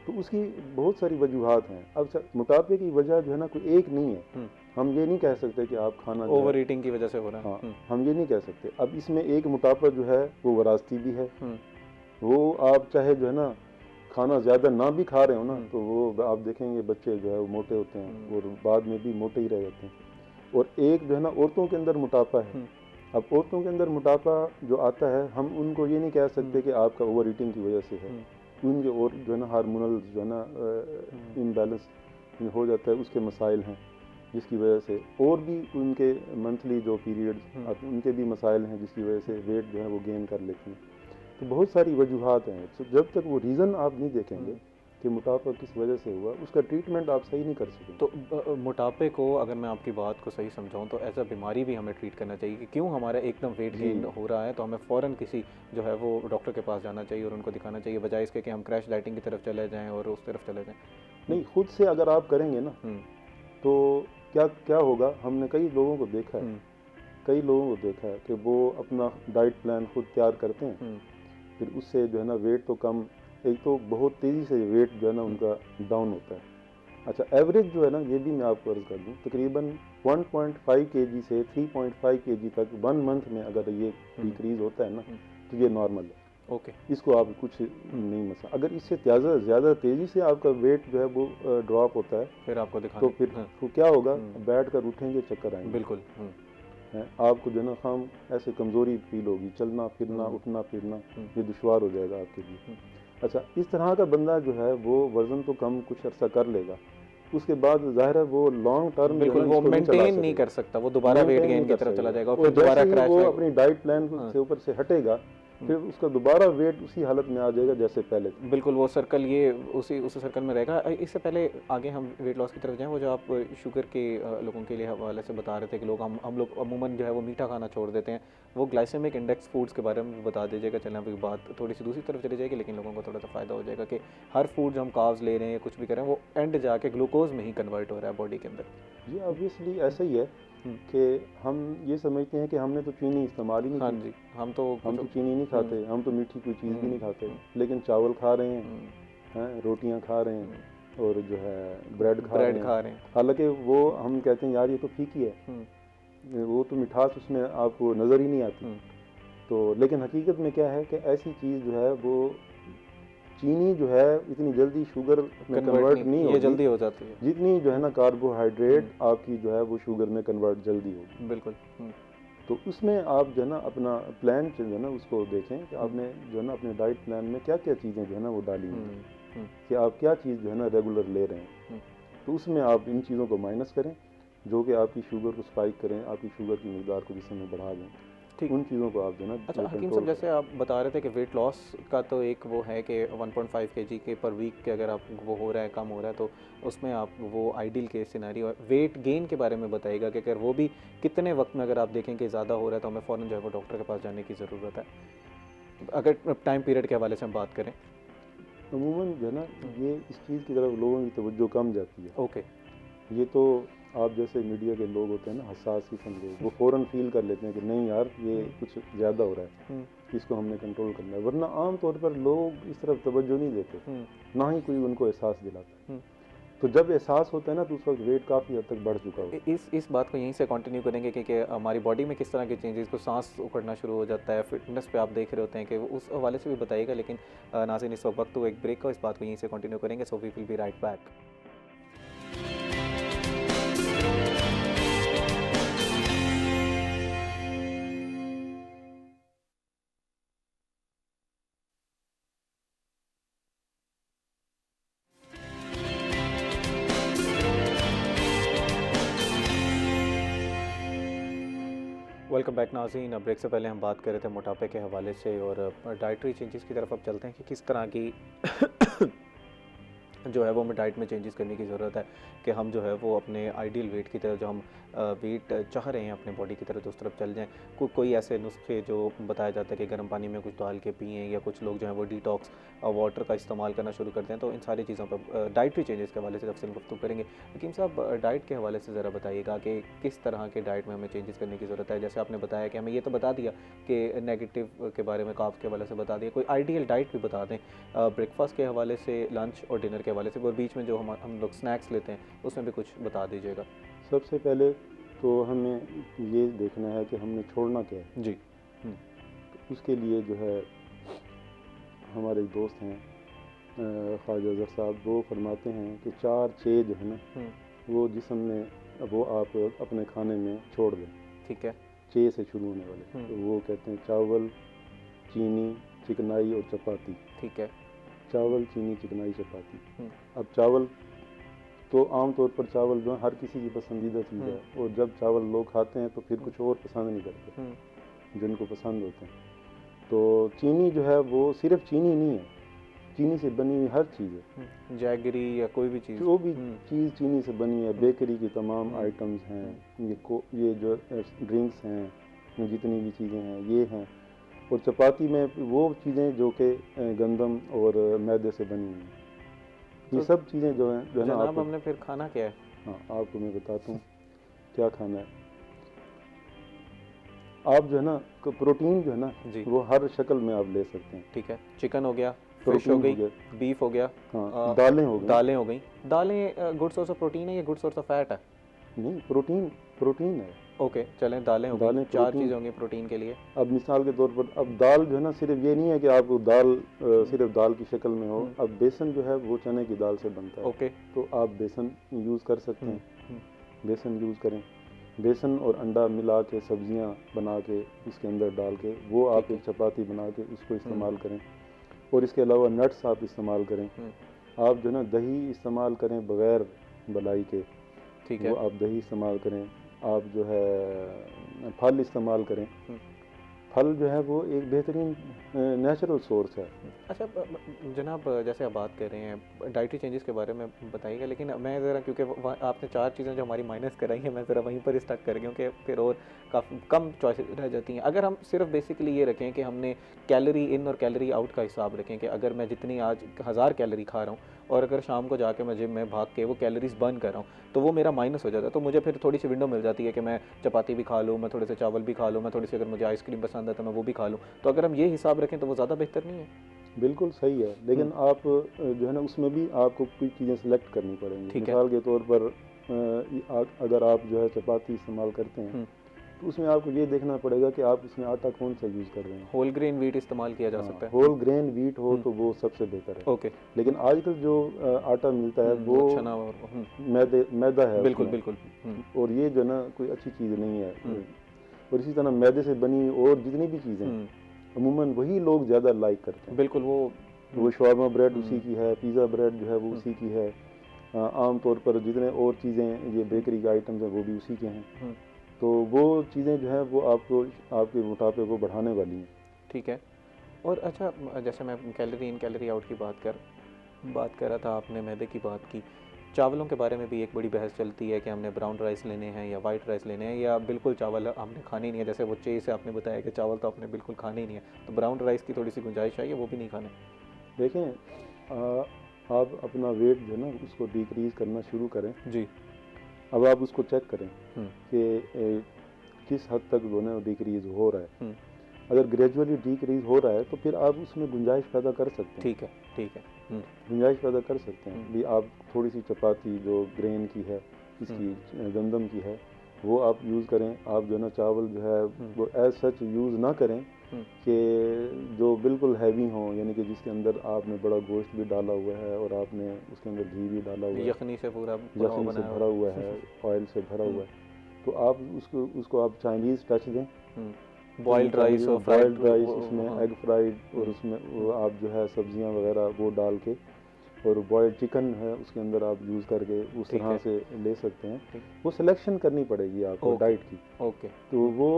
तो उसकी बहुत सारी वजूहात हैं। अब मोटापे की वजह जो है ना कोई एक नहीं है। हम ये नहीं कह सकते कि आप खाना ओवर ईटिंग की वजह से हो रहा है। हाँ, हम ये नहीं कह सकते। अब इसमें एक मोटापा जो है वो वरासती भी है। वो आप चाहे जो है ना खाना ज़्यादा ना भी खा रहे हो ना, तो वो आप देखेंगे बच्चे जो है वो मोटे होते हैं और बाद में भी मोटे ही रह जाते हैं। और एक जो है ना औरतों के अंदर मोटापा है। अब औरतों के अंदर मोटापा जो आता है, हम उनको ये नहीं कह सकते कि आपका ओवर ईटिंग की वजह से है। उनके और जो है ना हार्मोनल जो है ना इम्बैलेंस हो जाता है, उसके मसाइल हैं, जिसकी वजह से और भी उनके मंथली जो पीरियड्स उनके भी मसाइल हैं, जिसकी वजह से वेट जो है वो गेन कर लेती हैं। तो बहुत सारी वजूहात हैं। तो जब तक वो रीज़न आप नहीं देखेंगे कि मोटापा किस वजह से हुआ, उसका ट्रीटमेंट आप सही नहीं कर सकेंगे। तो मोटापे को अगर मैं आपकी बात को सही समझाऊं तो एज अ बीमारी भी हमें ट्रीट करना चाहिए कि क्यों हमारा एकदम वेट गेन हो रहा है, तो हमें फ़ौरन किसी जो है वो डॉक्टर के पास जाना चाहिए और उनको दिखाना चाहिए, बजाय इसके कि हम क्रैश डाइटिंग की तरफ चले जाएं और उस तरफ चले जाएं। नहीं, खुद से अगर आप करेंगे ना तो क्या होगा, हमने कई लोगों को देखा है कि वो अपना डाइट प्लान खुद तैयार करते हैं, फिर उससे जो है ना वेट तो कम, एक तो बहुत तेज़ी से वेट जो है ना उनका डाउन होता है। अच्छा, एवरेज जो है ना, ये भी मैं आपको अर्ज़ कर दूँ, तकरीबन 1.5 kg से 3.5 kg तक 1 मंथ में अगर ये डिक्रीज़ होता है ना, तो ये नॉर्मल है। ओके। इसको आप कुछ नहीं मसा। अगर इससे ज़्यादा तेज़ी से आपका वेट जो है वो ड्रॉप होता है, फिर आपको दिखाना, तो फिर तो क्या होगा, बैठ कर उठेंगे चक्कर आएंगे। बिल्कुल है, आपको जो है ना खाम ऐसे कमज़ोरी फील होगी, चलना फिरना उठना फिरना ये दुश्वार हो जाएगा आपके लिए। अच्छा, इस तरह का बंदा जो है वो वज़न तो कम कुछ अर्सा कर लेगा, उसके बाद ज़ाहिर है वो लॉन्ग टर्म बिल्कुल वो मेंटेन नहीं कर सकता, वो दोबारा वेट गेन की तरफ चला जाएगा और फिर दोबारा क्रैश। वो अपनी डाइट प्लान से ऊपर से हटेगा, फिर उसका दोबारा वेट उसी हालत में आ जाएगा जैसे पहले। बिल्कुल वो सर्कल ये उसी सर्कल में रहेगा। इससे पहले आगे हम वेट लॉस की तरफ जाएं, वो जो आप शुगर के लोगों के लिए हवाले से बता रहे थे कि लोग हम लोग अमूमन जो है वो मीठा खाना छोड़ देते हैं, वो ग्लाइसेमिक इंडेक्स फूड्स के बारे में बता दीजिएगा। चलें, अभी बात थोड़ी सी दूसरी तरफ चली जाएगी, लेकिन लोगों को थोड़ा सा फ़ायदा हो जाएगा कि हर फूड जो हम कार्ब्स ले रहे हैं, कुछ भी कर रहे हैं, वो एंड जाके ग्लूकोज में ही कन्वर्ट हो रहा है बॉडी के अंदर। जी ऑब्वियसली ऐसा ही है कि हम ये समझते हैं कि हमने तो चीनी इस्तेमाल ही नहीं हाँ जी, हम तो चीनी नहीं खाते, हम तो मीठी कोई चीज़ भी नहीं खाते, लेकिन चावल खा रहे हैं, रोटियां खा रहे हैं और जो है ब्रेड खा रहे हैं। हालांकि वो हम कहते हैं यार ये तो फीकी है, वो तो मिठास उसमें आपको नज़र ही नहीं आती। तो लेकिन हकीकत में क्या है कि ऐसी चीज़ जो है वो चीनी जो है इतनी जल्दी शुगर में कन्वर्ट नहीं होती, जल्दी हो जाती है जितनी जो है ना कार्बोहाइड्रेट आपकी जो है वो शुगर में कन्वर्ट जल्दी होगी। बिल्कुल। तो उसमें आप जो है ना अपना प्लान जो है ना उसको देखें कि आपने जो है ना अपने डाइट प्लान में क्या क्या चीज़ें जो है ना वो डाली हैं, कि आप क्या चीज़ जो है ना रेगुलर ले रहे हैं। तो उसमें आप इन चीज़ों को माइनस करें जो कि आपकी शुगर को स्पाइक करें, आपकी शुगर की मिकदार को जिसमें में बढ़ा दें। ठीक, उन चीज़ों को आप जो है ना। अच्छा हकीम साहब, जैसे आप बता रहे थे कि वेट लॉस का तो एक वो है कि 1.5 kg के पर वीक के अगर आप वो हो रहा है, कम हो रहा है, तो उसमें आप वो ideal case scenario. Weight gain के बारे में बताइएगा कि अगर वो भी कितने वक्त में अगर आप देखें कि ज़्यादा हो रहा है तो हमें फ़ौरन जो है वो डॉक्टर के पास जाने की ज़रूरत है, अगर टाइम पीरियड के हवाले से हम बात करें। अमूमन जो है ना ये इस चीज़ की तरफ लोगों की तवज्जो कम जाती है। ओके। ये तो आप जैसे मीडिया के लोग होते हैं ना, हसास किस्म के, वो फ़ौरन फील कर लेते हैं कि नहीं यार ये कुछ ज़्यादा हो रहा है, इसको हमने कंट्रोल करना है। वरना आम तौर पर लोग इस तरफ तवज्जो नहीं देते, ना ही कोई उनको एहसास दिलाता है। तो जब एहसास होता है ना तो उस वक्त वेट काफ़ी हद तक बढ़ चुका होता है। इस बात को यहीं से कंटिन्यू करेंगे कि हमारी बॉडी में किस तरह के चेंजेस, को सांस उखड़ना शुरू हो जाता है, फिटनेस पे आप देख रहे होते हैं कि उस हवाले से भी बताइएगा। लेकिन नाज़रीन, इस वक्त तो एक ब्रेक का, इस बात को यहीं से कंटिन्यू करेंगे। So we will be right back. Welcome back नाज़रीन। ब्रेक से पहले हम बात कर रहे थे मोटापे के हवाले से और डाइटरी चेंजेस की तरफ अब चलते हैं कि किस तरह की जो है वो हमें डाइट में चेंजेस करने की ज़रूरत है कि हम जो है वो अपने आइडियल वेट की तरफ, जो हम वेट चाह रहे हैं अपने बॉडी की तरफ, उस तरफ चल जाएं। कोई ऐसे नुस्खे जो बताया जाता है कि गर्म पानी में कुछ डाल के पिएँ, या कुछ लोग जो है वो डिटॉक्स वाटर का इस्तेमाल करना शुरू करते हैं। तो इन सारी चीज़ों पर डाइटरी चेंजेस के हवाले से तफसील गुफ्तगू करेंगे। हकीम साहब, डाइट के हवाले से ज़रा बताइएगा कि किस तरह के डाइट में हमें चेंजेस करने की ज़रूरत है। जैसे आपने बताया कि हमें ये तो बता दिया कि नेगेटिव के बारे में, कार्ब्स के हवाले से बता दिया, कोई आइडियल डाइट भी बता दें ब्रेकफास्ट के हवाले से, लंच और डिनर के हवाले से, और बीच में जो हम लोग स्नैक्स लेते हैं उसमें भी कुछ बता दीजिएगा। सबसे पहले तो हमें ये देखना है कि हमने छोड़ना क्या है जी। तो उसके लिए जो है हमारे एक दोस्त हैं ख्वाजा अज़हर साहब, वो फरमाते हैं कि 4-6 जो है ना वो जिस्म में वो आप अपने खाने में छोड़ दें। ठीक है। 6 से शुरू होने वाले तो वो कहते हैं चावल, चीनी, चिकनाई और चपाती। ठीक है। चावल, चीनी, चिकनाई, चपाती। अब चावल तो आम तौर पर चावल जो है हर किसी की पसंदीदा चीज़ है, और जब चावल लोग खाते हैं तो फिर कुछ और पसंद नहीं करते जिनको पसंद होते हैं। तो चीनी जो है वो सिर्फ चीनी नहीं है, चीनी से बनी हुई हर चीज़ है, जैगरी या कोई भी चीज़, जो भी चीज़ चीनी से बनी है। बेकरी की तमाम आइटम्स हैं, ये जो ड्रिंक्स हैं, जितनी भी चीज़ें हैं ये हैं। और चपाती में वो चीज़ें जो कि गंदम और मैदे से बनी हुई हैं। ये सब चीज़ें जो हैं जो है ना, जनाब हमने फिर खाना क्या है? हाँ, आपको मैं बताता हूँ क्या खाना है। आप जो है ना प्रोटीन जो है ना जी, वो हर शक्ल में आप ले सकते हैं। ठीक है। चिकन हो गया, फिश हो गई, बीफ हो गया, हाँ, दालें हो गई। दालें हो गई। दालें गुड सोर्स ऑफ प्रोटीन है या गुड सोर्स ऑफ फैट है? नहीं, प्रोटीन है। ओके, चलें, दालें हो गई, 4 चीज़ होंगी प्रोटीन के लिए। अब मिसाल के तौर पर, अब दाल जो है ना सिर्फ ये नहीं है कि आपको दाल सिर्फ दाल की शक्ल में हो। अब बेसन जो है वो चने की दाल से बनता है। ओके, तो आप बेसन यूज़ कर सकते हैं, बेसन यूज़ करें। बेसन और अंडा मिला के सब्जियां बना के उसके अंदर डाल के वो आप एक चपाती बना के उसको इस्तेमाल करें। और इसके अलावा नट्स आप इस्तेमाल करें। आप जो ना दही इस्तेमाल करें बग़ैर मलाई के, ठीक है, वो आप दही इस्तेमाल करें। आप जो है फल इस्तेमाल करें। फल जो है वो एक बेहतरीन नेचुरल सोर्स है। अच्छा जनाब, जैसे आप बात कर रहे हैं डाइटरी चेंजेस के बारे में बताइएगा, लेकिन मैं ज़रा, क्योंकि आपने 4 चीज़ें जो हमारी माइनस कराई हैं, मैं ज़रा वहीं पर स्टक कर गया, क्योंकि फिर और काफ़ी कम चॉइसेस रह जाती हैं। अगर हम सिर्फ बेसिकली ये रखें कि हमने कैलोरी इन और कैलोरी आउट का हिसाब रखें कि अगर मैं जितनी आज 1000 कैलोरी खा रहा हूँ और अगर शाम को जाके मैं जिम में भाग के वो कैलोरीज बर्न कर रहा हूँ, तो वो मेरा माइनस हो जाता है। तो मुझे फिर थोड़ी सी विंडो मिल जाती है कि मैं चपाती भी खा लूँ, मैं थोड़े से चावल भी खा लूँ, मैं थोड़ी सी, अगर मुझे आइसक्रीम पसंद है तो मैं वो भी खा लूँ। तो अगर हम ये हिसाब रखें तो वो ज़्यादा बेहतर नहीं है? बिल्कुल सही है, लेकिन आप जो है ना उसमें भी आपको कुछ चीज़ें सेलेक्ट करनी पड़ेंगी। मिसाल के तौर पर अगर आप जो है चपाती इस्तेमाल करते हैं तो उसमें आपको ये देखना पड़ेगा कि आप उसमें आटा कौन सा यूज़ कर रहे हैं। होल ग्रेन व्हीट इस्तेमाल किया जा सकता है। होल ग्रेन व्हीट हो तो वो सबसे बेहतर है। ओके, लेकिन आजकल जो आटा मिलता है वो चना और मैदा है। बिल्कुल बिल्कुल। और ये जो ना कोई अच्छी चीज़ नहीं है। और इसी तरह मैदे से बनी और जितनी भी चीज़ें अमूमन वही लोग ज़्यादा लाइक करते हैं। बिल्कुल, वो शवारमा ब्रेड उसी की है, पिज़्ज़ा ब्रेड जो है वो उसी की है। आम तौर पर जितने और चीज़ें ये बेकरी के आइटम्स हैं वो भी उसी के हैं। तो वो चीज़ें जो है वो आपको आपके मोटापे को बढ़ाने वाली हैं। ठीक है। और अच्छा, जैसे मैं कैलोरी इन कैलोरी आउट की बात कर रहा था, आपने मैदे की बात की। चावलों के बारे में भी एक बड़ी बहस चलती है कि हमने ब्राउन राइस लेने हैं या वाइट राइस लेने हैं, या बिल्कुल चावल हमने खाने ही नहीं है। जैसे वो चेज़ से आपने बताया कि चावल तो आपने बिल्कुल खाने ही नहीं है, तो ब्राउन राइस की थोड़ी सी गुंजाइश है या वो भी नहीं खाने? देखें, आप अपना वेट जो है ना उसको डिक्रीज़ करना शुरू करें जी। अब आप उसको चेक करें कि किस हद तक जो है डिक्रीज़ हो रहा है। अगर ग्रेजुअली डिक्रीज़ हो रहा है तो फिर आप उसमें गुंजाइश पैदा कर सकते हैं। ठीक है, ठीक है। गुंजाइश पैदा कर सकते हैं भी। आप थोड़ी सी चपाती जो ग्रेन की है, इसकी गंदम की है, वो आप यूज़ करें। आप जो है ना चावल जो है वो एज सच यूज़ ना करें कि जो बिल्कुल हैवी हों, यानी कि जिसके अंदर आपने बड़ा गोश्त भी डाला हुआ है और आपने उसके अंदर घी भी डाला हुआ है, यखनी से भरा हुआ है, ऑयल से भरा हुआ है। तो आप उसको आप चाइनीज़ टच दें। बॉइल्ड राइस और बॉइल्ड राइस, उसमें एग फ्राइड, और उसमें वो आप जो है सब्जियां वगैरह वो डाल के और बॉयल्ड चिकन है उसके अंदर आप यूज़ करके उस ठीक तरह है। से ले सकते हैं। वो सिलेक्शन करनी पड़ेगी आपको ओके। डाइट की, ओके। तो वो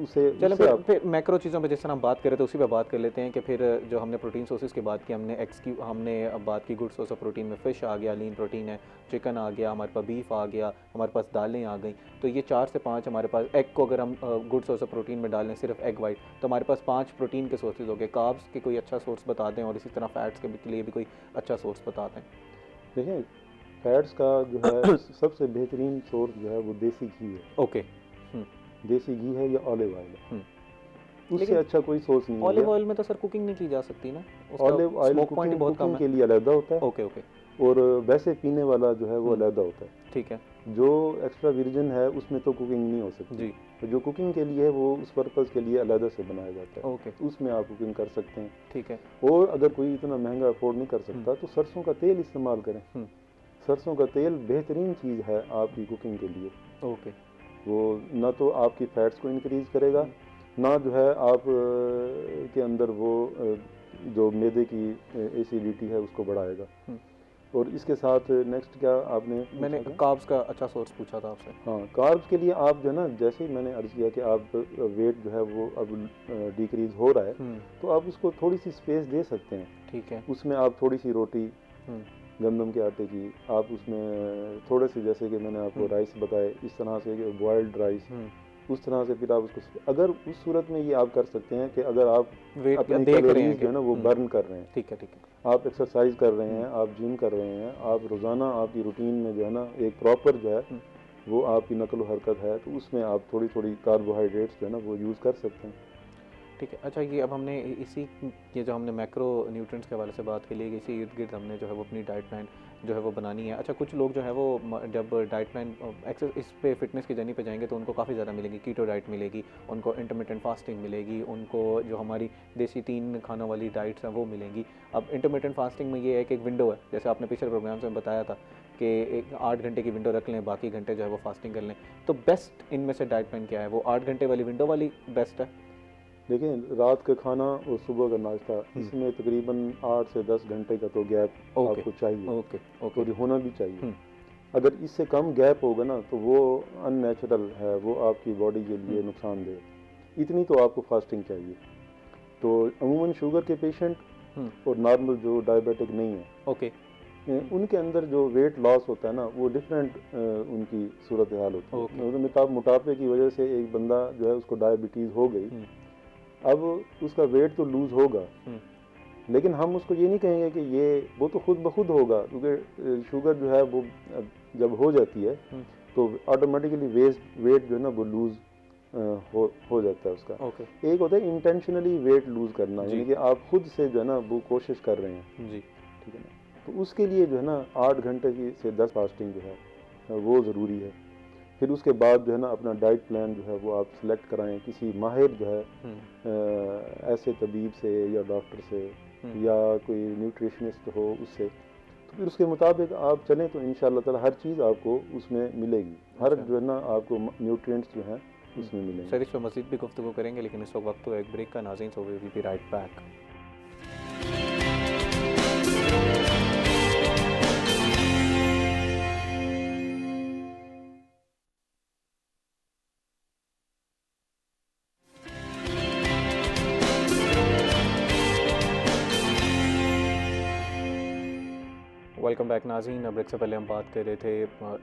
उसे चलो उससे आप फिर मैक्रो चीज़ों पे जिस तरह हम बात कर रहे थे उसी पे बात कर लेते हैं कि फिर जो हमने प्रोटीन सोर्सेज की बात की, हमने अब बात की गुड सोर्स ऑफ प्रोटीन में फ़िश आ गया, लीन प्रोटीन है, चिकन आ गया, हमारे पास बीफ आ गया, हमारे पास दालें आ गई। तो ये 4 से 5 हमारे पास, एग को अगर हम गुड सोर्स ऑफ प्रोटीन में डाल लें, सिर्फ एग वाइट, तो हमारे पास 5 प्रोटीन के सोर्सेज हो गए। कार्ब्स के कोई अच्छा सोर्स बता दें और इसी तरह फैट्स के लिए भी कोई अच्छा सोर्स बता दें। देखें, फैट्स का जो है सबसे बेहतरीन सोर्स जो है वो देसी घी है। ओके। देसी घी है या ऑलिव ऑयल है, उससे लेकिन अच्छा कोई सोर्स नहीं ऑलिव है। ऑयल में तो सर कुकिंग नहीं की जा सकती ना, ऑलिव ऑयल स्मोक पॉइंट बहुत कम कुकिंग के है। लिए अलग होता है, ओके ओके, और वैसे पीने वाला जो है वो अलग होता है। ठीक है जो एक्स्ट्रा वर्जिन है उसमें तो कुकिंग नहीं हो सकती जी। तो जो कुकिंग के लिए है वो उस पर्पज़ के लिए अलग से बनाया जाता है, ओके उसमें आप कुकिंग कर सकते हैं। ठीक है। और अगर कोई इतना महंगा अफोर्ड नहीं कर सकता तो सरसों का तेल इस्तेमाल करें। सरसों का तेल बेहतरीन चीज़ है आपकी कुकिंग के लिए। ओके। वो ना तो आपकी फैट्स को इंक्रीज करेगा, ना जो है आप के अंदर वो जो मैदे की एसिडिटी है उसको बढ़ाएगा। और इसके साथ नेक्स्ट क्या आपने मैंने कार्ब्स का अच्छा सोर्स पूछा था आपसे। हाँ, कार्ब्स के लिए आप जो है ना, जैसे ही मैंने अर्ज किया कि आप वेट जो है वो अब डिक्रीज हो रहा है तो आप उसको थोड़ी सी स्पेस दे सकते हैं। ठीक है। उसमें आप थोड़ी सी रोटी गंदम के आटे की, आप उसमें थोड़े से, जैसे कि मैंने आपको राइस बताए इस तरह से बॉइल्ड राइस, उस तरह से फिर आप उसको, अगर उस सूरत में ये आप कर सकते हैं कि अगर आप वेट अपनी देख रहे कैलोरीज हैं जो है ना वो बर्न कर रहे हैं, ठीक है ठीक है, आप एक्सरसाइज कर रहे हैं, आप जिम कर रहे हैं, आप रोज़ाना आपकी रूटीन में जो है ना एक प्रॉपर जो है वो आपकी नकल व हरकत है, तो उसमें आप थोड़ी थोड़ी कार्बोहाइड्रेट्स जो है ना वो यूज़ कर सकते हैं। ठीक है। अच्छा, ये अब हमने ये जो हमने मैक्रो न्यूट्रिएंट्स के हवाले से बात के लिए, इसी इर्द गिर्द हमने जो है वो अपनी डाइट प्लान जो है वो बनानी है। अच्छा, कुछ लोग जो है वो जब डाइट प्लान इस पे फिटनेस की जर्नी पे जाएंगे तो उनको काफ़ी ज़्यादा मिलेगी, कीटो डाइट मिलेगी, उनको इंटरमिटेंट फास्टिंग मिलेगी, उनको जो हमारी देसी 3 खानों वाली डाइट्स हैं वो मिलेंगी। अब इंटरमिटेंट फास्टिंग में ये है कि एक विंडो है, जैसे आपने पिछले प्रोग्राम में बताया था कि 8 घंटे की विंडो रख लें, बाकी घंटे जो है वो फास्टिंग कर लें। तो बेस्ट इनमें से डाइट प्लान क्या है? वो 8 घंटे वाली विंडो वाली बेस्ट है? देखिए, रात का खाना और सुबह का नाश्ता, इसमें तकरीबन 8 से 10 घंटे का तो गैप आपको चाहिए। ओके ओके, और होना भी चाहिए। अगर इससे कम गैप होगा ना तो वो अननेचुरल है, वो आपकी बॉडी के लिए नुकसानदेह। इतनी तो आपको फास्टिंग चाहिए। तो अमूमन शुगर के पेशेंट और नॉर्मल जो डायबिटिक नहीं है, ओके, उनके अंदर जो वेट लॉस होता है ना वो डिफरेंट उनकी सूरत हाल होती है। मोटापे की वजह से एक बंदा जो है उसको डायबिटीज़ हो गई, अब उसका वेट तो लूज़ होगा, लेकिन हम उसको ये नहीं कहेंगे कि ये वो तो खुद ब खुद होगा, क्योंकि शुगर जो है वो जब हो जाती है तो ऑटोमेटिकली वेट जो है ना वो लूज़ हो जाता है उसका। एक होता है इंटेंशनली वेट लूज़ करना, यानी कि आप खुद से जो है ना वो कोशिश कर रहे हैं जी, ठीक है ना। तो उसके लिए जो है ना 8 घंटे की से 10 फास्टिंग जो है वो ज़रूरी है। फिर उसके बाद जो है ना अपना डाइट प्लान जो है वो आप सिलेक्ट कराएं किसी माहिर जो है ऐसे तबीब से या डॉक्टर से या कोई न्यूट्रिशनिस्ट हो उससे, तो फिर उसके मुताबिक आप चलें तो इंशाअल्लाह ताला हर चीज़ आपको उसमें मिलेगी, हर जो है ना आपको न्यूट्रिएंट्स जो हैं उसमें मिलेंगे। सर, इस पर मज़ीद भी गुफ्तगू करेंगे, लेकिन इस वक्त तो एक ब्रेक का नाज़रीन, so we will be right back. Welcome back नाज़रीन। ब्रेक से पहले हम बात कर रहे थे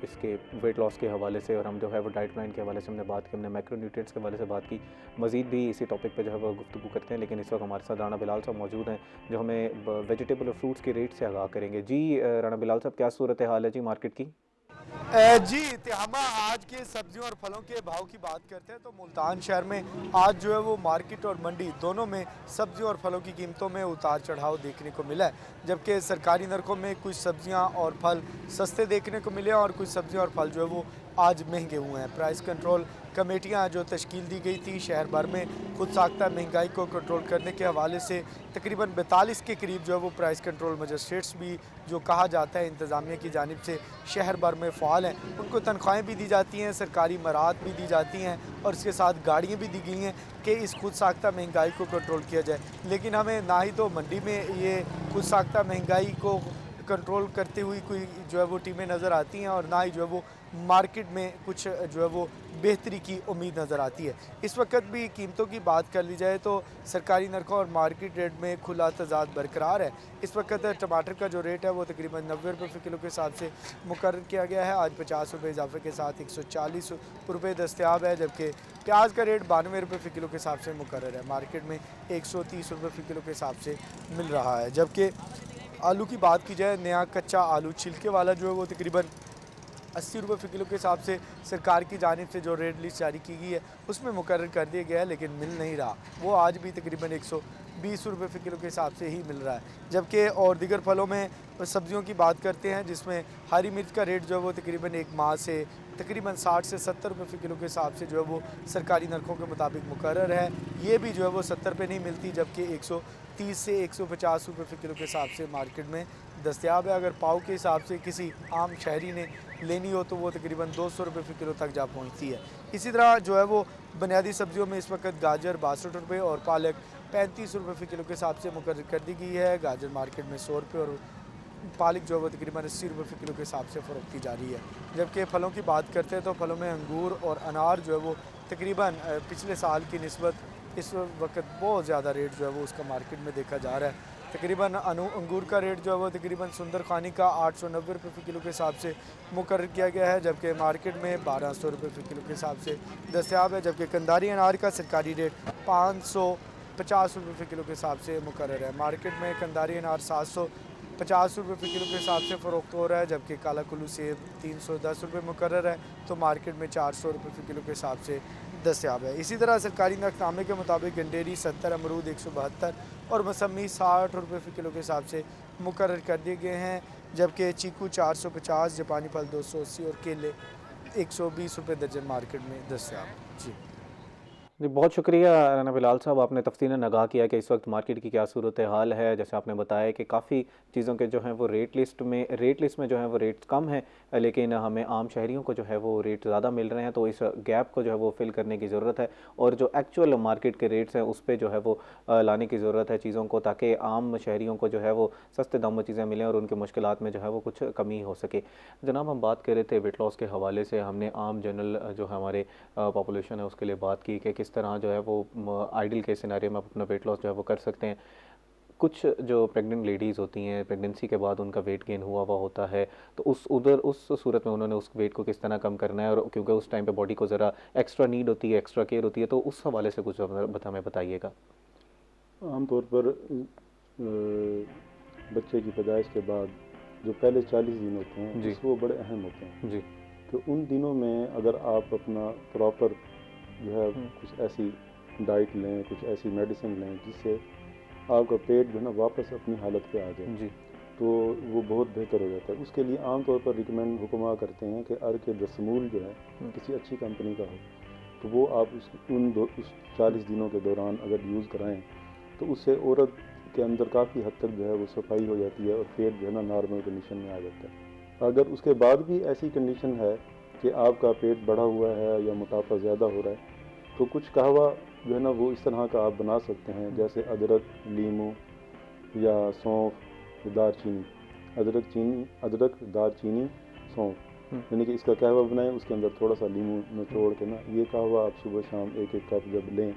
इसके वेट लॉस के हवाले से, और हम जो है वो डाइट प्लान के हवाले से हमने बात की, हमने मैक्रोन्यूट्रिएंट्स के हवाले से बात की। मज़ीद भी इसी टॉपिक पे जो है वो गुफ्तगू करते हैं, लेकिन इस वक्त हमारे साथ राना बिलाल साहब मौजूद हैं जो हमें वेजिटेबल और फ्रूट्स के रेट से आगाह करेंगे। जी राना बिलाल साहब, क्या सूरत हाल है जी मार्केट की? जी, तो हम आज के सब्जियों और फलों के भाव की बात करते हैं तो मुल्तान शहर में आज जो है वो मार्केट और मंडी दोनों में सब्जियों और फलों की कीमतों में उतार चढ़ाव देखने को मिला है, जबकि सरकारी नरखों में कुछ सब्जियां और फल सस्ते देखने को मिले और कुछ सब्जियां और फल जो है वो आज महंगे हुए हैं। प्राइस कंट्रोल कमेटियां जो तश्कील दी गई थी शहर भर में खुद साख्ता महंगाई को कंट्रोल करने के हवाले से तकरीबन 42 के करीब जो है वो प्राइस कंट्रोल मजिस्ट्रेट्स भी जो कहा जाता है इंतज़ामिया की जानिब से शहर भर में फ़ाल हैं, उनको तनख्वाहें भी दी जाती हैं, सरकारी मराहत भी दी जाती हैं और इसके साथ गाड़ियाँ भी दी गई हैं कि इस खुद साख्ता महंगाई को कंट्रोल किया जाए। लेकिन हमें ना ही तो मंडी में ये खुद साख्ता महंगाई को कंट्रोल करती हुई कोई जो है वो टीमें नज़र आती हैं और ना ही जो है वो मार्केट में कुछ जो है वो बेहतरी की उम्मीद नज़र आती है। इस वक्त भी कीमतों की बात कर ली जाए तो सरकारी नरखों और मार्केट रेट में खुला तजाद बरकरार है। इस वक्त टमाटर का जो रेट है वो तकरीबन 90 रुपये फ़ी किलो के हिसाब से मुकर्रर किया गया है। आज 50 रुपये इजाफे के साथ 140 रुपये दस्तयाब है, जबकि प्याज का रेट 92 रुपये फ़ी किलो के हिसाब से मुकर्रर है। मार्केट में 130 रुपये फ़ी किलो के हिसाब से मिल रहा है। जबकि आलू की बात की जाए, नया कच्चा आलू छिलके वाला जो है वो तकरीबन 80 रुपये फ़ी किलो के हिसाब से सरकार की जानिब से जो रेट लिस्ट जारी की गई है उसमें मुकर्रर कर दिया गया है, लेकिन मिल नहीं रहा। वो आज भी तकरीबन 120 रुपये फ़ी किलो के हिसाब से ही मिल रहा है। जबकि और दीगर फलों में सब्जियों की बात करते हैं, जिसमें हरी मिर्च का रेट जो है वो तकरीबन एक माह से तकरीबन 60 से 70 रुपये फ़ी किलो के हिसाब से जो है वो सरकारी नरखों के मुताबिक मुकर्रर है। ये भी जो है वो 70 पे नहीं मिलती, जबकि 130 से 150 रुपये फ़ी किलो के हिसाब से मार्केट में दस्तयाब है। अगर पाव के हिसाब से किसी आम शहरी ने लेनी हो तो वो तकरीबन 200 रुपये फ़ी किलो तक जा पहुंचती है। इसी तरह जो है वो बुनियादी सब्जियों में इस वक्त गाजर 62 रुपये और पालक 35 रुपये फ़ी किलो के हिसाब से मुकर्रर कर दी गई है। गाजर मार्केट में 100 रुपये और पालक जो है वो तकरीबन 80 रुपये फ़ी किलो के हिसाब से फ़रोख्त की जा रही है। जबकि फ़लों की बात करते हैं तो फलों में अंगूर और अनार जो है वो तकरीबन पिछले साल की निस्बत इस वक्त बहुत ज़्यादा रेट जो है वो उसका मार्केट में देखा जा रहा है। तकरीबन अंगूर का रेट जो है वो तकरीबन सुंदर खानी का 890 रुपये फ़ी किलो के हिसाब से मुकर्रर किया गया है, जबकि मार्केट में 1200 रुपये फ़ी किलो के हिसाब से दस्तयाब है। जबकि कंधारी अनार का सरकारी रेट 550 रुपये फ़ी किलो के हिसाब से मुकर्रर है। मार्केट में कंधारी अनार 750 रुपये फ़ी किलो के हिसाब से फ़रोख्त हो रहा है, जबकि काला कुल्लू सेब 310 रुपये मुकर्रर है, तो मार्केट में 400 रुपये फ़ी किलो के हिसाब से दस्तयाब है। इसी तरह सरकारी नक़दनामे के मुताबिक गंडेरी 70, अमरूद 172 और मौसमी 60 रुपये फ़ी किलो के हिसाब से मुकर्रर कर दिए गए हैं, जबकि चीकू 450, जापानी फल 280 और केले 120 रुपये दर्जन मार्केट में दस्तयाब। जी जी, बहुत शुक्रिया राना बिलाल साहब, आपने तफ़सीलन आगाह किया कि इस वक्त मार्केट की क्या सूरत हाल है। जैसे आपने बताया कि काफ़ी चीज़ों के जो हैं वो रेट लिस्ट में जो है वो रेट कम है, लेकिन हमें आम शहरियों को जो है वो रेट ज़्यादा मिल रहे हैं, तो इस गैप को जो है वो फिल करने की ज़रूरत है और जो एक्चुअल मार्केट के रेट्स हैं उस पर जो है वो लाने की ज़रूरत है चीज़ों को, ताकि आम शहरियों को जो है वो सस्ते दाम में चीज़ें मिलें और उनकी मुश्किलात में जो है वो कुछ कमी हो सके। जनाब, हम बात कर रहे थे वेट लॉस के हवाले से, हमने आम जनरल जो हमारे पॉपुलेशन है उसके लिए बात की कि किस तरह जो है वो आइडियल के सिनेरियो में आप अपना वेट लॉस जो है वो कर सकते हैं। कुछ जो प्रेग्नेंट लेडीज़ होती हैं, प्रेगनेंसी के बाद उनका वेट गेन हुआ होता है, तो उस सूरत में उन्होंने उस वेट को किस तरह कम करना है, और क्योंकि उस टाइम पे बॉडी को ज़रा एक्स्ट्रा नीड होती है, एक्स्ट्रा केयर होती है, तो उस हवाले से कुछ हमें बताइएगा। आमतौर पर बच्चे की पैदाइश के बाद जो पहले 40 दिन होते हैं वो बड़े अहम होते हैं जी। तो उन दिनों में अगर आप अपना प्रॉपर जो है कुछ ऐसी डाइट लें, कुछ ऐसी मेडिसिन लें जिससे आपका पेट जो है ना वापस अपनी हालत पे आ जाए जी, तो वो बहुत बेहतर हो जाता है। उसके लिए आमतौर पर रिकमेंड हुक्मा करते हैं कि अर्क दस्तमूल जो है किसी अच्छी कंपनी का हो, तो वो आप उस 40 दिनों के दौरान अगर यूज़ कराएं तो उससे औरत के अंदर काफ़ी हद तक जो है वो सफाई हो जाती है और पेट जो है ना नॉर्मल कंडीशन में आ जाता है। अगर उसके बाद भी ऐसी कंडीशन है कि आपका पेट बढ़ा हुआ है या मोटापा ज़्यादा हो रहा है, तो कुछ कहवा जो है ना वो इस तरह का आप बना सकते हैं, जैसे अदरक, लीमू या सौंफ, दारचीनी, अदरक, दारचीनी, सौंफ, यानी कि इसका कहवा बनाएं, उसके अंदर थोड़ा सा लीमू निचोड़ के ना ये कहवा आप सुबह शाम एक कप जब लें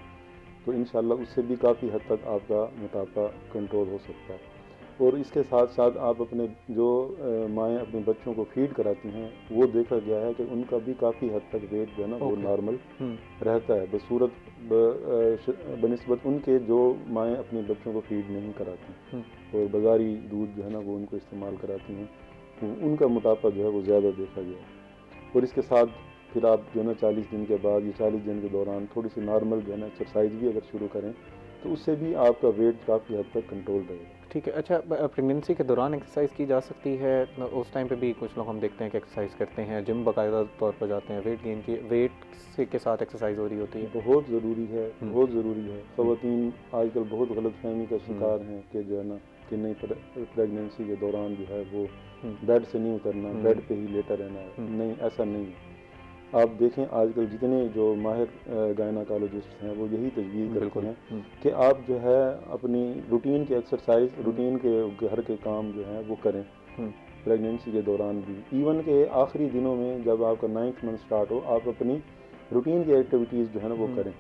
तो इंशाल्लाह उससे भी काफ़ी हद तक आपका मोटापा कंट्रोल हो सकता है। और इसके साथ साथ आप अपने जो माएँ अपने बच्चों को फीड कराती हैं वो देखा गया है कि उनका भी काफ़ी हद तक वेट जो है ना वो नॉर्मल रहता है, बसूरत बनिस्बत उनके जो माएँ अपने बच्चों को फीड नहीं कराती और बाज़ारी दूध जो है ना वो उनको इस्तेमाल कराती हैं, तो उनका मोटापा जो है वो ज़्यादा देखा गया है। और इसके साथ फिर आप जो है ना 40 दिन के बाद या 40 दिन के दौरान थोड़ी सी नॉर्मल जो है ना एक्सरसाइज भी अगर शुरू करें तो उससे भी आपका वेट काफ़ी हद तक कंट्रोल रहेगा। ठीक है। अच्छा, प्रेगनेंसी के दौरान एक्सरसाइज की जा सकती है? उस टाइम पे भी कुछ लोग हम देखते हैं कि एक्सरसाइज करते हैं, जिम बाकायदा तौर पर जाते हैं, वेट गेन की वेट के साथ एक्सरसाइज हो रही होती है। बहुत ज़रूरी है, बहुत ज़रूरी है। ख़वातीन आजकल बहुत गलतफहमी का शिकार हैं कि जो है ना कि नहीं प्रेगनेंसी के दौरान जो है वो बेड से नहीं उतरना, बेड पे ही लेटा रहना है। नहीं, ऐसा नहीं है। आप देखें आजकल जितने जो माहिर गायनाकोलॉजिस्ट हैं वो यही तजवीज़ करते हैं कि आप जो है अपनी रूटीन की एक्सरसाइज, रूटीन के घर के काम जो हैं वो करें, प्रेगनेंसी के दौरान भी, इवन के आखिरी दिनों में जब आपका 9th मंथ स्टार्ट हो, आप अपनी रूटीन की एक्टिविटीज़ जो है ना वो करें।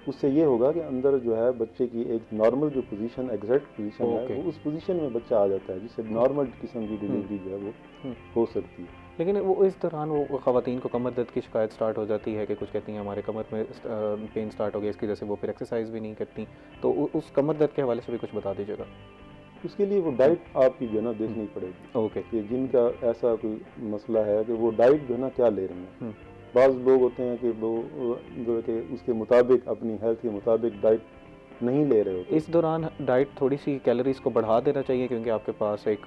उससे ये होगा कि अंदर जो है बच्चे की एक नॉर्मल जो पोजीशन, एग्जैक्ट पोजीशन है, वो उस पोजीशन में बच्चा आ जाता है, जिससे नॉर्मल किस्म की डिलीवरी जो है वो हो सकती है। लेकिन वो इस दौरान वो ख़वातीन को कमर दर्द की शिकायत स्टार्ट हो जाती है कि कुछ कहती हैं हमारे कमर में पेन स्टार्ट हो गया, इसकी वजह से वो फिर एक्सरसाइज भी नहीं करती, तो उस कमर दर्द के हवाले से भी कुछ बता दीजिएगा। उसके लिए वो डाइट आपकी जो है ना देखनी पड़ेगी। ओके। कि जिनका ऐसा कोई मसला है कि वो डाइट जो है ना क्या ले रहे हैं। बाज़ लोग होते हैं कि वो जो है कि उसके मुताबिक, अपनी हेल्थ के मुताबिक डाइट नहीं ले रहे होते। इस दौरान डाइट थोड़ी सी कैलोरीज को बढ़ा देना चाहिए, क्योंकि आपके पास एक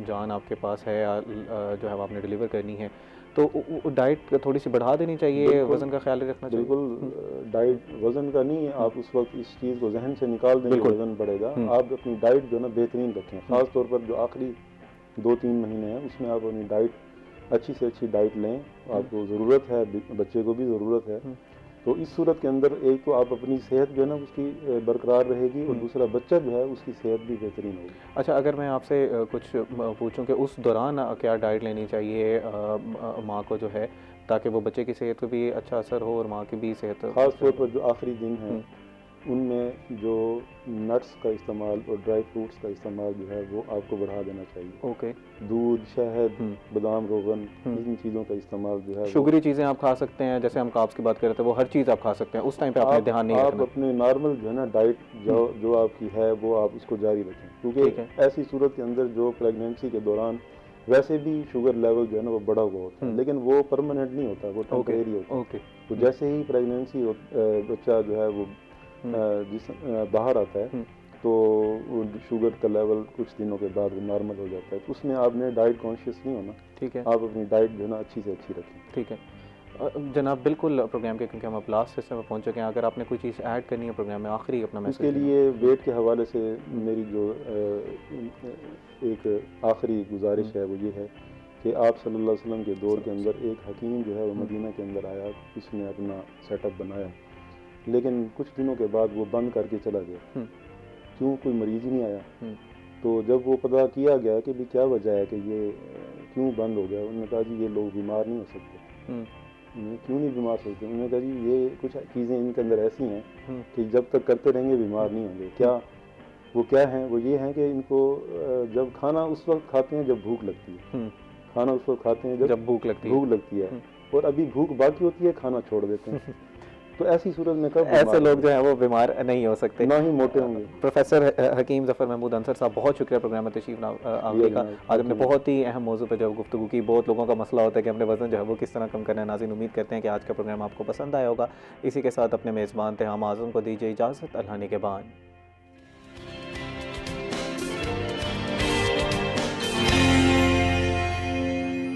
जान आपके पास है जो है आपने डिलीवर करनी है, तो डाइट थोड़ी सी बढ़ा देनी चाहिए, वज़न का ख्याल रखना चाहिए। बिल्कुल, डाइट वज़न का नहीं है, आप उस वक्त इस चीज़ को जहन से निकाल देंगे, वज़न बढ़ेगा। आप अपनी डाइट जो है ना बेहतरीन रखें, ख़ास तौर पर जो आखिरी 2-3 महीने हैं उसमें आप अपनी डाइट अच्छी से अच्छी डाइट लें। आपको ज़रूरत है, बच्चे को भी ज़रूरत है, तो इस सूरत के अंदर एक तो आप अपनी सेहत जो है ना उसकी बरकरार रहेगी, और दूसरा बच्चा जो है उसकी सेहत भी बेहतरीन होगी। अच्छा, अगर मैं आपसे कुछ पूछूं कि उस दौरान क्या डाइट लेनी चाहिए माँ को जो है, ताकि वो बच्चे की सेहत को भी अच्छा असर हो और माँ की भी सेहत। ख़ास तौर पर जो आखिरी दिन है उनमें जो नट्स का इस्तेमाल और ड्राई फ्रूट्स का इस्तेमाल जो है वो आपको बढ़ा देना चाहिए। ओके। दूध, शहद, बादाम, रोगन, इन चीज़ों का इस्तेमाल जो है, शुगरी चीज़ें आप खा सकते हैं, जैसे हम कार्ब्स की बात कर रहे थे, वो हर चीज़ आप खा सकते हैं, उस टाइम पे आपने ध्यान नहीं रखना। आप अपने नॉर्मल जो है ना डाइट जो आपकी है वो आप उसको जारी रखें, क्योंकि ऐसी सूरत के अंदर जो प्रेगनेंसी के दौरान वैसे भी शुगर लेवल जो है ना वो बढ़ा हुआ होता है, लेकिन वो परमानेंट नहीं होता, वो टेम्परेरी होता है। तो जैसे ही प्रेगनेंसी बच्चा जो है वो बाहर आता है, तो शुगर का लेवल कुछ दिनों के बाद वो नॉर्मल हो जाता है। तो उसमें आपने डाइट कॉन्शियस नहीं होना। ठीक है। आप अपनी डाइट जो है ना अच्छी से अच्छी रखें। ठीक है जनाब, बिल्कुल प्रोग्राम के, क्योंकि हम अब लास्ट सेशन में पहुंच चुके हैं, अगर आपने कोई चीज़ ऐड करनी है प्रोग्राम में, आखिरी अपना मैसेज। उसके लिए वेट के हवाले से मेरी जो एक आखिरी गुजारिश है वो ये है कि आप सल्लल्लाहु अलैहि वसल्लम के दौर के अंदर एक हकीम जो है वो मदीना के अंदर आया, उसने अपना सेटअप बनाया, लेकिन कुछ दिनों के बाद वो बंद करके चला गया। क्यों? कोई मरीज़ ही नहीं आया। तो जब वो पता किया गया कि भी क्या वजह है कि ये क्यों बंद हो गया, उन्होंने कहा जी ये लोग बीमार नहीं हो सकते। क्यों नहीं बीमार हो सकते? उन्होंने कहा जी ये कुछ चीज़ें इनके अंदर ऐसी हैं कि जब तक करते रहेंगे बीमार नहीं होंगे। क्या हैं? वो ये हैं कि इनको जब खाना उस वक्त खाते हैं जब भूख लगती है, खाना उस वक्त खाते हैं जब भूख लगती है, और अभी भूख बाकी होती है, खाना छोड़ देते हैं। तो ऐसी सूरत में कब ऐसे लोग जो हैं वो बीमार नहीं हो सकते, ना ही मोटे होंगे। प्रोफेसर हकीम ज़फ़र महमूद अंसर साहब, बहुत शुक्रिया प्रोग्राम में तशरीफ़ आने का। आज हमने बहुत ही अहम मौजू पर जब गुफ्तगू की, बहुत लोगों का मसला होता है कि हमने वज़न जो है वो किस तरह कम करना है। नाज़रीन, उम्मीद करते हैं कि आज का प्रोग्राम आपको पसंद आया होगा। इसी के साथ अपने मेज़बान थे हम आज़म को दीजिए इजाज़त। अल्लाह निगहबान।